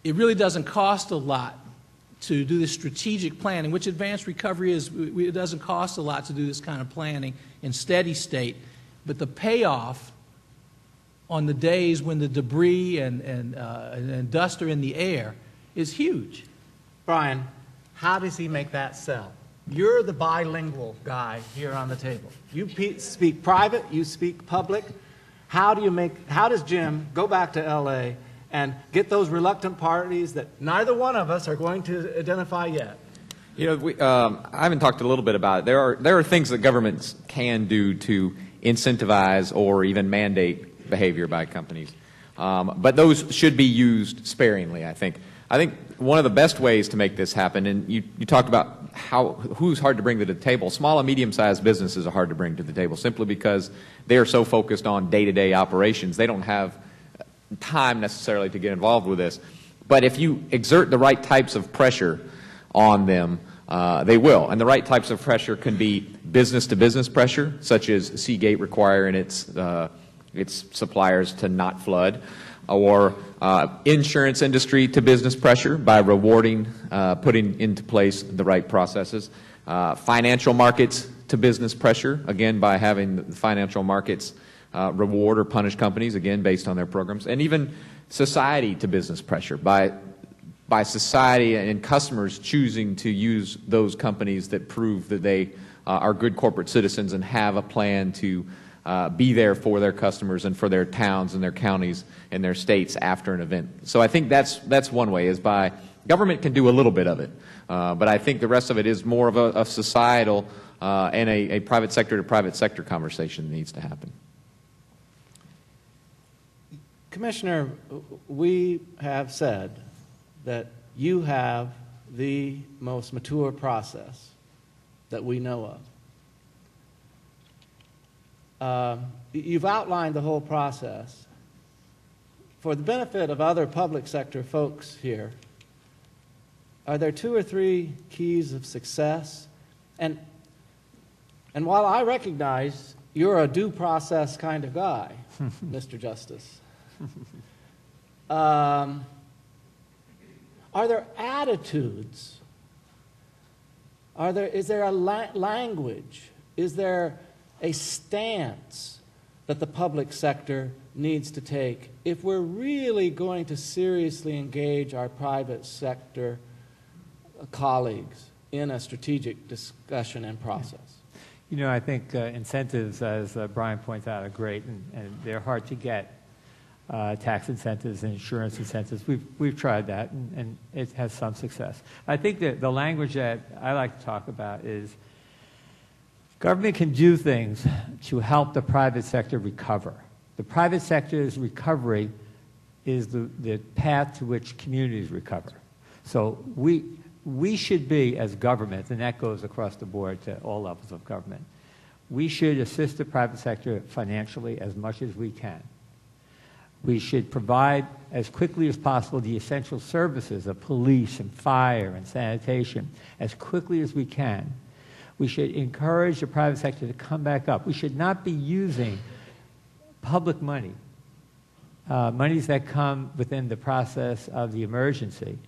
it really doesn't cost a lot to do this strategic planning, which advanced recovery is. It doesn't cost a lot to do this kind of planning in steady state, but the payoff on the days when the debris and dust are in the air is huge. Brian, how does he make that sell? You're the bilingual guy here on the table. You speak private, you speak public. How does Jim go back to L.A. and get those reluctant parties that neither one of us are going to identify yet? I haven't talked a little bit about it. There are things that governments can do to incentivize or even mandate behavior by companies, but those should be used sparingly, I think. I think one of the best ways to make this happen, and you talked about who's hard to bring to the table. Small and medium-sized businesses are hard to bring to the table simply because they are so focused on day-to-day operations. They don't have time necessarily to get involved with this. But if you exert the right types of pressure on them, they will. And the right types of pressure can be business-to-business pressure, such as Seagate requiring its suppliers to not flood, or insurance industry to business pressure by rewarding, putting into place the right processes, financial markets to business pressure, again by having the financial markets reward or punish companies, again based on their programs, and even society to business pressure by society and customers choosing to use those companies that prove that they are good corporate citizens and have a plan to be there for their customers and for their towns and their counties and their states after an event. So I think that's one way, is by government can do a little bit of it, but I think the rest of it is more of a societal and a private sector to private sector conversation that needs to happen. Commissioner, we have said that you have the most mature process that we know of. You've outlined the whole process. For the benefit of other public sector folks here, are there 2 or 3 keys of success? And while I recognize you're a due process kind of guy, Mr. Justice, are there attitudes? Is there a language? Is there a stance that the public sector needs to take if we're really going to seriously engage our private sector colleagues in a strategic discussion and process? I think incentives, as Brian points out, are great, and they're hard to get. Tax incentives and insurance incentives. We've tried that, and it has some success. I think that the language that I like to talk about is government can do things to help the private sector recover. The private sector's recovery is the path to which communities recover. So we should be, as government, and that goes across the board to all levels of government, we should assist the private sector financially as much as we can. We should provide as quickly as possible the essential services of police and fire and sanitation as quickly as we can. We should encourage the private sector to come back up. We should not be using public money, monies that come within the process of the emergency,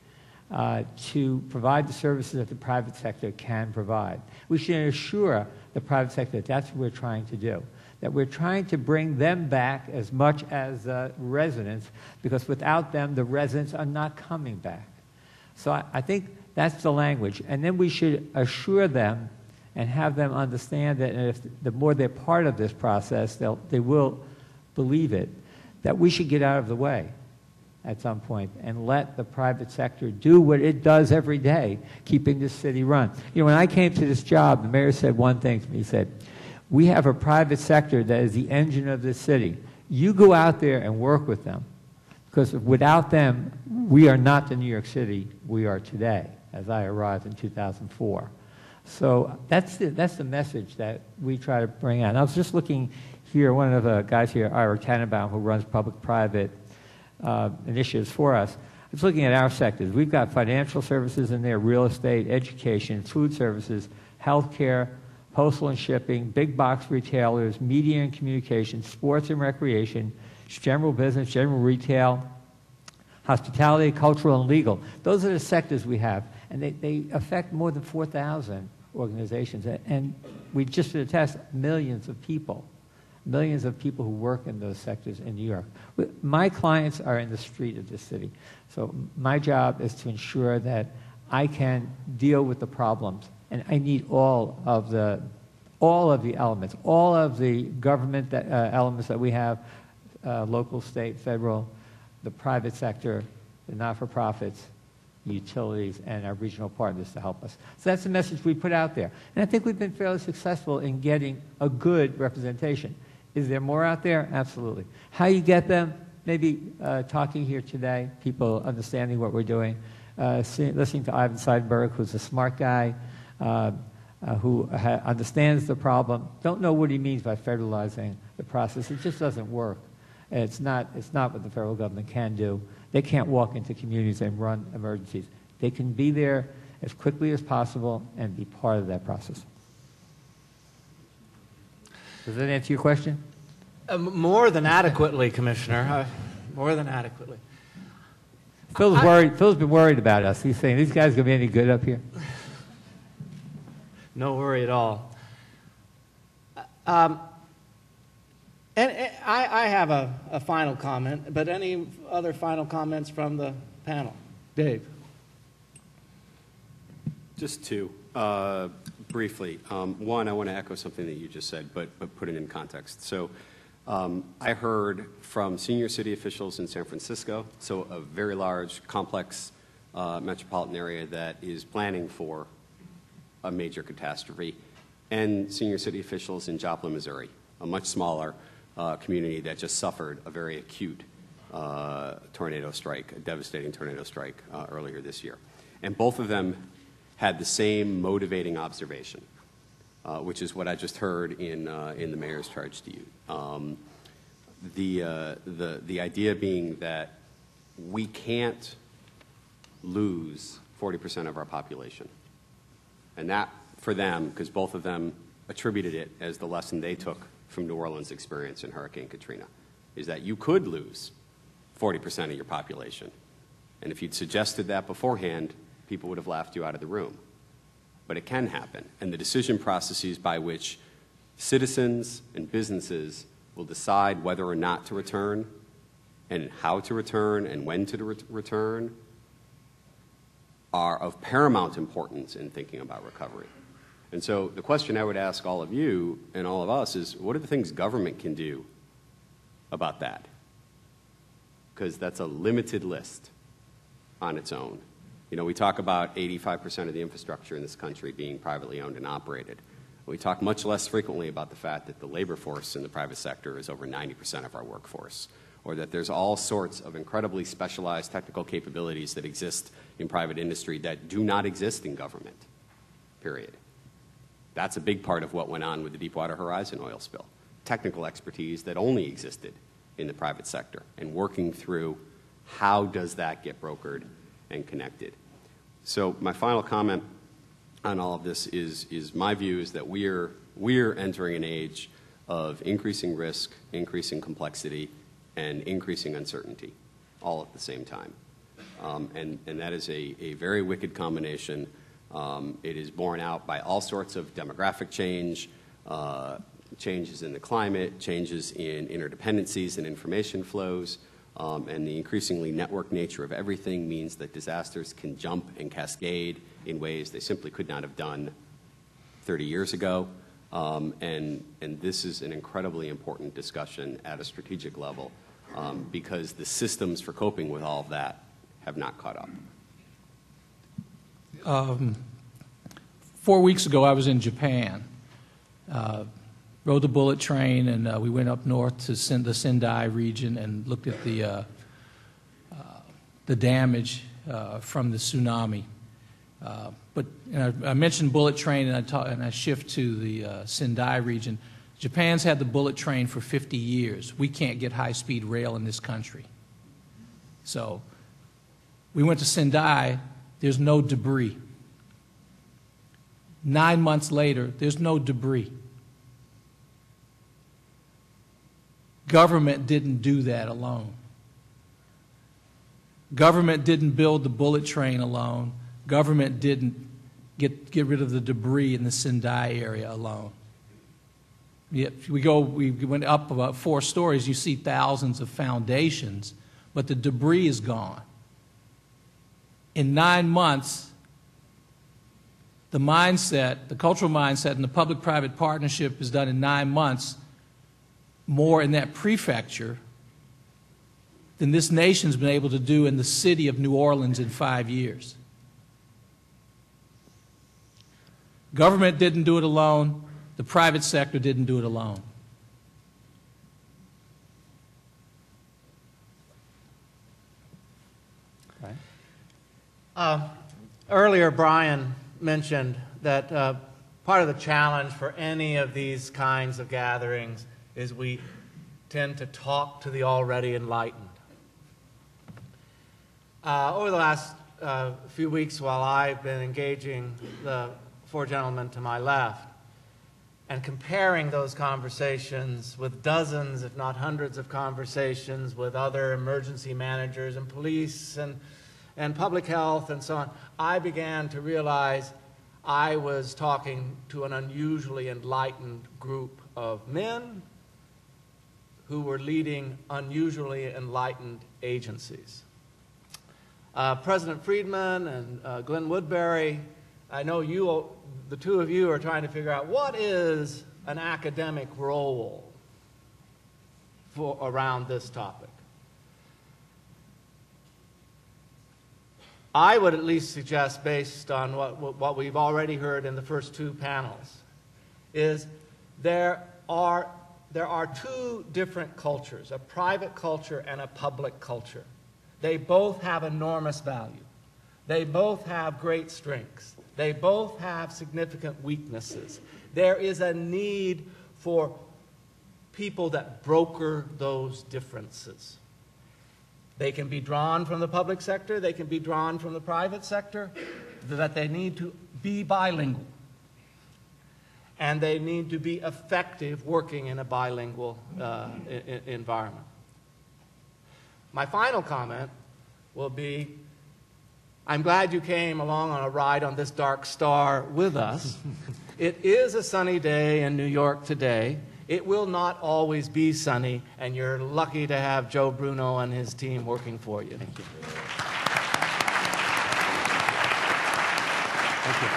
to provide the services that the private sector can provide. We should assure the private sector that that's what we're trying to do, that we're trying to bring them back as much as residents, because without them, the residents are not coming back. So I think that's the language. And then we should assure them and have them understand that if the more they're part of this process, they will believe it, that we should get out of the way. at some point and let the private sector do what it does every day, keeping this city run. You know, when I came to this job, the mayor said one thing to me. He said, we have a private sector that is the engine of this city. You go out there and work with them, because without them, we are not the New York City we are today, as I arrived in 2004. So that's the message that we try to bring out. And I was just looking here, one of the guys here, Ira Tannenbaum, who runs public-private initiatives for us. I was looking at our sectors. We've got financial services in there, real estate, education, food services, healthcare, postal and shipping, big box retailers, media and communications, sports and recreation, general business, general retail, hospitality, cultural, and legal. Those are the sectors we have, and they affect more than 4,000 organizations. And we just did a test, millions of people who work in those sectors in New York. My clients are in the street of this city. So my job is to ensure that I can deal with the problems. And I need all of the elements, all of the government elements that we have, local, state, federal, the private sector, the not-for-profits, utilities, and our regional partners to help us. So that's the message we put out there. And I think we've been fairly successful in getting a good representation. Is there more out there? Absolutely. How you get them? Maybe talking here today, people understanding what we're doing, listening to Ivan Seidenberg, who's a smart guy, who understands the problem, don't know what he means by federalizing the process. It just doesn't work. It's not what the federal government can do. They can't walk into communities and run emergencies. They can be there as quickly as possible and be part of that process. Does that answer your question? More than adequately, Commissioner. More than adequately. Phil's worried. Phil's been worried about us. He's saying, these guys going to be any good up here? No worry at all. And I have a final comment, but any other final comments from the panel? Dave. Just two, briefly. One, I want to echo something that you just said, but put it in context. So I heard from senior city officials in San Francisco, so a very large, complex metropolitan area that is planning for a major catastrophe, and senior city officials in Joplin, Missouri, a much smaller community that just suffered a very acute tornado strike, a devastating tornado strike earlier this year. And both of them had the same motivating observation, which is what I just heard in the mayor's charge to you. The idea being that we can't lose 40% of our population. And that, for them, because both of them attributed it as the lesson they took from New Orleans' experience in Hurricane Katrina, is that you could lose 40% of your population. And if you'd suggested that beforehand, people would have laughed you out of the room. But it can happen. And the decision processes by which citizens and businesses will decide whether or not to return, and how to return, and when to return, are of paramount importance in thinking about recovery. And so the question I would ask all of you and all of us is, what are the things government can do about that? Because that's a limited list on its own. You know, we talk about 85% of the infrastructure in this country being privately owned and operated. We talk much less frequently about the fact that the labor force in the private sector is over 90% of our workforce, or that there's all sorts of incredibly specialized technical capabilities that exist in private industry that do not exist in government, period. That's a big part of what went on with the Deepwater Horizon oil spill. Technical expertise that only existed in the private sector, and working through how does that get brokered and connected. So my final comment on all of this is my view is that we're entering an age of increasing risk, increasing complexity, and increasing uncertainty all at the same time. And that is a very wicked combination. It is borne out by all sorts of demographic change, changes in the climate, changes in interdependencies and information flows, and the increasingly networked nature of everything means that disasters can jump and cascade in ways they simply could not have done 30 years ago. And this is an incredibly important discussion at a strategic level because the systems for coping with all of that have not caught up. 4 weeks ago, I was in Japan. Rode the bullet train, and we went up north to the Sendai region and looked at the damage from the tsunami. But I mentioned bullet train, and I shift to the Sendai region. Japan's had the bullet train for 50 years. We can't get high-speed rail in this country. So we went to Sendai. There's no debris. 9 months later, there's no debris. Government didn't do that alone. Government didn't build the bullet train alone. Government didn't get rid of the debris in the Sendai area alone. Yeah, we went up about 4 stories, you see thousands of foundations, but the debris is gone. In 9 months, the mindset, the cultural mindset, and the public-private partnership is done in 9 months, more in that prefecture than this nation's been able to do in the city of New Orleans in 5 years. Government didn't do it alone. The private sector didn't do it alone. Earlier, Brian mentioned that part of the challenge for any of these kinds of gatherings is we tend to talk to the already enlightened. Over the last few weeks, while I've been engaging the 4 gentlemen to my left and comparing those conversations with dozens, if not hundreds of conversations with other emergency managers and police and public health and so on, I began to realize I was talking to an unusually enlightened group of men who were leading unusually enlightened agencies. President Friedman and Glen Woodbury, I know you, the two of you, are trying to figure out what is an academic role around this topic. I would at least suggest, based on what we've already heard in the first 2 panels, is there are 2 different cultures, a private culture and a public culture. They both have enormous value. They both have great strengths. They both have significant weaknesses. There is a need for people that broker those differences. They can be drawn from the public sector, they can be drawn from the private sector, that they need to be bilingual. And they need to be effective working in a bilingual environment. My final comment will be, I'm glad you came along on a ride on this dark star with us. It is a sunny day in New York today. It will not always be sunny, and you're lucky to have Joe Bruno and his team working for you. Thank you. Thank you.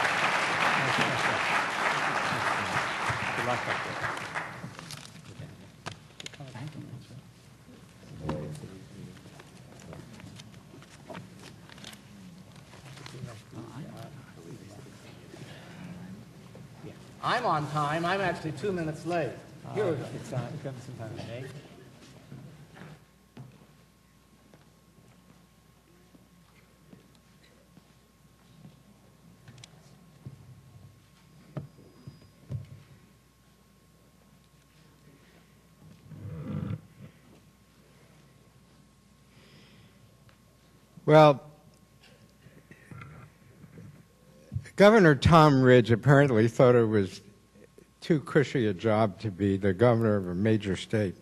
Good luck back there. I'm on time. I'm actually 2 minutes late. Here we go. It's got some time to make. Well, Governor Tom Ridge apparently thought it was too cushy a job to be the governor of a major state.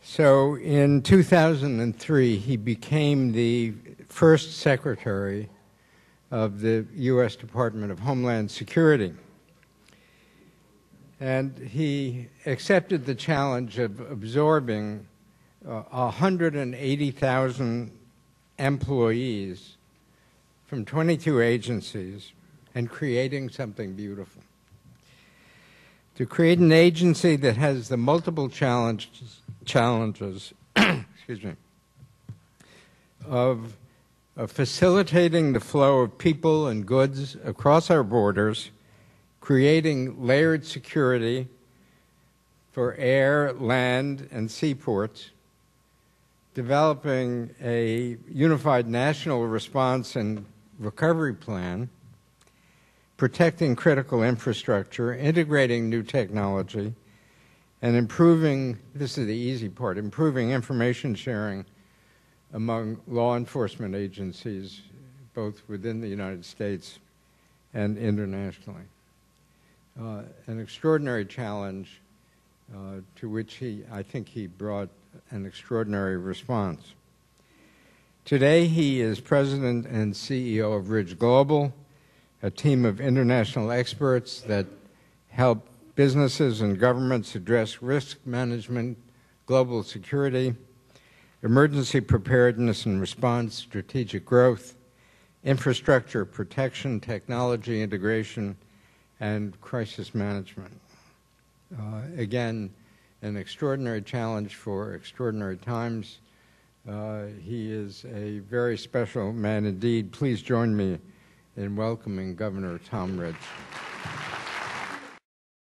So in 2003, he became the first secretary of the U.S. Department of Homeland Security. And he accepted the challenge of absorbing 180,000 employees from 22 agencies and creating something beautiful. to create an agency that has the multiple challenges excuse me, of facilitating the flow of people and goods across our borders, creating layered security for air, land, and seaports, developing a unified national response and recovery plan, protecting critical infrastructure, integrating new technology, and improving, this is the easy part, improving information sharing among law enforcement agencies, both within the United States and internationally. An extraordinary challenge to which I think he brought an extraordinary response. Today, he is president and CEO of Ridge Global, a team of international experts that help businesses and governments address risk management, global security, emergency preparedness and response, strategic growth, infrastructure protection, technology integration, and crisis management. Again, an extraordinary challenge for extraordinary times. He is a very special man indeed. Please join me in welcoming Governor Tom Ridge.